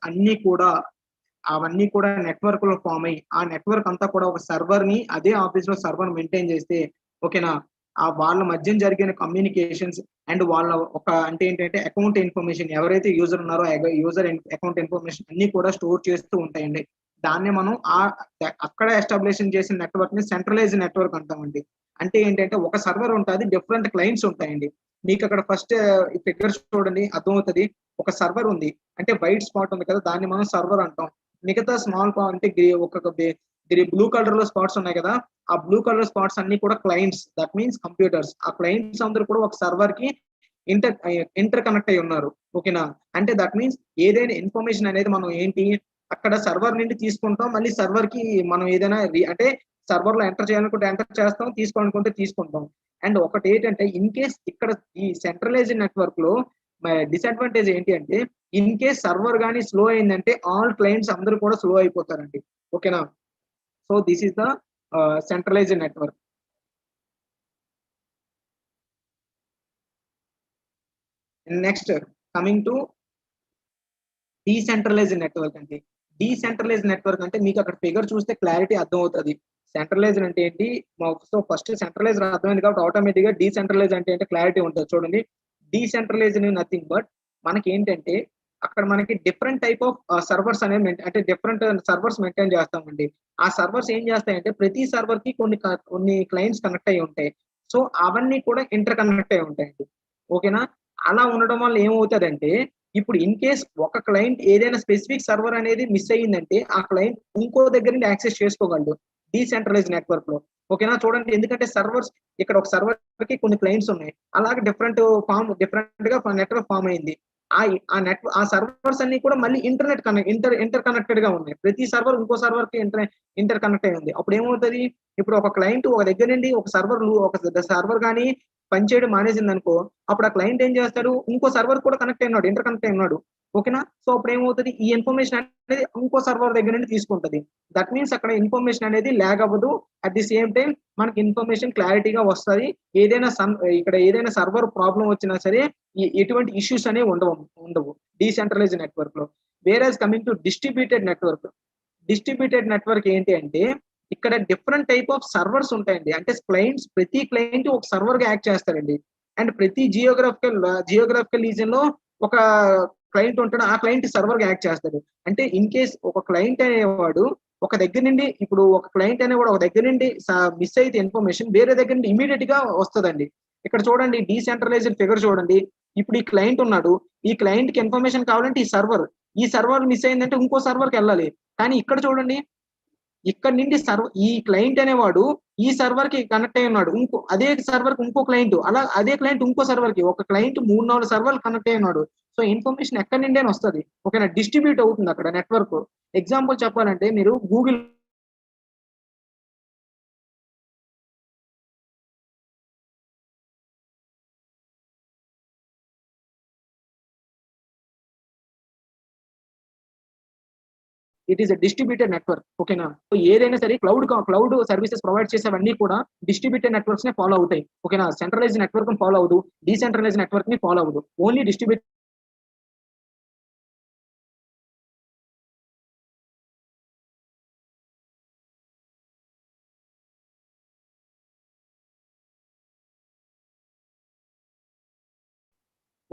అవన్నీ కూడా నెట్వర్క్ లో ఫామ్ అయ్యి ఆ నెట్వర్క్ అంతా కూడా ఒక సర్వర్ ని అదే ఆఫీస్ లో సర్వర్ మెయింటైన్ చేస్తే, ఓకేనా, ఆ వాళ్ళ మధ్య జరిగిన కమ్యూనికేషన్స్ అండ్ వాళ్ళ అంటే ఏంటంటే అకౌంట్ ఇన్ఫర్మేషన్, ఎవరైతే యూజర్ ఉన్నారో యూజర్ అకౌంట్ ఇన్ఫర్మేషన్ అన్ని కూడా స్టోర్ చేస్తూ ఉంటాయండి. దాన్ని మనం అక్కడ ఎస్టాబ్లిష్ చేసిన నెట్వర్క్ ని సెంట్రలైజ్డ్ నెట్వర్క్ అంటామండి. అంటే ఏంటంటే ఒక సర్వర్ ఉంటుంది, డిఫరెంట్ క్లయింట్స్ ఉంటాయండి. మీకు అక్కడ ఫస్ట్ ఫిగర్స్ చూడండి అర్థమవుతుంది. ఒక సర్వర్ ఉంది అంటే వైట్ స్పాట్ ఉంది కదా, దాన్ని మనం సర్వర్ అంటాం. మిగతా స్మాల్ అంటే బ్లూ కలర్ లో స్పాట్స్ ఉన్నాయి కదా, ఆ బ్లూ కలర్ స్పాట్స్ అన్ని కూడా క్లయింట్స్, దట్ మీన్స్ కంప్యూటర్స్. ఆ క్లయింట్స్ అందరూ కూడా ఒక సర్వర్ కి ఇంటర్ కనెక్ట్ అయి ఉన్నారు. ఓకేనా? అంటే దట్ మీన్స్ ఏదైనా ఇన్ఫర్మేషన్ అనేది మనం ఏంటి అక్కడ సర్వర్ నుండి తీసుకుంటాం, మళ్ళీ సర్వర్ కి మనం ఏదైనా అంటే సర్వర్ లో ఎంటర్ చేయాలనుకుంటే ఎంటర్ చేస్తాం, తీసుకోవాలనుకుంటే తీసుకుంటాం. అండ్ ఒకటి ఏంటంటే ఇన్ కేస్ ఇక్కడ ఈ సెంట్రలైజ్డ్ నెట్వర్క్ లో డిసడ్వాంటేజ్ ఏంటి అంటే ఇన్ కేస్ సర్వర్ కానీ స్లో అయిందంటే ఆల్ క్లయింట్స్ అందరూ కూడా స్లో అయిపోతారండి. ఓకేనా? So this is the centralized network. Next coming to decentralized network అండి. డీసెంట్రలైజ్డ్ నెట్వర్క్ అంటే మీకు అక్కడ ఫిగర్ చూస్తే క్లారిటీ అర్థం అవుతుంది. సెంట్రలైజ్డ్ అంటే ఏంటి? సో ఫస్ట్ సెంట్రలైజ్డ్ అర్థమైంది కాబట్టి ఆటోమేటిక్ గా డీసెంట్రలైజ్ అంటే క్లారిటీ ఉంటుంది. చూడండి, డీసెంట్రలైజ్డ్ నథింగ్ బట్ మనకి ఏంటంటే అక్కడ మనకి డిఫరెంట్ టైప్ ఆఫ్ సర్వర్స్ అనేవి అంటే డిఫరెంట్ సర్వర్స్ మెయింటైన్ చేస్తామండి. ఆ సర్వర్స్ ఏం చేస్తాయంటే ప్రతి సర్వర్ కి కొన్ని క్లయింట్స్ కనెక్ట్ అయ్యి ఉంటాయి. సో అవన్నీ కూడా ఇంటర్ కనెక్ట్ అయి ఉంటాయండి. ఓకేనా? అలా ఉండడం వల్ల ఏమవుతుందంటే ఇప్పుడు ఇన్ కేస్ ఒక క్లయింట్ ఏదైనా స్పెసిఫిక్ సర్వర్ అనేది మిస్ అయ్యిందంటే ఆ క్లయింట్ ఇంకో దగ్గర నుండి యాక్సెస్ చేసుకోగలడు డీసెంట్రలైజ్ నెట్వర్క్ లో. ఓకేనా? చూడండి, ఎందుకంటే సర్వర్స్ ఇక్కడ ఒక సర్వర్ కి కొన్ని క్లయింట్స్ ఉన్నాయి, అలాగే డిఫరెంట్ గా నెట్వర్క్ ఫామ్ అయింది. ఆ సర్వర్స్ అన్ని కూడా మళ్ళీ ఇంటర్ కనెక్టెడ్ గా ఉన్నాయి. ప్రతి సర్వర్ ఇంకో సర్వర్ కి ఇంటర్ కనెక్ట్ అయి ఉంది. అప్పుడు ఏమవుతుంది, ఇప్పుడు ఒక క్లయింట్ ఒక దగ్గర నుండి ఒక సర్వర్ కానీ పనిచేయడం మానేసింది అనుకో, అప్పుడు ఆ క్లయింట్ ఏం చేస్తాడు, ఇంకో సర్వర్ కూడా కనెక్ట్ అయినాడు, ఇంటర్ కనెక్ట్ అయినాడు. ఓకేనా? సో అప్పుడు ఏమవుతుంది, ఈ ఇన్ఫర్మేషన్ అనేది ఇంకో సర్వర్ దగ్గర నుండి తీసుకుంటది. దట్ మీన్స్ అక్కడ ఇన్ఫర్మేషన్ అనేది ల్యాగ్ అవ్వదు. అట్ ది సేమ్ టైం మనకి ఇన్ఫర్మేషన్ క్లారిటీగా వస్తుంది. ఇక్కడ ఏదైనా సర్వర్ ప్రాబ్లం వచ్చినా సరే ఎటువంటి ఇష్యూస్ అనేవి ఉండవు డీసెంట్రలైజ్ నెట్వర్క్ లో. Whereas coming to distributed network ఏంటి అంటే ఇక్కడ డిఫరెంట్ టైప్ ఆఫ్ సర్వర్స్ ఉంటాయండి. అంటే ప్రతి క్లయింట్ ఒక సర్వర్ గా యాక్ట్ చేస్తారండి. అండ్ ప్రతి జియోగ్రాఫికల్ రీజన్ లో ఒక క్లయింట్ ఉంటాడు, ఆ క్లయింట్ సర్వర్ గా యాక్ట్ చేస్తాడు. అంటే ఇన్ కేస్ ఒక క్లయింట్ అనేవాడు ఒక దగ్గర నుండి ఒక దగ్గర నుండి మిస్ అయితే ఇన్ఫర్మేషన్ వేరే దగ్గర నుండి ఇమీడియట్ గా వస్తుందండి. ఇక్కడ చూడండి, డీసెంట్రలైజ్డ్ ఫిగర్ చూడండి. ఇప్పుడు ఈ క్లయింట్ ఉన్నాడు, ఈ క్లయింట్ కి ఇన్ఫర్మేషన్ కావాలంటే ఈ సర్వర్ మిస్ అయిందంటే ఇంకో సర్వర్ కి వెళ్ళాలి. కానీ ఇక్కడ చూడండి, ఇక్కడ నుండి ఈ క్లయింట్ అనేవాడు ఈ సర్వర్ కి కనెక్ట్ అయి ఉన్నాడు, అదే సర్వర్ కి ఇంకో క్లయింట్, అలా అదే క్లయింట్ ఇంకో సర్వర్ కి, ఒక క్లయింట్ 3-4 సర్వర్లు కనెక్ట్ అయి ఉన్నాడు. సో ఇన్ఫర్మేషన్ ఎక్కడి నుండి అని వస్తుంది. ఓకేనా? డిస్ట్రిబ్యూట్ అవుతుంది అక్కడ నెట్వర్క్. ఎగ్జాంపుల్ చెప్పాలంటే మీరు Google it is a distributed network. ఓకేనా? సో ఏదైనా సరే క్లౌడ్ సర్వీసెస్ ప్రొవైడ్ చేసేవన్నీ కూడా డిస్ట్రిబ్యూటెడ్ నెట్వర్క్స్ నే ఫాలో అవుతాయి. ఓకేనా? సెంట్రలైజ్ నెట్వర్క్ ని ఫాలో అవ్వదు, డీసెంట్రలైజ్ నెట్వర్క్ ని ఫాలో అవ్వదు, ఓన్లీ డిస్ట్రిబ్యూట్.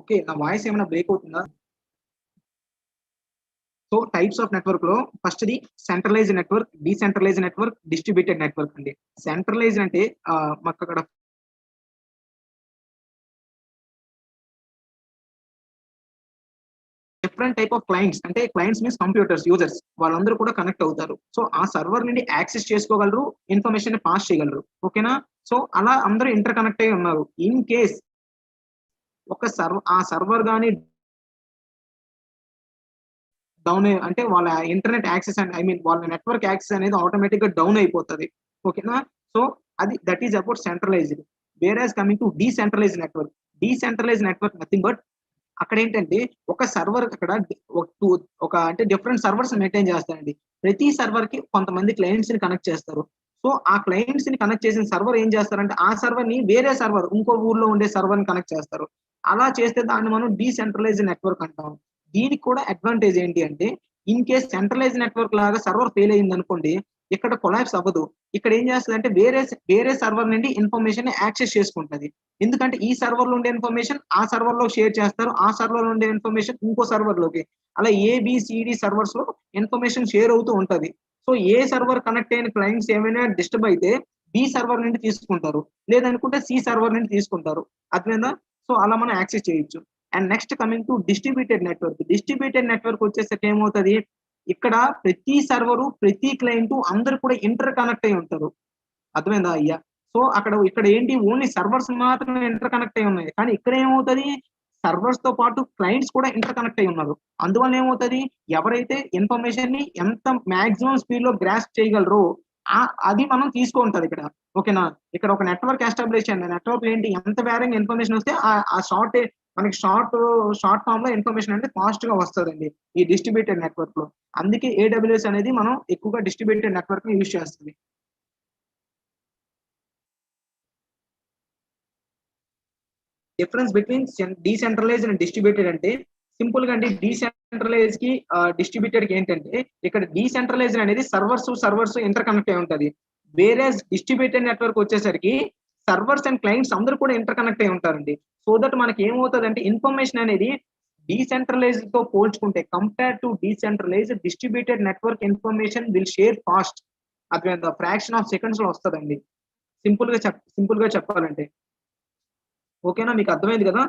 ఓకే, నా వాయిస్ ఏమైనా బ్రేక్ అవుతుందా? సో టైప్స్ ఆఫ్ నెట్వర్క్ లో first the centralise network, decentralise network, distributed network అండి. సెంట్రలైజ్ అంటే మాకు అక్కడ డిఫరెంట్ టైప్ ఆఫ్ క్లయింట్స్, అంటే క్లయింట్స్ మీన్స్ కంప్యూటర్స్, యూజర్స్, వాళ్ళందరూ కూడా కనెక్ట్ అవుతారు. సో ఆ సర్వర్ నుండి యాక్సెస్ చేసుకోగలరు, ఇన్ఫర్మేషన్ పాస్ చేయగలరు. ఓకేనా? సో అలా అందరూ ఇంటర్ కనెక్ట్ అయి ఉన్నారు. ఇన్ కేస్ ఆ సర్వర్ కానీ డౌన్ అంటే వాళ్ళ ఇంటర్నెట్ యాక్సెస్ వాళ్ళ నెట్వర్క్ యాక్సెస్ అనేది ఆటోమేటిక్ గా డౌన్ అయిపోతుంది. ఓకేనా? So that is about centralized. Whereas coming to decentralize network nothing but అక్కడ ఏంటంటే ఒక సర్వర్ అక్కడ అంటే డిఫరెంట్ సర్వర్స్ మెయింటైన్ చేస్తారండి. ప్రతి సర్వర్ కి కొంతమంది క్లయింట్స్ ని కనెక్ట్ చేస్తారు. సో ఆ క్లయింట్స్ ని కనెక్ట్ చేసిన సర్వర్ ఏం చేస్తారంటే ఆ సర్వర్ ని వేరే సర్వర్ ఇంకో ఊర్లో ఉండే సర్వర్ ని కనెక్ట్ చేస్తారు. అలా చేస్తే దాన్ని మనం డీసెంట్రలైజ్ నెట్వర్క్ అంటాం. దీనికి కూడా అడ్వాంటేజ్ ఏంటి అంటే ఇన్ కేస్ సెంట్రలైజ్ నెట్వర్క్ లాగా సర్వర్ ఫెయిల్ అయింది అనుకోండి, ఇక్కడ కొలాప్స్ అవ్వదు. ఇక్కడ ఏం చేస్తుంది అంటే వేరే సర్వర్ నుండి ఇన్ఫర్మేషన్ యాక్సెస్ చేసుకుంటది. ఎందుకంటే ఈ సర్వర్ లో ఉండే ఇన్ఫర్మేషన్ ఆ సర్వర్ లో షేర్ చేస్తారు, ఆ సర్వర్ లో ఉండే ఇన్ఫర్మేషన్ ఇంకో సర్వర్ లోకి, అలా ఏబిసిడి సర్వర్స్ లో ఇన్ఫర్మేషన్ షేర్ అవుతూ ఉంటది. సో ఏ సర్వర్ కనెక్ట్ అయిన క్లయింట్స్ ఏమైనా డిస్టర్బ్ అయితే బి సర్వర్ నుండి తీసుకుంటారు, లేదనుకుంటే సి సర్వర్ నుండి తీసుకుంటారు. అర్థమైందా? సో అలా మనం యాక్సెస్ చేయొచ్చు. And next coming to distributed network వచ్చేసరికి ఏమవుతుంది, ఇక్కడ ప్రతి సర్వరు ప్రతి క్లయింట్ అందరు కూడా ఇంటర్ కనెక్ట్ అయి ఉంటారు. అర్థమైందా అయ్యా? సో ఇక్కడ ఏంటి, ఓన్లీ సర్వర్స్ మాత్రమే ఇంటర్ కనెక్ట్ అయి ఉన్నాయి. కానీ ఇక్కడ ఏమవుతుంది, సర్వర్స్ తో పాటు క్లయింట్స్ కూడా ఇంటర్ కనెక్ట్ అయి ఉన్నారు. అందువల్ల ఏమవుతుంది, ఎవరైతే ఇన్ఫర్మేషన్ ని ఎంత మాక్సిమం స్పీడ్ లో గ్రాస్ప్ చేయగలరో అది మనం తీసుకుంటది ఇక్కడ. ఓకేనా? ఇక్కడ ఒక నెట్వర్క్ ఎస్టాబ్లిష్ చేయండి. నెట్వర్క్ ఏంటి, ఎంత వేరంగా ఇన్ఫర్మేషన్ వస్తే మనకి షార్ట్ ఫామ్ లో ఇన్ఫర్మేషన్ అంటే ఫాస్ట్ గా వస్తుందండి ఈ డిస్ట్రిబ్యూటెడ్ నెట్వర్క్ లో. అందుకే AWS అనేది మనం ఎక్కువగా డిస్ట్రిబ్యూటెడ్ నెట్వర్క్ ని యూజ్ చేస్తుంది. Difference between decentralise and distributed అంటే సింపుల్ గా అండి, డీసెంట్రలైజ్ కి డిస్ట్రిబ్యూటెడ్ కి ఏంటంటే ఇక్కడ డీసెంట్రలైజ్ అనేది సర్వర్స్ ఇంటర్ కనెక్ట్ అయి ఉంటది. వేరే డిస్ట్రిబ్యూటెడ్ నెట్వర్క్ వచ్చేసరికి సర్వర్స్ అండ్ క్లయింట్స్ అందరూ కూడా ఇంటర్ కనెక్ట్ అయి ఉంటారండి. సో దట్ మనకి ఏమవుతుంది అంటే ఇన్ఫర్మేషన్ అనేది డీసెంట్రలైజ్ తో పోల్చుకుంటే compare to decentralise distributed network information will share fast. అది ఫ్రాక్షన్ ఆఫ్ సెకండ్స్ లో వస్తుందండి. సింపుల్ గా చెప్పాలంటే. ఓకేనా, మీకు అర్థమైంది కదా.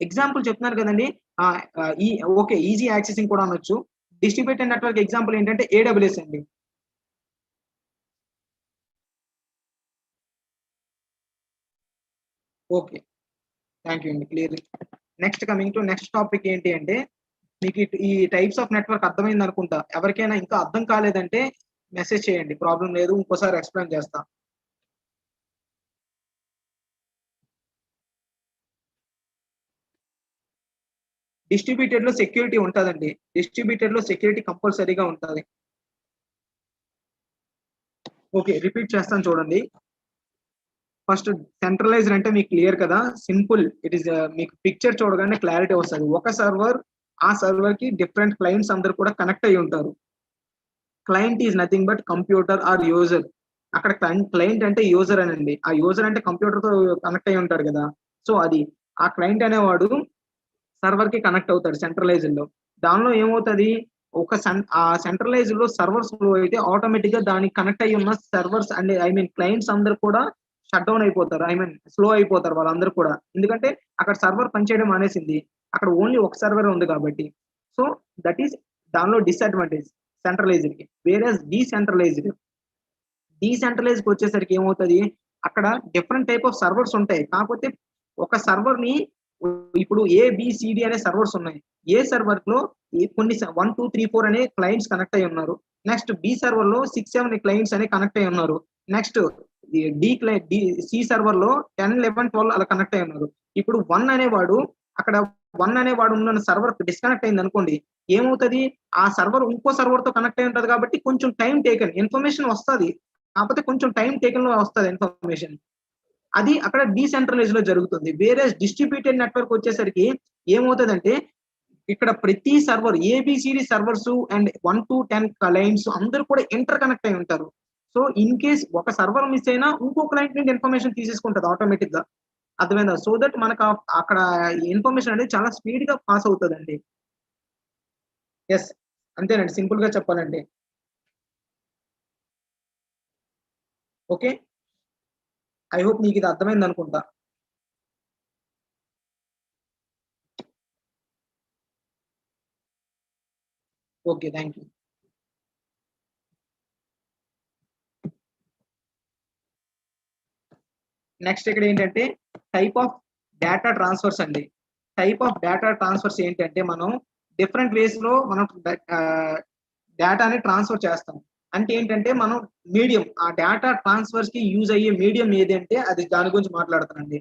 ఎగ్జాంపుల్ చెప్తున్నాను కదండి. ఓకే, ఈజీ యాక్సెసింగ్ కూడా అనొచ్చు. డిస్ట్రిబ్యూటెడ్ నెట్వర్క్ ఎగ్జాంపుల్ ఏంటంటే AWS అండి. ఓకే, థ్యాంక్ యూ అండి, క్లియర్. నెక్స్ట్ టాపిక్ ఏంటి అంటే, మీకు ఈ టైప్స్ ఆఫ్ నెట్వర్క్ అర్థమైంది అనుకుంటా. ఎవరికైనా ఇంకా అర్థం కాలేదంటే మెసేజ్ చేయండి, ప్రాబ్లం లేదు, ఇంకోసారి ఎక్స్ప్లెయిన్ చేస్తా. డిస్ట్రిబ్యూటెడ్ లో సెక్యూరిటీ ఉంటుందండి. డిస్ట్రిబ్యూటెడ్ లో సెక్యూరిటీ కంపల్సరీగా ఉంటుంది. ఓకే, రిపీట్ చేస్తాను చూడండి. ఫస్ట్ సెంట్రలైజ్డ్ అంటే మీకు క్లియర్ కదా, సింపుల్. ఇట్ ఈస్ మీకు పిక్చర్ చూడగానే క్లారిటీ వస్తుంది. ఒక సర్వర్, ఆ సర్వర్ కి డిఫరెంట్ క్లయింట్స్ అందరు కూడా కనెక్ట్ అయి ఉంటారు. Client is nothing but computer are user. అక్కడ క్లయింట్ అంటే యూజర్ అనండి. ఆ యూజర్ అంటే కంప్యూటర్ తో కనెక్ట్ అయి ఉంటాడు కదా. సో అది ఆ క్లయింట్ అనేవాడు సర్వర్ కి కనెక్ట్ అవుతాడు సెంట్రలైజ్డ్ లో. దానిలో ఏమవుతుంది, ఆ సెంట్రలైజ్డ్ లో సర్వర్స్ ఫ్లో అయితే ఆటోమేటిక్ గా దానికి కనెక్ట్ అయ్యి ఉన్న సర్వర్స్ అండ్ క్లయింట్స్ అందరు కూడా షట్ డౌన్ అయిపోతారు. స్లో అయిపోతారు వాళ్ళందరూ కూడా. ఎందుకంటే అక్కడ సర్వర్ పనిచేయడం మానేసింది, అక్కడ ఓన్లీ ఒక సర్వర్ ఉంది కాబట్టి. సో దట్ ఈస్ దానిలో డిసడ్వాంటేజ్ సెంట్రలైజ్డ్ కి. వేరే డీసెంట్రలైజ్డ్ వచ్చేసరికి ఏమవుతుంది, అక్కడ డిఫరెంట్ టైప్ ఆఫ్ సర్వర్స్ ఉంటాయి. కాకపోతే ఒక సర్వర్ ని, ఇప్పుడు ABCD అనే సర్వర్స్ ఉన్నాయి. ఏ సర్వర్ లో కొన్ని 1 2 3 4 అనే క్లయింట్స్ కనెక్ట్ అయి ఉన్నారు. నెక్స్ట్ B సర్వర్ లో 6 7 క్లయింట్స్ అనే కనెక్ట్ అయి ఉన్నారు. నెక్స్ట్ C సర్వర్ లో 10 11 12 అలా కనెక్ట్ అయి ఉన్నారు. ఇప్పుడు 1 అనేవాడు ఉన్న సర్వర్ డిస్కనెక్ట్ అయింది అనుకోండి, ఏమవుతుంది, ఆ సర్వర్ ఇంకో సర్వర్ తో కనెక్ట్ అయి ఉంటది కాబట్టి కొంచెం టైం టేకన్, ఇన్ఫర్మేషన్ వస్తుంది, కాకపోతే కొంచెం టైం టేకన్ లో వస్తుంది ఇన్ఫర్మేషన్. అది అక్కడ డీసెంట్రలైజ్ లో జరుగుతుంది. వేరే డిస్ట్రిబ్యూటెడ్ నెట్వర్క్ వచ్చేసరికి ఏమవుతుందంటే, ఇక్కడ ప్రతి server ABCD servers and 1 to 10 clients అందరూ కూడా ఇంటర్ కనెక్ట్ అయి ఉంటారు. సో ఇన్ కేస్ ఒక సర్వర్ మిస్ అయినా ఇంకో క్లయింట్ నుండి ఇన్ఫర్మేషన్ తీసేసుకుంటుంది ఆటోమేటిక్ గా. అర్థమైందా? సో దట్ మనకు అక్కడ ఇన్ఫర్మేషన్ అనేది చాలా స్పీడ్ గా పాస్ అవుతుందండి. ఎస్, అంతేనండి, సింపుల్ గా చెప్పాలంటే. ఓకే, ఐ హోప్ మీకు ఇది అర్థమైంది అనుకుంటా. Okay, thank you. నెక్స్ట్ ఇక్కడ ఏంటంటే టైప్ ఆఫ్ డేటా ట్రాన్స్ఫర్స్ అండి. టైప్ ఆఫ్ డేటా ట్రాన్స్ఫర్స్ ఏంటంటే, మనం డిఫరెంట్ వేస్ లో మనం డేటాని ట్రాన్స్ఫర్ చేస్తాం. అంటే ఏంటంటే, మనం మీడియం, ఆ డేటా ట్రాన్స్ఫర్స్ కి యూజ్ అయ్యే మీడియం ఏదంటే అది దాని గురించి మాట్లాడుతానండి.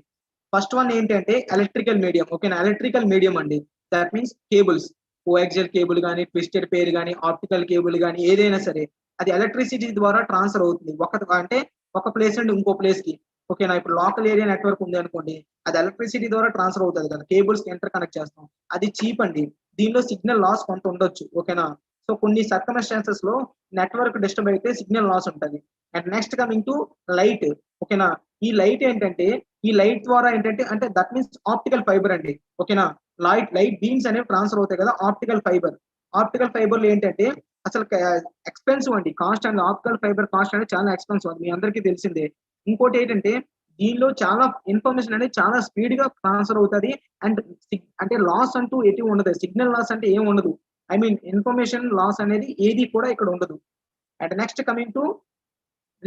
ఫస్ట్ వన్ ఏంటంటే ఎలక్ట్రికల్ మీడియం. ఓకేనా, ఎలక్ట్రికల్ మీడియం అండి. That means cables, coaxial cable కానీ, ట్విస్టెడ్ పేర్ కానీ, ఆప్టికల్ కేబుల్ కానీ, ఏదైనా సరే అది ఎలక్ట్రిసిటీ ద్వారా ట్రాన్స్ఫర్ అవుతుంది. ఒక ప్లేస్ నుండి ఇంకో ప్లేస్ కి. ఓకేనా, ఇప్పుడు లోకల్ ఏరియా నెట్వర్క్ ఉంది అనుకోండి, అది ఎలక్ట్రిసిటీ ద్వారా ట్రాన్స్ఫర్ అవుతుంది కదా, కేబుల్స్ కి ఇంటర్ కనెక్ట్ చేస్తాం. అది చీప్ అండి. దీనిలో సిగ్నల్ లాస్ కొంత ఉండొచ్చు. ఓకేనా, సో కొన్ని సర్కమ్స్టాన్సెస్ లో నెట్వర్క్ డిస్టర్బ్ అయితే సిగ్నల్ లాస్ ఉంటుంది. And next coming to light. ఓకేనా, ఈ లైట్ ఏంటంటే, ఈ లైట్ ద్వారా ఏంటంటే, అంటే దట్ మీన్స్ ఆప్టికల్ ఫైబర్ అండి. ఓకేనా, లైట్ బీమ్స్ అనేవి ట్రాన్స్ఫర్ అవుతాయి కదా, ఆప్టికల్ ఫైబర్ లో ఏంటంటే అసలు ఎక్స్పెన్సివ్ అండి. Cost and optical fibre cost అనేది చాలా ఎక్స్పెన్సివ్, అది మీ అందరికీ తెలిసిందే. ఇంకోటి ఏంటంటే, దీనిలో చాలా ఇన్ఫర్మేషన్ అనేది చాలా స్పీడ్ గా ట్రాన్స్ఫర్ అవుతుంది. అండ్ అంటే లాస్ అంటూ ఎటు ఉండదు, సిగ్నల్ లాస్ అంటే ఏం ఉండదు. ఇన్ఫర్మేషన్ లాస్ అనేది ఏది కూడా ఇక్కడ ఉండదు. And next coming to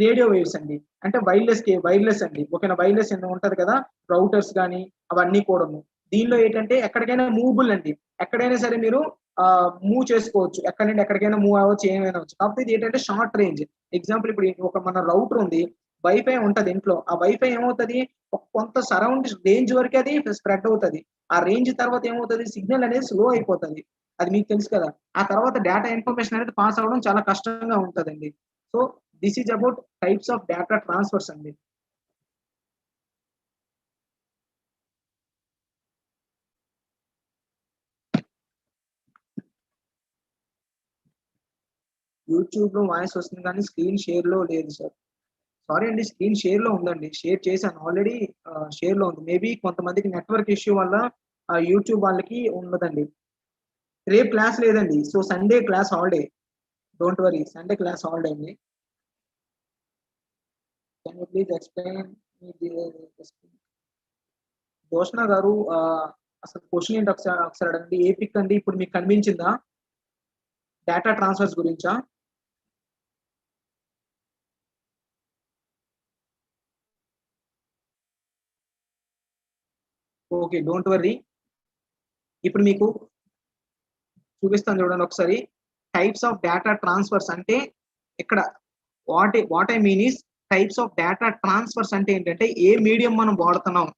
radio waves అండి. అంటే వైర్లెస్ అండి. ఓకేనా, వైర్లెస్ ఉంటది కదా, రౌటర్స్ కానీ అవన్నీ కూడా. దీనిలో ఏంటంటే ఎక్కడికైనా మూవబుల్ అండి. ఎక్కడైనా సరే మీరు మూవ్ చేసుకోవచ్చు, ఎక్కడి నుండి ఎక్కడికైనా మూవ్ అవ్వచ్చు, ఏమైనా అవచ్చు. కాకపోతే ఇది ఏంటంటే షార్ట్ రేంజ్. ఎగ్జాంపుల్, ఇప్పుడు మన రౌటర్ ఉంది, వైఫై ఉంటది ఇంట్లో. ఆ వైఫై ఏమవుతుంది, కొంత సరౌండ్ రేంజ్ వరకు అది స్ప్రెడ్ అవుతుంది. ఆ రేంజ్ తర్వాత ఏమవుతుంది, సిగ్నల్ అనేది స్లో అయిపోతుంది. అది మీకు తెలుసు కదా. ఆ తర్వాత డేటా ఇన్ఫర్మేషన్ అనేది పాస్ అవ్వడం చాలా కష్టంగా ఉంటుందండి. So this is about types of data transfers అండి. యూట్యూబ్ లో వాయిస్ వస్తుంది కానీ స్క్రీన్ షేర్ లో లేదు సార్. సారీ అండి, స్క్రీన్ షేర్ లో ఉందండి, షేర్ చేశాను ఆల్రెడీ. షేర్ లో ఉంది. మేబీ కొంతమందికి నెట్వర్క్ ఇష్యూ వల్ల యూట్యూబ్ వాళ్ళకి ఉండదండి. రేపు క్లాస్ లేదండి, so Sunday class holiday. Don't worry, Sunday class holiday అండి. Can you please explain Joshna గారు అసలు క్వశ్చన్ ఏంటి ఒకసారి అడగండి. ఏ పిక్ అండి ఇప్పుడు మీకు కనిపించిందా? డేటా ట్రాన్స్ఫర్స్ గురించా? Okay, don't worry. ఇప్పుడు మీకు చూపిస్తాను చూడండి ఒకసారి. టైప్స్ ఆఫ్ డేటా ట్రాన్స్ఫర్స్ అంటే ఇక్కడ what I mean is types of data transfers అంటే ఏంటంటే ఏ మీడియం మనం వాడుతున్నాం,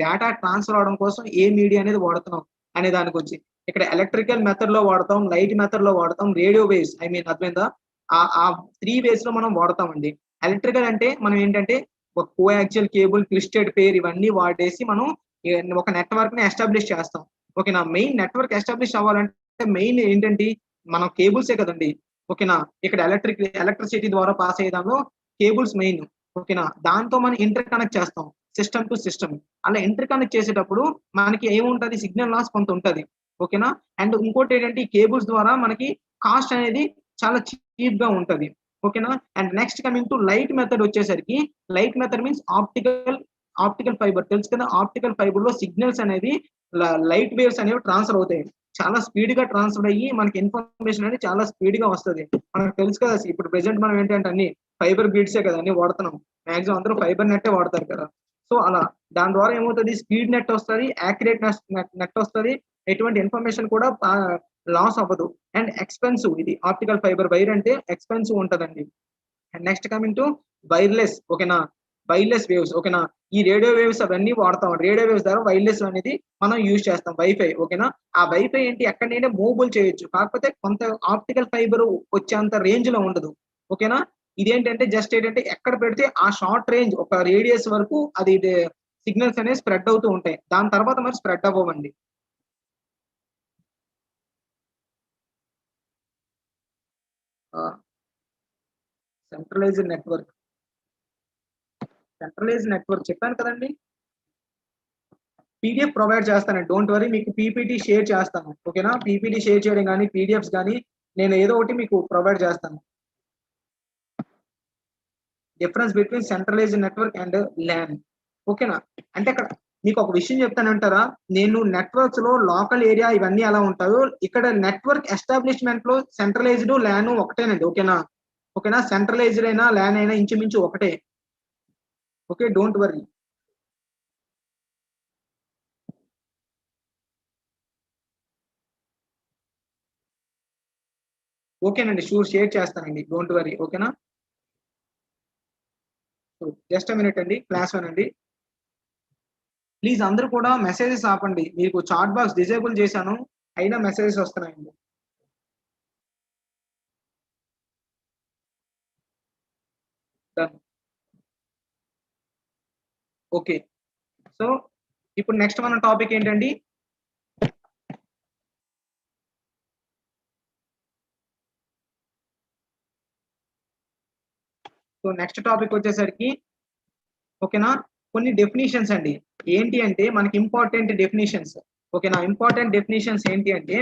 డేటా ట్రాన్స్ఫర్ అవడం కోసం ఏ మీడియా అనేది వాడుతున్నాం అనే దానికి వచ్చి ఇక్కడ ఎలక్ట్రికల్ మెథడ్ లో వాడతాం, లైట్ మెథడ్ లో వాడతాం, రేడియో వేవ్స్ ఐ మీన్ అర్థమైందా? ఆ 3 వేస్ లో మనం వాడతామండి. ఎలక్ట్రికల్ అంటే మనం ఏంటంటే ఒక కోయాక్సియల్ కేబుల్, ట్విస్టెడ్ పేర్ ఇవన్నీ వాడేసి మనం ఒక నెట్వర్క్ ని ఎస్టాబ్లిష్ చేస్తాం. ఓకేనా? మెయిన్ నెట్వర్క్ ఎస్టాబ్లిష్ అవ్వాలంటే మెయిన్ ఏంటంటే మనం కేబుల్సే కదండి. ఓకేనా? ఇక్కడ ఎలక్ట్రిసిటీ ద్వారా పాస్ అయ్యే దానిలో కేబుల్స్ మెయిన్. ఓకేనా? దాంతో మనం ఇంటర్ కనెక్ట్ చేస్తాం సిస్టమ్ టు సిస్టమ్. అలా ఇంటర్ కనెక్ట్ చేసేటప్పుడు మనకి ఏముంటది, సిగ్నల్ లాస్ కొంత ఉంటది. ఓకేనా? అండ్ ఇంకోటి ఏంటంటే ఈ కేబుల్స్ ద్వారా మనకి కాస్ట్ అనేది చాలా చీప్ గా ఉంటది. ఓకేనా? And next coming to light method వచ్చేసరికి, light method means optical fibre తెలుసు కదా. ఆప్టికల్ ఫైబర్ లో సిగ్నల్స్ అనేది లైట్ వేవ్స్ అనేవి ట్రాన్స్ఫర్ అవుతాయి. చాలా స్పీడ్ గా ట్రాన్స్ఫర్ అయ్యి మనకి ఇన్ఫర్మేషన్ అనేది చాలా స్పీడ్ గా వస్తుంది. మనకు తెలుసు కదా ఇప్పుడు ప్రెసెంట్ మనం ఏంటంటే అన్ని ఫైబర్ గ్రిడ్సే కదా అన్ని వాడుతున్నాం. మాక్సిమం అందరూ ఫైబర్ నెట్టే వాడతారు కదా. సో అలా దాని ద్వారా ఏమవుతుంది, స్పీడ్ నెట్ వస్తుంది, యాక్యురేట్ నెట్ వస్తుంది, ఎటువంటి ఇన్ఫర్మేషన్ కూడా లాస్ అవ్వదు. అండ్ ఎక్స్పెన్సివ్, ఇది ఆప్టికల్ ఫైబర్ వైర్ అంటే ఎక్స్పెన్సివ్ ఉంటదండి. And next coming to wireless. ఓకేనా? Wireless waves. ఓకేనా? ఈ రేడియో వేవ్స్ అవన్నీ వాడతాం. రేడియో వేవ్స్ ద్వారా వైర్లెస్ అనేది మనం యూజ్ చేస్తాం. వైఫై. ఓకేనా? ఆ వైఫై ఏంటి ఎక్కడైనా మూవబుల్ చేయొచ్చు, కాకపోతే కొంత ఆప్టికల్ ఫైబర్ వచ్చేంత రేంజ్ లో ఉండదు. ఓకేనా? ఇదేంటంటే జస్ట్ ఏంటంటే ఎక్కడ పెడితే ఆ షార్ట్ రేంజ్ ఒక రేడియస్ వరకు అది సిగ్నల్స్ అనేవి స్ప్రెడ్ అవుతూ ఉంటాయి. దాని తర్వాత మరి స్ప్రెడ్ అవ్వండి. Centralised network. సెంట్రలైజ్డ్ నెట్వర్క్ చెప్పాను కదండి. పీడిఎఫ్ ప్రొవైడ్ చేస్తానండి, డోంట్ వరీ. మీకు పీపీటీ షేర్ చేస్తాను. ఓకేనా? పీపీటీ షేర్ చేయడం కానీ పీడిఎఫ్స్ కానీ నేను ఏదో ఒకటి మీకు ప్రొవైడ్ చేస్తాను. Difference between centralized network and LAN. ఓకేనా? అంటే అక్కడ మీకు ఒక విషయం చెప్తానంటారా, నేను నెట్వర్క్స్ లో లోకల్ ఏరియా ఇవన్నీ ఎలా ఉంటాయో ఇక్కడ నెట్వర్క్ ఎస్టాబ్లిష్మెంట్ లో సెంట్రలైజ్డ్ ల్యాన్ ఒకటేనండి. ఓకేనా? ఓకేనా? సెంట్రలైజ్డ్ అయినా ల్యాన్ అయినా ఇంచుమించు ఒకటే. Okay, don't worry. ఓకేనండి, షూర్ షేర్ చేస్తానండి, డోంట్ వరీ. ఓకేనా? జస్ట్ మినిట్ అండి, క్లాస్ వన్ అండి. ప్లీజ్ అందరూ కూడా మెసేజెస్ ఆపండి. మీకు చాట్ బాక్స్ డిజేబుల్ చేశాను, అయినా మెసేజెస్ వస్తున్నాయండి. ఓకే, సో ఇప్పుడు నెక్స్ట్ మన టాపిక్ ఏంటండి? సో నెక్స్ట్ టాపిక్ వచ్చేసరికి ఓకేనా కొన్ని డెఫినేషన్స్ అండి. ఏంటి అంటే మనకి ఇంపార్టెంట్ డెఫినేషన్స్. ఓకేనా? ఇంపార్టెంట్ డెఫినేషన్స్ ఏంటి అంటే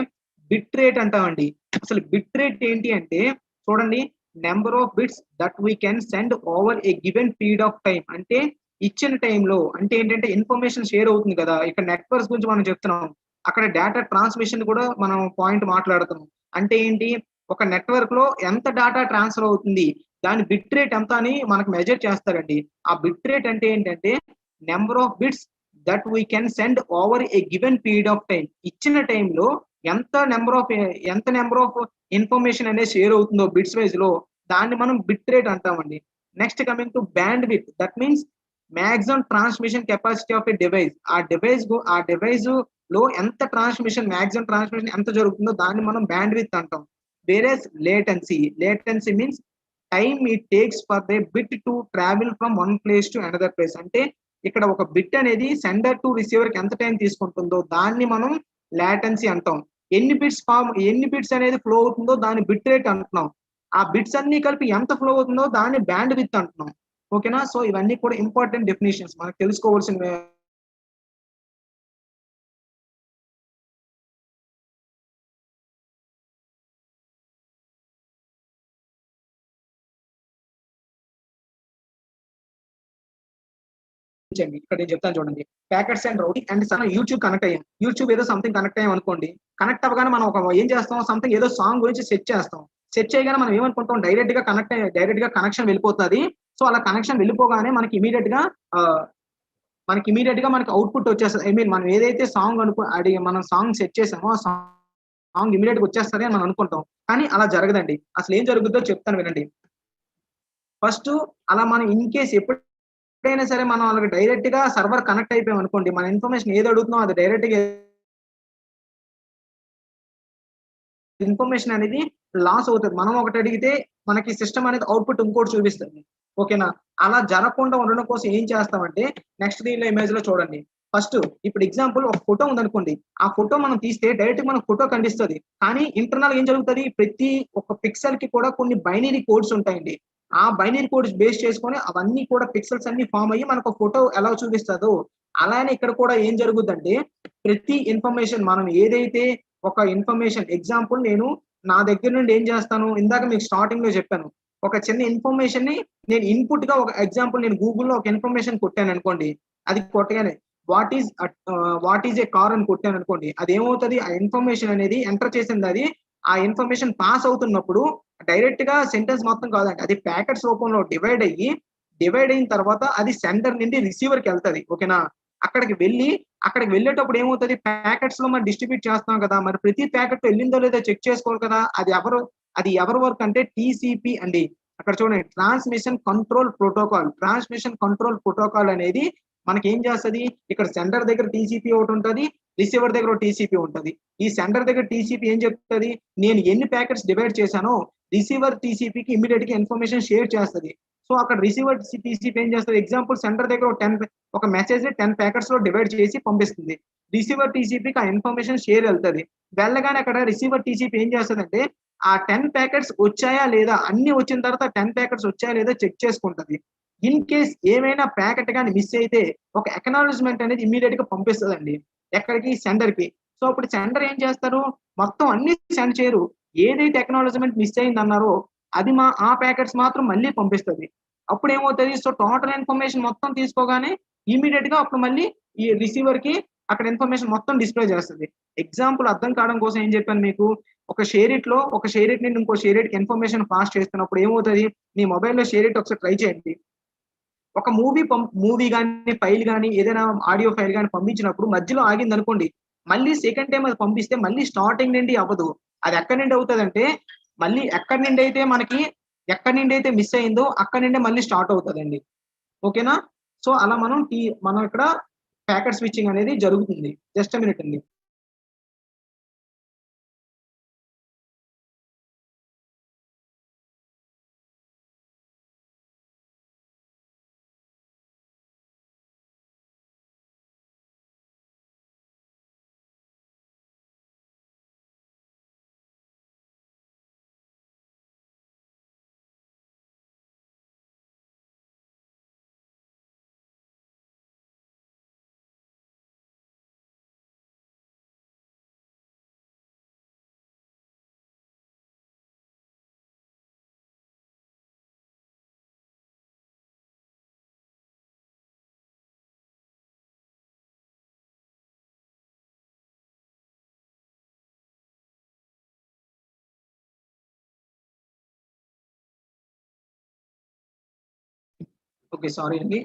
బిట్ రేట్ అంటామండి. అసలు బిట్ రేట్ ఏంటి అంటే చూడండి, number of bits that we can send over a given period of time. అంటే ఇచ్చిన టైంలో, అంటే ఏంటంటే ఇన్ఫర్మేషన్ షేర్ అవుతుంది కదా. ఇక్కడ నెట్వర్క్స్ గురించి మనం చెప్తున్నాం, అక్కడ డేటా ట్రాన్స్మిషన్ కూడా మనం పాయింట్ మాట్లాడుతున్నాం. అంటే ఏంటి, ఒక నెట్వర్క్ లో ఎంత డేటా ట్రాన్స్ఫర్ అవుతుంది, దాని బిట్ రేట్ ఎంత అని మనకు మెజర్ చేస్తారండి. ఆ బిట్ రేట్ అంటే ఏంటంటే number of bits that we can send over a given period of time. ఇచ్చిన టైంలో ఎంత నెంబర్ ఆఫ్ ఇన్ఫర్మేషన్ అనేది షేర్ అవుతుందో బిట్స్ వైజ్ లో, దాన్ని మనం బిట్ రేట్ అంటామండి. Next coming to band width, that means maximum transmission capacity of A device. ఆ డివైస్ లో ఎంత మాక్సిమం ట్రాన్స్మిషన్ ఎంత జరుగుతుందో దాన్ని మనం బ్యాండ్ విడ్త్ అంటాం. Whereas latency means time it takes for the bit to travel from one place to another place. అంటే ఇక్కడ ఒక బిట్ అనేది సెండర్ టు రిసీవర్ కి ఎంత టైం తీసుకుంటుందో దాన్ని మనం లాటెన్సీ అంటాం. ఎన్ని బిట్స్ అనేది ఫ్లో అవుతుందో దాన్ని బిట్ రేట్ అంటున్నాం. ఆ బిట్స్ అన్ని కలిపి ఎంత ఫ్లో అవుతుందో దాన్ని బ్యాండ్ విడ్త్ అంటున్నాం. ఓకేనా? సో ఇవన్నీ కూడా ఇంపార్టెంట్ డెఫినేషన్స్ మనకు తెలుసుకోవాల్సిన గమనించండి. ఇక్కడ నేను చెప్తాను చూడండి. Packets and routing and YouTube connect అయ్యాం. యూట్యూబ్ ఏదో సంథింగ్ కనెక్ట్ అయ్యాం అనుకోండి. కనెక్ట్ అవ్వగానే మనం ఏం చేస్తాం, సంథింగ్ ఏదో సాంగ్ గురించి సెట్ చేస్తాం. సెట్ చేయగానే మనం ఏమనుకుంటాం, డైరెక్ట్ గా కనెక్షన్ వెళ్ళిపోతుంది. సో అలా కనెక్షన్ వెళ్ళిపోగానే మనకి ఇమీడియట్ గా మనకి అవుట్పుట్ వచ్చేస్తుంది. ఐ మీన్ మనం ఏదైతే సాంగ్ మనం సాంగ్ సెట్ చేసామో ఆ సాంగ్ ఇమీడియట్ గా వచ్చేస్తుంది అని మనం అనుకుంటాం. కానీ అలా జరగదండి. అసలు ఏం జరుగుతుందో చెప్తాను వినండి. ఫస్ట్ అలా మనం ఇన్ కేస్ ఎప్పుడైనా సరే మనం వాళ్ళకి డైరెక్ట్ గా సర్వర్ కనెక్ట్ అయిపోయాం అనుకోండి, మన ఇన్ఫర్మేషన్ ఏది అడుగుతున్నాం అది డైరెక్ట్ గా ఇన్ఫర్మేషన్ అనేది లాస్ అవుతుంది. మనం ఒకటి అడిగితే మనకి సిస్టమ్ అనేది అవుట్పుట్ ఇంకోటి చూపిస్తుంది. ఓకేనా? అలా జరగకుండా ఉండడం కోసం ఏం చేస్తామంటే నెక్స్ట్ దీనిలో ఇమేజ్ లో చూడండి. ఫస్ట్ ఇప్పుడు ఎగ్జాంపుల్ ఒక ఫోటో ఉందనుకోండి. ఆ ఫోటో మనం తీస్తే డైరెక్ట్ మనకు ఫోటో కనిపిస్తుంది. కానీ ఇంటర్నల్ ఏం జరుగుతుంది, ప్రతి ఒక్క పిక్సెల్ కి కూడా కొన్ని బైనరీ కోడ్స్ ఉంటాయండి. ఆ బైనరీ కోడ్స్ బేస్ చేసుకొని అవన్నీ కూడా పిక్సెల్స్ అన్ని ఫామ్ అయ్యి మనకు ఫోటో ఎలా చూపిస్తుందో అలానే ఇక్కడ కూడా ఏం జరుగుతుందంటే ప్రతి ఇన్ఫర్మేషన్ మనం ఏదైతే ఒక ఇన్ఫర్మేషన్ ఎగ్జాంపుల్ నేను నా దగ్గర నుండి ఏం చేస్తాను, ఇందాక మీకు స్టార్టింగ్ లో చెప్పాను, ఒక చిన్న ఇన్ఫర్మేషన్ ని నేను ఇన్పుట్ గా ఒక ఎగ్జాంపుల్ నేను గూగుల్లో ఒక ఇన్ఫర్మేషన్ కొట్టాను అనుకోండి. అది కొట్టగానే వాట్ ఈజ్ ఏ కార్ అని కొట్టాను అనుకోండి. అది ఏమవుతుంది, ఆ ఇన్ఫర్మేషన్ అనేది ఎంటర్ చేసింది. అది ఆ ఇన్ఫర్మేషన్ పాస్ అవుతున్నప్పుడు డైరెక్ట్ గా సెంటెన్స్ మొత్తం కాదండి, అది ప్యాకెట్స్ రూపంలో డివైడ్ అయిన తర్వాత అది సెండర్ నుండి రిసీవర్ కి వెళ్తుంది. ఓకేనా? అక్కడికి వెళ్ళేటప్పుడు ఏమవుతుంది, ప్యాకెట్స్ లో మనం డిస్ట్రిబ్యూట్ చేస్తాం కదా, మరి ప్రతి ప్యాకెట్ వెళ్ళిందో లేదో చెక్ చేసుకోవాలి కదా. అది ఎవరి వర్క్ అంటే టీసీపీ అండి. అక్కడ చూడండి, ట్రాన్స్మిషన్ కంట్రోల్ ప్రోటోకాల్ అనేది మనకి ఏం చేస్తుంది, ఇక్కడ సెండర్ దగ్గర టీసీపీ ఒకటి ఉంటుంది, రిసీవర్ దగ్గర ఒక టీసీపీ ఉంటుంది. ఈ సెండర్ దగ్గర టీసీపీ ఏం చెప్తుంది, నేను ఎన్ని ప్యాకెట్స్ డివైడ్ చేశానో రిసీవర్ టీసీపీకి ఇమీడియట్ గా ఇన్ఫర్మేషన్ షేర్ చేస్తుంది. సో అక్కడ రిసీవర్ టీసీపీ ఏం చేస్తుంది, ఎగ్జాంపుల్ సెండర్ దగ్గర ఒక మెసేజ్ 10 ప్యాకెట్స్ లో డివైడ్ చేసి పంపిస్తుంది. రిసీవర్ టీసీపీకి ఆ ఇన్ఫర్మేషన్ షేర్ వెళ్తుంది. వెళ్ళగానే అక్కడ రిసీవర్ టీసీపీ ఏం చేస్తుందంటే ఆ 10 ప్యాకెట్స్ వచ్చాయా లేదా, అన్ని వచ్చిన తర్వాత 10 ప్యాకెట్స్ వచ్చాయా లేదా చెక్ చేసుకుంటది. ఇన్ కేస్ ఏమైనా ప్యాకెట్ కానీ మిస్ అయితే ఒక ఎకనాలజ్మెంట్ అనేది ఇమీడియట్ గా పంపిస్తుందండి. ఎక్కడికి, సెండర్ కి. సో అప్పుడు సెండర్ ఏం చేస్తారు, మొత్తం అన్ని సెండ్ చేయరు. ఏదైతే ఎకనాలజ్మెంట్ మిస్ అయింది అన్నారో అది ఆ ప్యాకెట్స్ మాత్రం మళ్ళీ పంపిస్తుంది. అప్పుడు ఏమవుతుంది, సో టోటల్ ఇన్ఫర్మేషన్ మొత్తం తీసుకోగానే ఇమీడియట్ గా అప్పుడు మళ్ళీ ఈ రిసీవర్ కి అక్కడ ఇన్ఫర్మేషన్ మొత్తం డిస్ప్లే చేస్తుంది. ఎగ్జాంపుల్ అర్థం కావడం కోసం ఏం చెప్పాను మీకు, ఒక షేరిట్ నుండి ఇంకో షేరిట్ కి ఇన్ఫర్మేషన్ పాస్ చేస్తున్నప్పుడు ఏమవుతుంది, మీ మొబైల్లో షేరిట్ ఒకసారి ట్రై చేయండి. ఒక మూవీ కానీ ఫైల్ కానీ ఏదైనా ఆడియో ఫైల్ కానీ పంపించినప్పుడు మధ్యలో ఆగింది అనుకోండి, మళ్ళీ సెకండ్ టైం అది పంపిస్తే మళ్ళీ స్టార్టింగ్ నుండి అవ్వదు. అది ఎక్కడి నుండి అవుతుంది అంటే మళ్ళీ ఎక్కడి నుండి అయితే మిస్ అయిందో అక్కడి నుండి మళ్ళీ స్టార్ట్ అవుతుందండి. ఓకేనా? సో అలా మనం ఇక్కడ ప్యాకెట్ స్విచ్చింగ్ అనేది జరుగుతుంది. జస్ట్ మినిట్ అండి. ఓకే, సారీ అండి.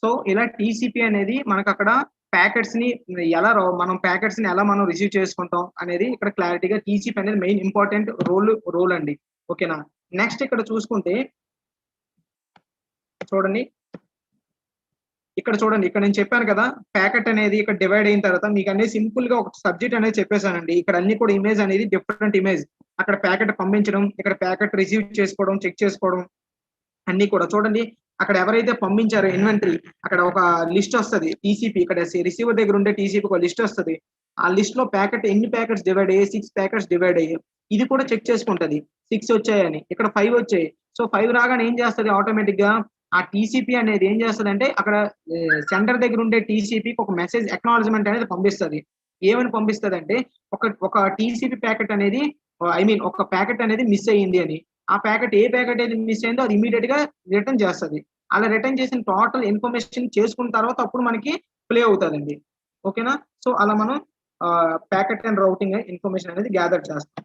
సో ఇలా టీసీపీ అనేది మనకు అక్కడ ప్యాకెట్స్ ని మనం ప్యాకెట్స్ ని ఎలా మనం రిసీవ్ చేసుకుంటాం అనేది ఇక్కడ క్లారిటీగా టీసీపీ అనేది మెయిన్ ఇంపార్టెంట్ రోల్ అండి. ఓకేనా? నెక్స్ట్ ఇక్కడ చూసుకుంటే చూడండి, ఇక్కడ నేను చెప్పాను కదా, ప్యాకెట్ అనేది ఇక్కడ డివైడ్ అయిన తర్వాత మీకు అనేది సింపుల్ గా ఒక సబ్జెక్ట్ అనేది చెప్పేశానండి. ఇక్కడ అన్ని కూడా ఇమేజ్ అనేది డిఫరెంట్ ఇమేజ్, అక్కడ ప్యాకెట్ పంపించడం, ఇక్కడ ప్యాకెట్ రిసీవ్ చేసుకోవడం, చెక్ చేసుకోవడం అన్ని కూడా చూడండి. అక్కడ ఎవరైతే పంపించారో ఇన్వెంటరీ, అక్కడ ఒక లిస్ట్ వస్తుంది టీసీపీ, ఇక్కడ రిసీవర్ దగ్గర ఉండే టీసీపీ ఒక లిస్ట్ వస్తుంది. ఆ లిస్ట్ లో ఎన్ని ప్యాకెట్స్ డివైడ్ అయ్యాయి, 6 ప్యాకెట్స్ డివైడ్ అయ్యాయి. ఇది కూడా చెక్ చేసుకుంటది 6 వచ్చాయని, ఇక్కడ 5 వచ్చాయి. సో 5 రాగానే ఏం చేస్తుంది, ఆటోమేటిక్ గా ఆ టీసీపీ అనేది ఏం చేస్తుంది అంటే అక్కడ సెంటర్ దగ్గర ఉండే టీసీపీకి ఒక మెసేజ్ ఎక్నాలజ్మెంట్ అనేది పంపిస్తుంది. ఏమని పంపిస్తుంది అంటే ఒక టీసీపీ ప్యాకెట్ అనేది ఒక ప్యాకెట్ అనేది మిస్ అయ్యింది అని. ఆ ప్యాకెట్ ఏ ప్యాకెట్ అయితే మిస్ అయిందో అది ఇమీడియట్ గా రిటర్న్ చేస్తుంది. అలా రిటర్న్ చేసిన టోటల్ ఇన్ఫర్మేషన్ చేసుకున్న తర్వాత అప్పుడు మనకి ప్లే అవుతుందండి. ఓకేనా? సో అలా మనం ప్యాకెట్ అండ్ రౌటింగ్ ఇన్ఫర్మేషన్ అనేది గ్యాదర్ చేస్తాం.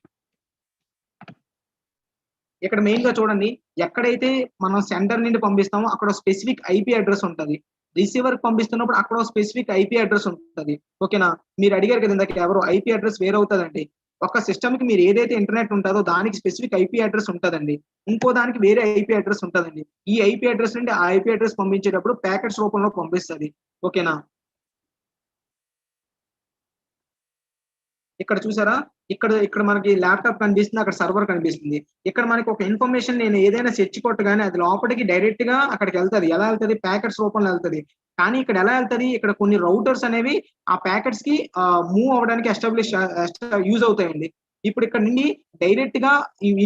ఇక్కడ మెయిన్ గా చూడండి, ఎక్కడైతే మనం సెంటర్ నుండి పంపిస్తామో అక్కడ స్పెసిఫిక్ ఐపీ అడ్రస్ ఉంటుంది. రిసీవర్ పంపిస్తున్నప్పుడు అక్కడ స్పెసిఫిక్ ఐపీ అడ్రస్ ఉంటుంది. ఓకేనా? మీరు అడిగారు కదా ఇందాక ఎవరు ఐపీ అడ్రస్ వేరవుతుందండి. ఒక సిస్టమ్ కి మీరు ఏదైతే ఇంటర్నెట్ ఉంటుందో దానికి స్పెసిఫిక్ ఐపీ అడ్రస్ ఉంటుందండి. ఇంకో దానికి వేరే ఐపీ అడ్రస్ ఉంటుందండి. ఈ ఐపీ అడ్రస్ నుండి ఆ ఐపీ అడ్రస్ పంపించేటప్పుడు ప్యాకెట్స్ రూపంలో పంపిస్తుంది. ఓకేనా? ఇక్కడ చూసారా, ఇక్కడ మనకి ల్యాప్టాప్ కనిపిస్తుంది, అక్కడ సర్వర్ కనిపిస్తుంది. ఇక్కడ మనకి ఒక ఇన్ఫర్మేషన్ నేను ఏదైనా సెర్చ్ కొట్టగానే అది లోపలికి డైరెక్ట్ గా అక్కడికి వెళ్తుంది. ఎలా వెళ్తుంది? ప్యాకెట్స్ రూపంలో వెళ్తుంది. కానీ ఇక్కడ ఎలా వెళ్తుంది? ఇక్కడ కొన్ని రౌటర్స్ అనేవి ఆ ప్యాకెట్స్ కి మూవ్ అవ్వడానికి యూజ్ అవుతాయండి. ఇప్పుడు ఇక్కడ నుండి డైరెక్ట్ గా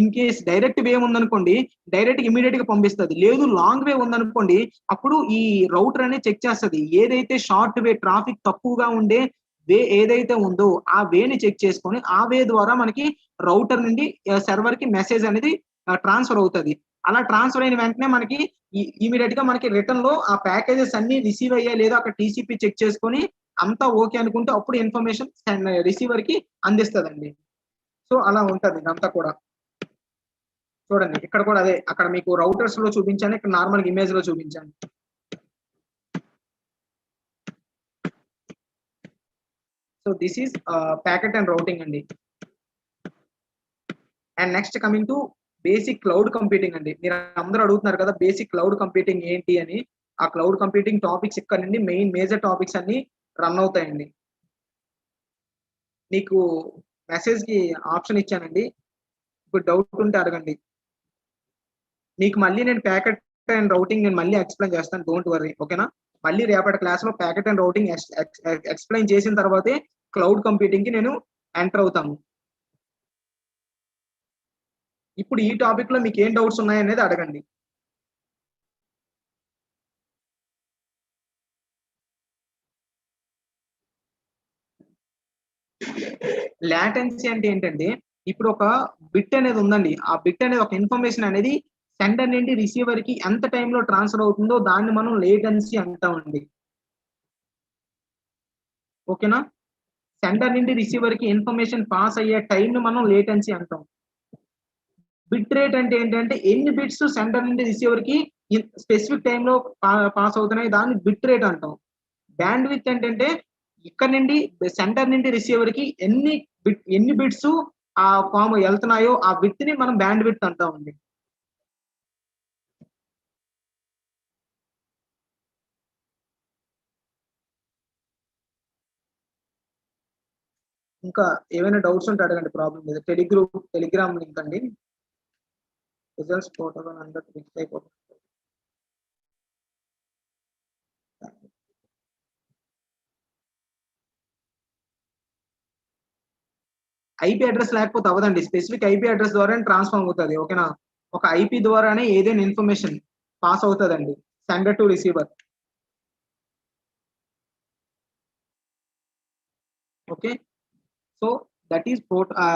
ఇన్ కేస్ డైరెక్ట్ వే ఉందనుకోండి, డైరెక్ట్ ఇమీడియట్ గా పంపిస్తుంది. లేదు లాంగ్ వే ఉందనుకోండి, అప్పుడు ఈ రౌటర్ అనేది చెక్ చేస్తుంది. ఏదైతే షార్ట్ వే ట్రాఫిక్ తక్కువగా ఉండే వే ఏదైతే ఉందో ఆ వేని చెక్ చేసుకొని ఆ వే ద్వారా మనకి రౌటర్ నుండి సర్వర్ కి మెసేజ్ అనేది ట్రాన్స్ఫర్ అవుతుంది. అలా ట్రాన్స్ఫర్ అయిన వెంటనే మనకి ఇమీడియట్ గా మనకి రిటర్న్ లో ఆ ప్యాకేజెస్ అన్ని రిసీవ్ అయ్యా లేదా అక్కడ టీసీపీ చెక్ చేసుకొని అంతా ఓకే అనుకుంటే అప్పుడు ఇన్ఫర్మేషన్ రిసీవర్ కి అందిస్తుందండి. సో అలా ఉంటది ఇదంతా కూడా. చూడండి ఇక్కడ కూడా అదే, అక్కడ మీకు రౌటర్స్ లో చూపించాను, ఇక్కడ నార్మల్ ఇమేజ్ లో చూపించాను. So this is packet and routing అండి. And next coming to basic cloud computing అండి. మీరు అందరూ అడుగుతున్నారు కదా బేసిక్ క్లౌడ్ కంప్యూటింగ్ ఏంటి అని. ఆ క్లౌడ్ కంప్యూటింగ్ టాపిక్స్ ఇక్కడ నుండి మేజర్ టాపిక్స్ అన్ని రన్ అవుతాయండి. మీకు మెసేజ్ కి ఆప్షన్ ఇచ్చానండి, ఇప్పుడు డౌట్ ఉంటే అడగండి. మీకు మళ్ళీ నేను ప్యాకెట్ అండ్ రౌటింగ్ నేను మళ్ళీ ఎక్స్ప్లెయిన్ చేస్తాను, డోంట్ వర్రీ. ఓకేనా? మళ్ళీ రేపటి క్లాస్ లో ప్యాకెట్ అండ్ రౌటింగ్ ఎక్స్ప్లెయిన్ చేసిన తర్వాతే క్లౌడ్ కంప్యూటింగ్ కి నేను ఎంటర్ అవుతాను. ఇప్పుడు ఈ టాపిక్ లో మీకు ఏం డౌట్స్ ఉన్నాయనేది అడగండి. లాటెన్సీ అంటే ఏంటంటే, ఇప్పుడు ఒక బిట్ అనేది ఉందండి, ఆ బిట్ అనేది ఒక ఇన్ఫర్మేషన్ అనేది సెండర్ నుండి రిసీవర్ కి ఎంత టైంలో ట్రాన్స్ఫర్ అవుతుందో దాన్ని మనం లేటెన్సీ అంటామండి. ఓకేనా? సెండర్ నుండి రిసీవర్ కి ఇన్ఫర్మేషన్ పాస్ అయ్యే టైం ని మనం లేటెన్సీ అంటాం. బిట్ రేట్ అంటే ఏంటంటే ఎన్ని బిట్స్ సెండర్ నుండి రిసీవర్ కి స్పెసిఫిక్ టైంలో పాస్ అవుతున్నాయి, దాన్ని బిట్ రేట్ అంటాం. బ్యాండ్ విడ్త్ ఏంటంటే ఇక్కడ నుండి సెంటర్ నుండి రిసీవర్ కి ఎన్ని బిట్స్ ఆ ఫామ్ వెళ్తున్నాయో ఆ విడ్త్ ని మనం బ్యాండ్ విడ్త్ అంటామండి. ఇంకా ఏమైనా డౌట్స్ ఉంటే అడగండి, ప్రాబ్లం లేదు. టెలిగ్రామ్ లింక్ అండి, రిజల్ట్స్ ప్రోటోకాల్ అందరూ ఫిక్స్ అయిపోతుంది. ఐపీ అడ్రస్ లేకపోతే అవదండి, స్పెసిఫిక్ ఐపీ అడ్రస్ ద్వారా ట్రాన్స్ఫార్మ్ అవుతుంది. ఓకేనా? ఒక ఐపీ ద్వారానే ఏదైనా ఇన్ఫర్మేషన్ పాస్ అవుతుందండి sender to receiver. Okay, so that is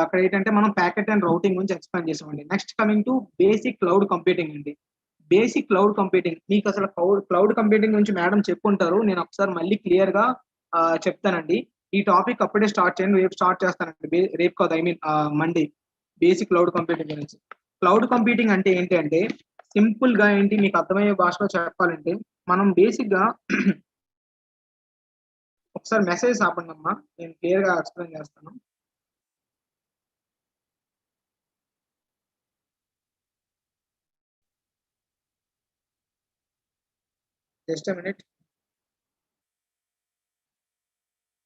అక్కడ ఏంటంటే మనం ప్యాకెట్ అండ్ రౌటింగ్ గురించి ఎక్స్ప్లెయిన్ చేసామండి. Next coming to basic cloud computing అండి. బేసిక్ క్లౌడ్ కంప్యూటింగ్ మీకు అసలు క్లౌడ్ కంప్యూటింగ్ గురించి మేడం చెప్పుంటారు, నేను ఒకసారి మళ్ళీ క్లియర్ గా చెప్తానండి. ఈ టాపిక్ అప్పుడే స్టార్ట్ చేయండి, రేపు స్టార్ట్ చేస్తానండి. రేపు కాదు, I mean Monday. Basic cloud computing గురించి. క్లౌడ్ కంప్యూటింగ్ అంటే ఏంటి అంటే సింపుల్ గా ఏంటి మీకు అర్థమయ్యే భాషలో చెప్పాలంటే, మనం బేసిక్ గా ఒకసారి మెసేజ్ ఆపండి అమ్మా, నేను క్లియర్ గా ఎక్స్ప్లెయిన్ చేస్తాను. జస్ట్ మినిట్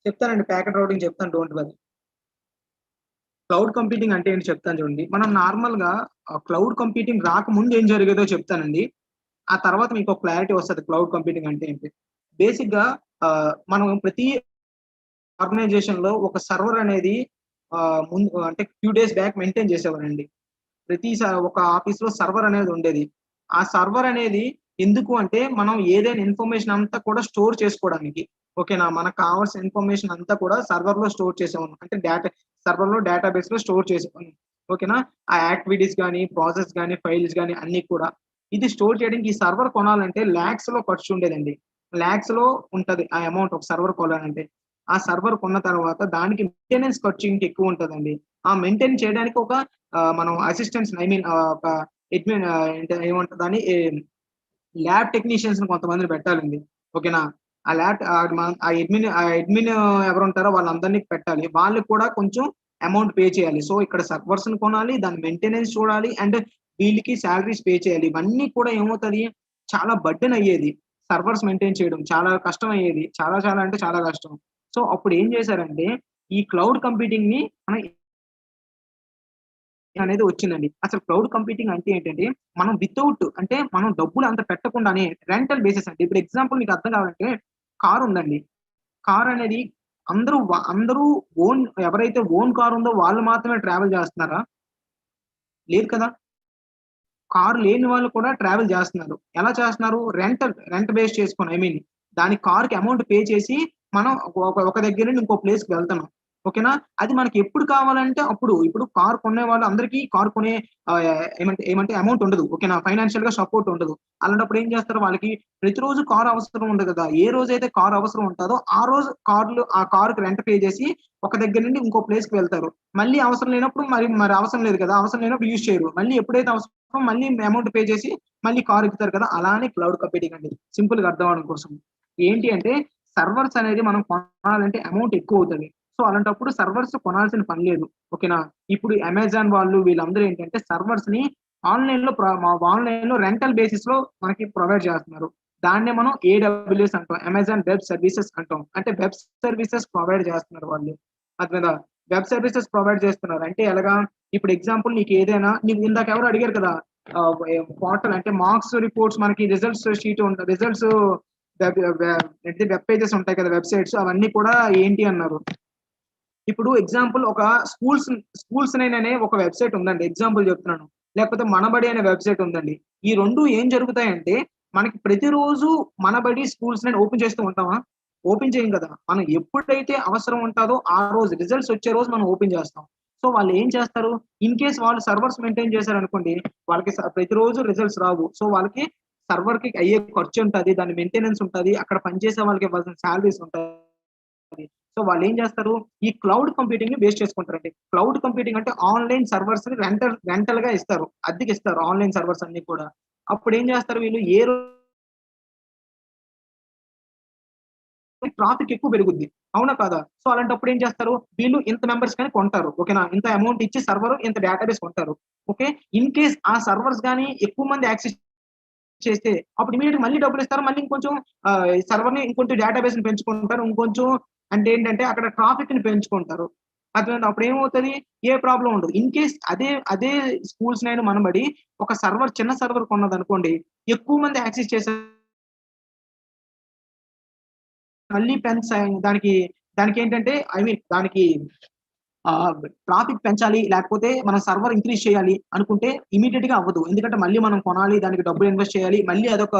చెప్తానండి, ప్యాకెట్ రౌటింగ్ చెప్తాను, డోంట్ వరీ. క్లౌడ్ కంప్యూటింగ్ అంటే ఏంటి చెప్తాను చూడండి. మనం నార్మల్ గా క్లౌడ్ కంప్యూటింగ్ రాకముందు ఏం జరిగేదో చెప్తానండి, ఆ తర్వాత మీకు ఒక క్లారిటీ వస్తుంది క్లౌడ్ కంప్యూటింగ్ అంటే ఏంటి. బేసిక్ గా మనం ప్రతి ఆర్గనైజేషన్ లో ఒక సర్వర్ అనేది ముందు అంటే ఫ్యూ డేస్ బ్యాక్ మెయింటైన్ చేసేవారండి. ప్రతిసారి ఒక ఆఫీస్ లో సర్వర్ అనేది ఉండేది. ఆ సర్వర్ అనేది ఎందుకు అంటే మనం ఏదైనా ఇన్ఫర్మేషన్ అంతా కూడా స్టోర్ చేసుకోవడానికి. ఓకేనా? మనకు కావాల్సిన ఇన్ఫర్మేషన్ అంతా కూడా సర్వర్ లో స్టోర్ చేసేవాళ్ళం, అంటే సర్వర్ లో డేటాబేస్ లో స్టోర్ చేసేవాళ్ళం. ఓకేనా? ఆ యాక్టివిటీస్ కానీ ప్రాసెస్ కానీ ఫైల్స్ కానీ అన్ని కూడా ఇది స్టోర్ చేయడానికి ఈ సర్వర్ కొనాలంటే ల్యాక్స్ లో ఖర్చు ఉండేదండి. ల్యాక్స్ లో ఉంటది ఆ అమౌంట్ ఒక సర్వర్ కొనాలంటే. ఆ సర్వర్ కొన్న తర్వాత దానికి మెయింటెనెన్స్ ఖర్చు ఇంకెక్కువ ఉంటదండి. ఆ మెయింటైన్ చేయడానికి ఒక మనం అసిస్టెంట్స్ ఒక అడ్మిన్ ఏమంటారు దాన్ని ల్యాబ్ టెక్నీషియన్స్ కొంతమందిని పెట్టాలండి. ఓకేనా? ఆ అడ్మిన్ ఎవరు ఉంటారో వాళ్ళందరినీ పెట్టాలి. వాళ్ళకి కూడా కొంచెం అమౌంట్ పే చేయాలి. సో ఇక్కడ సర్వర్స్ కొనాలి, దాని మెయింటెనెన్స్ చూడాలి అండ్ వీళ్ళకి సాలరీస్ పే చేయాలి. ఇవన్నీ కూడా ఏమవుతది, చాలా బర్డెన్ అయ్యేది. సర్వర్స్ మెయింటైన్ చేయడం చాలా కష్టం అయ్యేది. చాలా చాలా అంటే చాలా కష్టం. సో అప్పుడు ఏం చేశారంటే ఈ క్లౌడ్ కంప్యూటింగ్ ని మన అనేది వచ్చిందండి. అసలు క్లౌడ్ కంప్యూటింగ్ అంటే ఏంటంటే మనం వితౌట్ అంటే మనం డబ్బులు అంత పెట్టకుండానే రెంటల్ బేసిస్ అండి. ఇప్పుడు ఎగ్జాంపుల్ మీకు అర్థం కావాలంటే కార్ ఉందండి. కార్ అనేది అందరూ ఎవరైతే ఓన్ కార్ ఉందో వాళ్ళు మాత్రమే ట్రావెల్ చేస్తున్నారా? లేదు కదా! కార్ లేని వాళ్ళు కూడా ట్రావెల్ చేస్తున్నారు. ఎలా చేస్తున్నారు? రెంట్ బేస్ చేసుకొని దాని కార్‌కి అమౌంట్ పే చేసి మనం ఒక దగ్గర నుండి ఇంకో ప్లేస్‌కి వెళ్తున్నాం. ఓకేనా? అది మనకి ఎప్పుడు కావాలంటే అప్పుడు. ఇప్పుడు కార్ కొనే వాళ్ళు అందరికీ కార్ కొనే ఏమంటే అమౌంట్ ఉండదు. ఓకేనా? ఫైనాన్షియల్‌గా సపోర్ట్ ఉండదు. అలాంటప్పుడు ఏం చేస్తారు, వాళ్ళకి ప్రతిరోజు కార్ అవసరం ఉండదు కదా! ఏ రోజైతే కార్ అవసరం ఉంటదో ఆ రోజు ఆ కార్‌కి రెంట్ పే చేసి ఒక దగ్గర నుండి ఇంకో ప్లేస్‌కి వెళ్తారు. మళ్ళీ అవసరం లేనప్పుడు మరి అవసరం లేదు కదా! అవసరం లేనప్పుడు యూజ్ చేయరు. మళ్ళీ ఎప్పుడైతే అవసరమో మళ్ళీ అమౌంట్ పే చేసి మళ్ళీ కార్ ఎక్కుతారు కదా! అలానే క్లౌడ్ కంప్యూటింగ్ అండి. సింపుల్‌గా అర్థం అవ్వడం కోసం. ఏంటి అంటే సర్వర్స్ అనేది మనం కొనాలంటే అమౌంట్ ఎక్కువ అవుతది. సో అలాంటప్పుడు సర్వర్స్ కొనాల్సిన పని లేదు. ఓకేనా? ఇప్పుడు అమెజాన్ వాళ్ళు వీళ్ళందరూ ఏంటంటే సర్వర్స్‌ని ఆన్‌లైన్‌లో రెంటల్ బేసిస్ లో మనకి ప్రొవైడ్ చేస్తున్నారు. దాన్నే మనం ఏడబ్ల్యూఎస్ అంటాం. అమెజాన్ వెబ్ సర్వీసెస్ అంటాం. అంటే వెబ్ సర్వీసెస్ ప్రొవైడ్ చేస్తున్నారు వాళ్ళు. అర్థమైందా? వెబ్ సర్వీసెస్ ప్రొవైడ్ చేస్తున్నారు. అంటే ఎలాగా? ఇప్పుడు ఎగ్జాంపుల్ నీకు ఇందాక ఎవరో అడిగారు కదా! పోర్టల్ అంటే మార్క్స్ రిపోర్ట్స్ మనకి results sheet results web pages ఉంటాయి కదా! వెబ్‌సైట్స్ అవన్నీ కూడా ఏంటి అన్నారు. ఇప్పుడు ఎగ్జాంపుల్ ఒక స్కూల్స్ 9 అనే ఒక వెబ్‌సైట్ ఉందండి. ఎగ్జాంపుల్ చెప్తున్నాను. లేకపోతే మనబడి అనే వెబ్‌సైట్ ఉందండి. ఈ 2 ఏం జరుగుతాయంటే మనకి ప్రతిరోజు మనబడి స్కూల్స్ 9 ఓపెన్ చేస్తూ ఉంటామా? ఓపెన్ చేయం కదా! మనం ఎప్పుడైతే అవసరం ఉంటదో ఆ రోజు రిజల్ట్స్ వచ్చే రోజు మనం ఓపెన్ చేస్తాం. సో వాళ్ళు ఏం చేస్తారు? ఇన్ కేస్ వాళ్ళు సర్వర్స్ మెయింటైన్ చేశారనుకోండి, వాళ్ళకి ప్రతిరోజు రిజల్ట్స్ రావు. సో వాళ్ళకి సర్వర్‌కి అయ్యే ఖర్చు ఉంటది. దాని మెయింటెనెన్స్ ఉంటది. అక్కడ పనిచేసే వాళ్ళకి ఇవ్వాల్సిన సాలరీస్ ఉంటాయి. సో వాళ్ళు ఏం చేస్తారు? ఈ క్లౌడ్ కంప్యూటింగ్ ని బేస్ చేసుకుంటారండి. క్లౌడ్ కంప్యూటింగ్ అంటే ఆన్‌లైన్ సర్వర్స్ ని రెంటల్‌గా ఇస్తారు. అద్దెకిస్తారు ఆన్‌లైన్ సర్వర్స్ అన్ని కూడా. అప్పుడు ఏం చేస్తారు వీళ్ళు ట్రాఫిక్ ఎక్కువ పెరుగుద్ది. అవునా కాదా? సో అలాంటప్పుడు ఏం చేస్తారు? వీళ్ళు ఇంత మెంబర్స్ గాని కొంటారు. ఓకేనా? ఇంత అమౌంట్ ఇచ్చి సర్వర్ ఇంత డేటాబేస్ కొంటారు. ఓకే. ఇన్ కేస్ ఆ సర్వర్స్ గాని ఎక్కువ మంది యాక్సెస్ చేస్తే అప్పుడు ఇమ్మీడియేట్‌గా మళ్ళీ డబ్బులిస్తారు. మళ్ళీ ఇంకొంచెం సర్వర్‌ని ఇంకొంచెం డేటాబేస్‌ని పెంచుకుంటారు. ఇంకొంచెం అంటే ఏంటంటే అక్కడ ట్రాఫిక్‌ని పెంచుకుంటారు. అర్థమైందా? అప్పుడేమవుతది? ఏ ప్రాబ్లమ్ ఉండదు. ఇన్ కేస్ అదే స్కూల్స్ 9 మనబడి ఒక చిన్న సర్వర్ కొన్నదనుకోండి, ఎక్కువ మంది యాక్సెస్ చేసే మళ్ళీ దానికేంటంటే దానికి ట్రాఫిక్ పెంచాలి, లేకపోతే మనం సర్వర్ ఇంక్రీజ్ చేయాలి అనుకుంటే ఇమ్మీడియేట్‌గా అవ్వదు. ఎందుకంటే మళ్ళీ మనం కొనాలి, దానికి డబ్బులు ఇన్వెస్ట్ చేయాలి. మళ్ళీ అదొక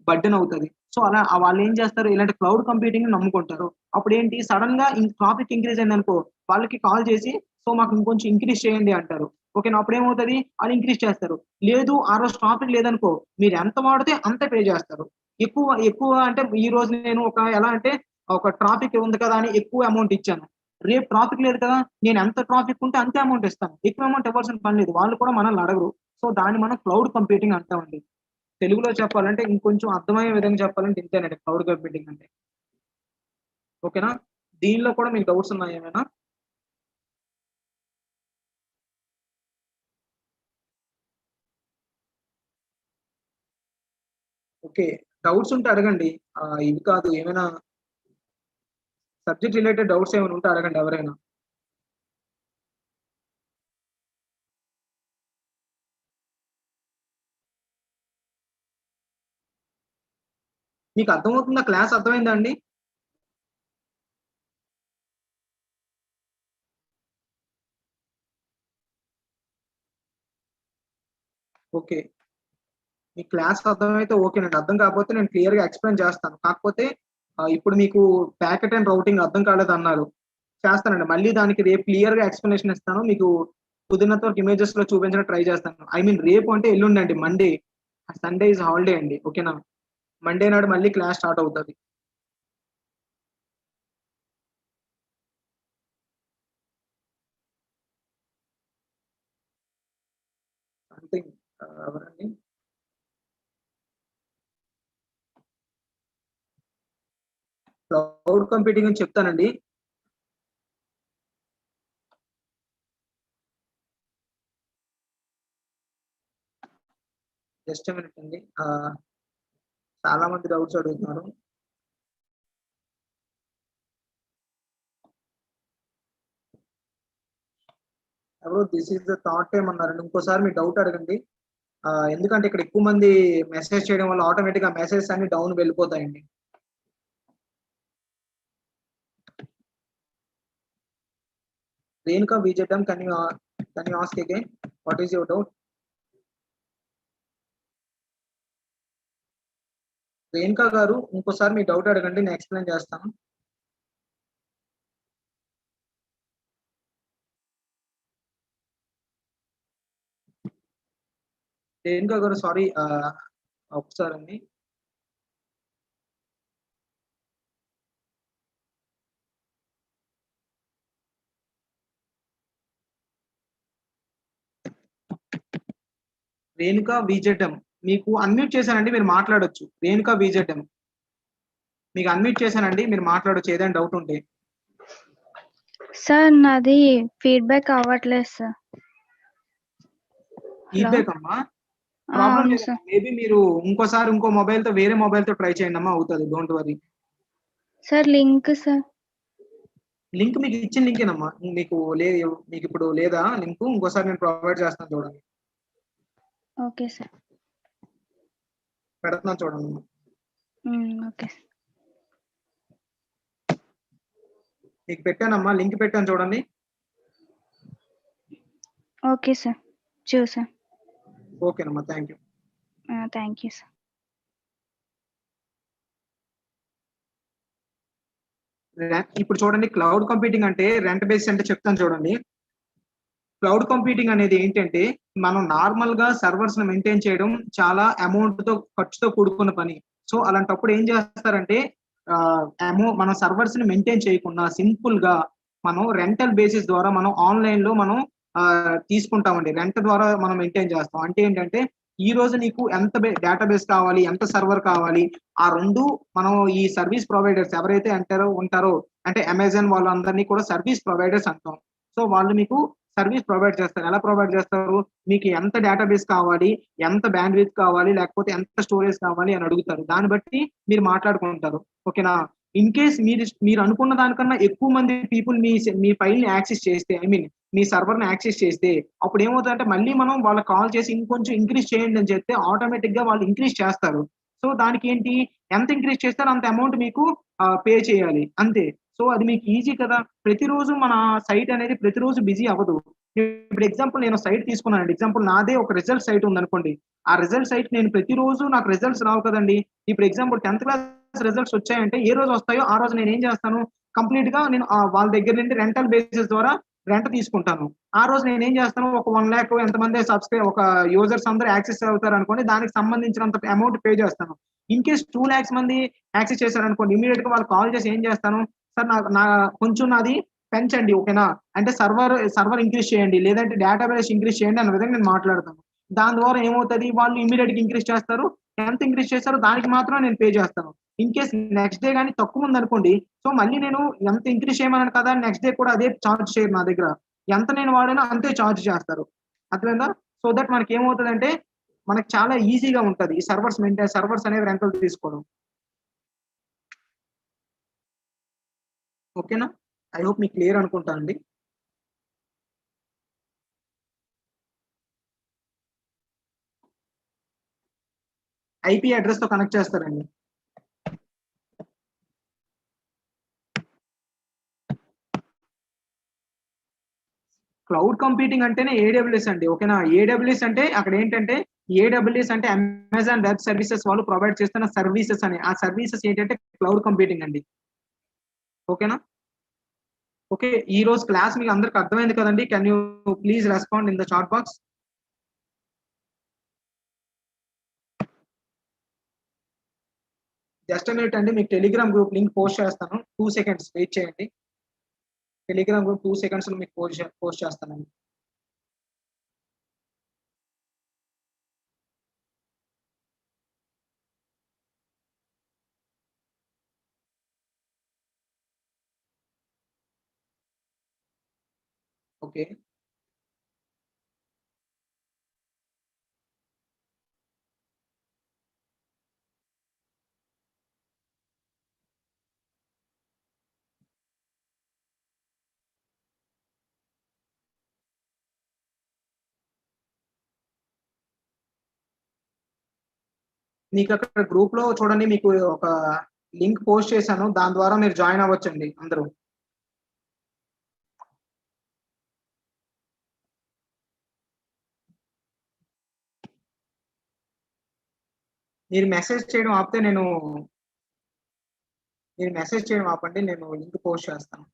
బర్డెన్ అవుతది. సో అలా వాళ్ళేం చేస్తారు? ఇలాంటి క్లౌడ్ కంప్యూటింగ్‌ని నమ్ముకుంటారు. అప్పుడేంటి సడెన్‌గా ట్రాఫిక్ ఇంక్రీజ్ అయిందనుకో, వాళ్ళకి కాల్ చేసి మాకు ఇంకొంచెం ఇంక్రీజ్ చేయండి అంటారు. ఓకేనా? అప్పుడేమవుతది? వాళ్ళు ఇంక్రీజ్ చేస్తారు. లేదు ఆ రోజు ట్రాఫిక్ లేదనుకో, మీరు ఎంత వాడితే అంతే పే చేస్తారు. ఎక్కువ అంటే ఈ రోజు నేను ఎలా అంటే ఒక ట్రాఫిక్ ఉంది కదా అని ఎక్కువ అమౌంట్ ఇచ్చాను. రేపు ట్రాఫిక్ లేదు కదా! నేను ఎంత ట్రాఫిక్ ఉంటే అంతే అమౌంట్ ఇస్తాను. ఎక్కువ అమౌంట్ ఇవ్వాల్సిన పని లేదు. వాళ్ళు కూడా మనల్ని అడగరు. సో దాన్ని మనం క్లౌడ్ కంప్యూటింగ్ అంటామండి. తెలుగులో చెప్పాలంటే ఇంకొంచెం అర్థమయ్యే విధంగా చెప్పాలంటే ఇంతేనండి క్లౌడ్ కంప్యూటింగ్ అంటే. ఓకేనా? దీనిలో కూడా మీకు డౌట్స్ ఉన్నాయా ఏమైనా? ఓకే. డౌట్స్ ఉంటే అడగండి. ఇది కాదు ఏమైనా సబ్జెక్ట్ రిలేటెడ్ డౌట్స్ ఏమైనా ఉంటే అడగండి ఎవరైనా. మీకు అర్థమవుతుందా? క్లాస్ అర్థమైందా అండి? ఓకే. మీ క్లాస్ అర్థమైతే ఓకేనండి. అర్థం కాకపోతే నేను క్లియర్‌గా ఎక్స్‌ప్లెయిన్ చేస్తాను. కాకపోతే ఇప్పుడు మీకు ప్యాకెట్ అండ్ రౌటింగ్ అర్థం కాలేదన్నారు. చేస్తానండి. మళ్ళీ దానికి రేపు క్లియర్‌గా ఎక్స్‌ప్లనేషన్ ఇస్తాను. మీకు కుదిరినంత వరకు ఇమేజెస్‌లో చూపించడానికి ట్రై చేస్తాను. రేపు అంటే ఎల్లుండండి మండే. సండే ఇస్ హాలిడే అండి, ఓకేనా. మండే నాడు మళ్ళీ క్లాస్ స్టార్ట్ అవుతుంది. సంథింగ్ ఎవరండి క్లౌడ్ కంప్యూటింగ్ అని చెప్తానండి. జస్ట్ మినిట్ అండి, చాలా మంది డౌట్స్ అడుగుతున్నారు. ఎవరు this is the thought time అన్నారండి, ఇంకోసారి మీ డౌట్ అడగండి. ఎందుకంటే ఇక్కడ ఎక్కువ మంది మెసేజ్ చేయడం వల్ల ఆటోమేటిక్ గా మెసేజెస్ అన్ని డౌన్ వెళ్ళిపోతాయండి. రేణుకా విజయటం can you ask again what is your doubt? Renuka గారు ఇంకోసారి మీ డౌట్ అడగండి, నేను ఎక్స్ప్లెయిన్ చేస్తాను. రేణుకా గారు సారీ, ఒకసారి అండి. రేణుకా విజయటం మీకు అన్మ్యూట్ చేశానండి, మీరు మాట్లాడొచ్చు. రేణుకా విజయటం మీకు అన్మ్యూట్ చేశానండి, మీరు మాట్లాడొచ్చు ఏదైనా డౌట్ ఉంటే. సార్ నాది ఫీడ్బ్యాక్ అవ్వట్లేదు సార్. ఫీడ్బ్యాక్ అమ్మా, ప్రాబ్లం అవును లేదు. సార్. మేబీ మీరు ఇంకోసారి ఇంకో మొబైల్ తో వేరే మొబైల్ తో ట్రై చేయండి అమ్మా, అవుతుంది, don't worry. Sir link sir. Link మీకు ఇచ్చిన లింకేనమ్మా, మీకు ఇప్పుడు లేదా లింక్, ఇంకోసారి నేను ప్రొవైడ్ చేస్తాను చూడండి. Okay sir. పెడుతున్నాను చూడండి. ఓకే. మీకు పెట్టానమ్మా, లింక్ పెట్టాను చూడండి. ఓకే సార్, చూసా. ఓకేనమ్మా, thank you. Thank you sir. ఇప్పుడు చూడండి, క్లౌడ్ కంప్యూటింగ్ అంటే రెంట్ బేస్ అంటే చెప్తాను చూడండి. క్లౌడ్ కంప్యూటింగ్ అనేది ఏంటంటే మనం నార్మల్ గా సర్వర్స్ ని మెయింటైన్ చేయడం చాలా అమౌంట్ తో ఖర్చుతో కూడుకున్న పని. సో అలాంటప్పుడు ఏం చేస్తారంటే మనం సర్వర్స్ ని మెయింటైన్ చేయకుండా సింపుల్ గా మనం రెంటల్ బేసిస్ ద్వారా మనం ఆన్లైన్ లో మనం తీసుకుంటామండి. రెంట్ ద్వారా మనం మెయింటైన్ చేస్తాం. అంటే ఏంటంటే ఈ రోజు నీకు ఎంత డేటాబేస్ కావాలి, ఎంత సర్వర్ కావాలి, ఆ రెండు మనం ఈ సర్వీస్ ప్రొవైడర్స్ ఎవరైతే ఉంటారో అంటే అమెజాన్ వాళ్ళందరినీ కూడా సర్వీస్ ప్రొవైడర్స్ అంటాం. సో వాళ్ళు మీకు సర్వీస్ ప్రొవైడ్ చేస్తారు. ఎలా ప్రొవైడ్ చేస్తారు? మీకు ఎంత డేటాబేస్ కావాలి, ఎంత బ్యాండ్విడ్త్ కావాలి, లేకపోతే ఎంత స్టోరేజ్ కావాలి అని అడుగుతారు. దాన్ని బట్టి మీరు మాట్లాడుకుంటారు, ఓకేనా. ఇన్ కేస్ మీరు అనుకున్న దానికన్నా ఎక్కువ మంది పీపుల్ మీ ఫైల్ ని యాక్సెస్ చేస్తే, ఐ మీన్ మీ సర్వర్ ని యాక్సెస్ చేస్తే, అప్పుడు ఏమవుతుందంటే మళ్ళీ మనం వాళ్ళకి కాల్ చేసి ఇంకొంచెం ఇంక్రీజ్ చేయండి అని చెప్తే ఆటోమేటిక్ గా వాళ్ళు ఇంక్రీజ్ చేస్తారు. సో దానికి ఏంటి, ఎంత ఇంక్రీజ్ చేస్తారో అంత అమౌంట్ మీకు పే చేయాలి, అంతే. సో అది మీకు ఈజీ కదా. ప్రతిరోజు మన సైట్ అనేది ప్రతిరోజు బిజీ అవ్వదు. ఇప్పుడు ఎగ్జాంపుల్ నేను సైట్ తీసుకున్నానండి, ఎగ్జాంపుల్ నాదే ఒక రిజల్ట్ సైట్ ఉంది అనుకోండి. ఆ రిజల్ట్ సైట్ నేను ప్రతిరోజు నాకు రిజల్ట్స్ రావు కదండి. ఇప్పుడు ఎగ్జాంపుల్ 10th క్లాస్ రిజల్ట్స్ వచ్చాయంటే ఏ రోజు వస్తాయో ఆ రోజు నేను ఏం చేస్తాను, కంప్లీట్ గా నేను వాళ్ళ దగ్గర నుండి రెంటల్ బేసిస్ ద్వారా రెంట్ తీసుకుంటాను. ఆ రోజు నేను ఏం చేస్తాను, ఒక 1 lakh ఎంతమంది ఒక యూజర్స్ అందరూ యాక్సెస్ అవుతారు అనుకోండి, దానికి సంబంధించినంత అమౌంట్ పే చేస్తాను. ఇన్ కేస్ 2 lakhs మంది యాక్సెస్ చేశారు అనుకోండి, ఇమీడియట్ గా వాళ్ళు కాల్ చేసి ఏం చేస్తాను, సార్ నా కొంచెం నాది పెంచండి, ఓకేనా, అంటే సర్వర్ ఇంక్రీజ్ చేయండి, లేదంటే డేటాబేస్ ఇంక్రీజ్ చేయండి అన్న విధంగా నేను మాట్లాడతాను. దాని ద్వారా ఏమవుతుంది, వాళ్ళు ఇమీడియట్ గా ఇంక్రీజ్ చేస్తారు. ఎంత ఇంక్రీజ్ చేస్తారో దానికి మాత్రం నేను పే చేస్తాను. ఇన్ కేస్ నెక్స్ట్ డే కానీ తక్కువ ఉంది అనుకోండి, సో మళ్ళీ నేను ఎంత ఇంక్రీజ్ చేయమన్నాను కదా, నెక్స్ట్ డే కూడా అదే చార్జ్ చేయరు నా దగ్గర. ఎంత నేను వాడానో అంతే చార్జ్ చేస్తారు, అర్థమైందా. సో దట్ మనకి ఏమవుతుందంటే మనకి చాలా ఈజీగా ఉంటది ఈ సర్వర్స్ అనేవి రెంటల్ తీసుకోవడం, ఓకేనా. ఐ హోప్ మీకు క్లియర్ అనుకుంటానండి. ఐపీ అడ్రస్ తో కనెక్ట్ చేస్తారండి. క్లౌడ్ కంప్యూటింగ్ అంటేనే ఏడబ్ల్యూఎస్ అండి, ఓకేనా. ఏడబ్ల్యూఎస్ అంటే అక్కడ ఏంటంటే ఏడబ్ల్యూఎస్ అంటే అమెజాన్ వెబ్ సర్వీసెస్ వాళ్ళు ప్రొవైడ్ చేస్తున్న సర్వీసెస్ అని, ఆ సర్వీసెస్ ఏంటంటే క్లౌడ్ కంప్యూటింగ్ అండి, ఓకేనా. ఓకే, ఈ రోజు క్లాస్ మీకు అందరికి అర్థమైంది కదండి. Can you please respond in the chat box. Just minute అండి, మీకు టెలిగ్రామ్ గ్రూప్ లింక్ పోస్ట్ చేస్తాను. 2 సెకండ్స్ వెయిట్ చేయండి. టెలిగ్రామ్ గ్రూప్ 2 సెకండ్స్ లో మీకు పోస్ట్ చేస్తానండి. ఓకే, మీకు అక్కడ గ్రూప్ లో చూడండి, మీకు ఒక లింక్ పోస్ట్ చేశాను, దాని ద్వారా మీరు జాయిన్ అవ్వచ్చండి అందరూ. మీరు మెసేజ్ చేయడం ఆపితే మీరు మెసేజ్ చేయడం ఆపండి, నేను లింక్ పోస్ట్ చేస్తాను.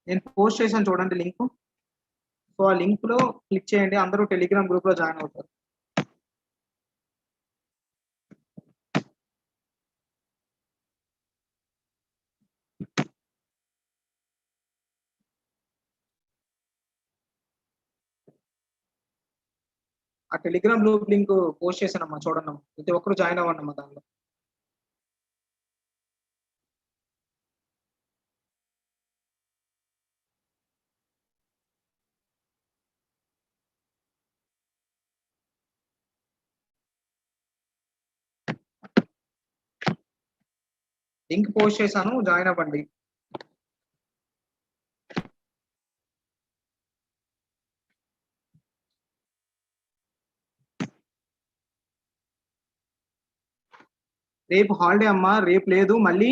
నేను పోస్ట్ చేశాను చూడండి లింక్. సో ఆ లింక్ లో క్లిక్ చేయండి, అందరూ టెలిగ్రామ్ గ్రూప్ లో జాయిన్ అవుతారు. ఆ టెలిగ్రామ్ గ్రూప్ లింక్ పోస్ట్ చేశానమ్మా, చూడండి అమ్మా, ప్రతి ఒక్కరు జాయిన్ అవ్వండి అమ్మా దానిలో. లింక్ పోస్ట్ చేశాను, జాయిన్ అవ్వండి. రేపు హాలిడే అమ్మా, రేపు లేదు, మళ్ళీ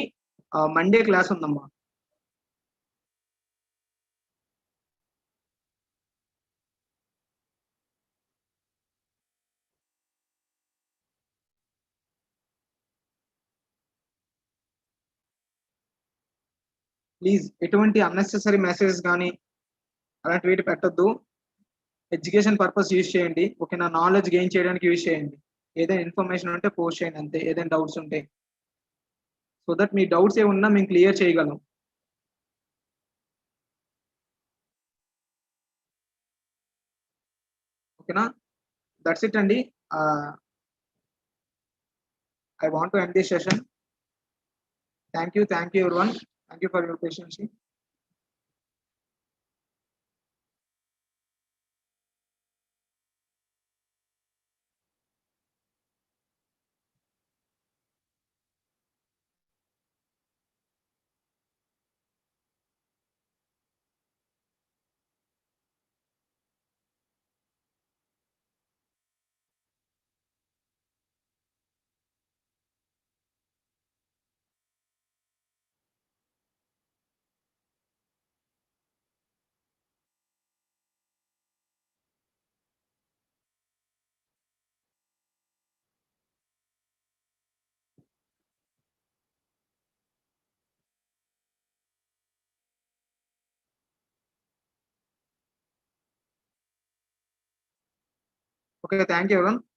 మండే క్లాస్ ఉందమ్మా. ప్లీజ్ ఎటువంటి అన్నెసెసరీ మెసేజెస్ కానీ అలాంటివి పెట్టొద్దు. ఎడ్యుకేషన్ పర్పస్ యూజ్ చేయండి, ఓకేనా? నాలెడ్జ్ గెయిన్ చేయడానికి యూజ్ చేయండి. ఏదైనా ఇన్ఫర్మేషన్ ఉంటే పోస్ట్ చేయండి అంతే, ఏదైనా డౌట్స్ ఉంటే, సో దట్ మీ డౌట్స్ ఏమున్నా మేము క్లియర్ చేయగలం. ఓకేనా? దట్స్ ఇట్ అండి. I want to end this session. Thank you everyone. Thank you for your patience. Okay, thank you everyone.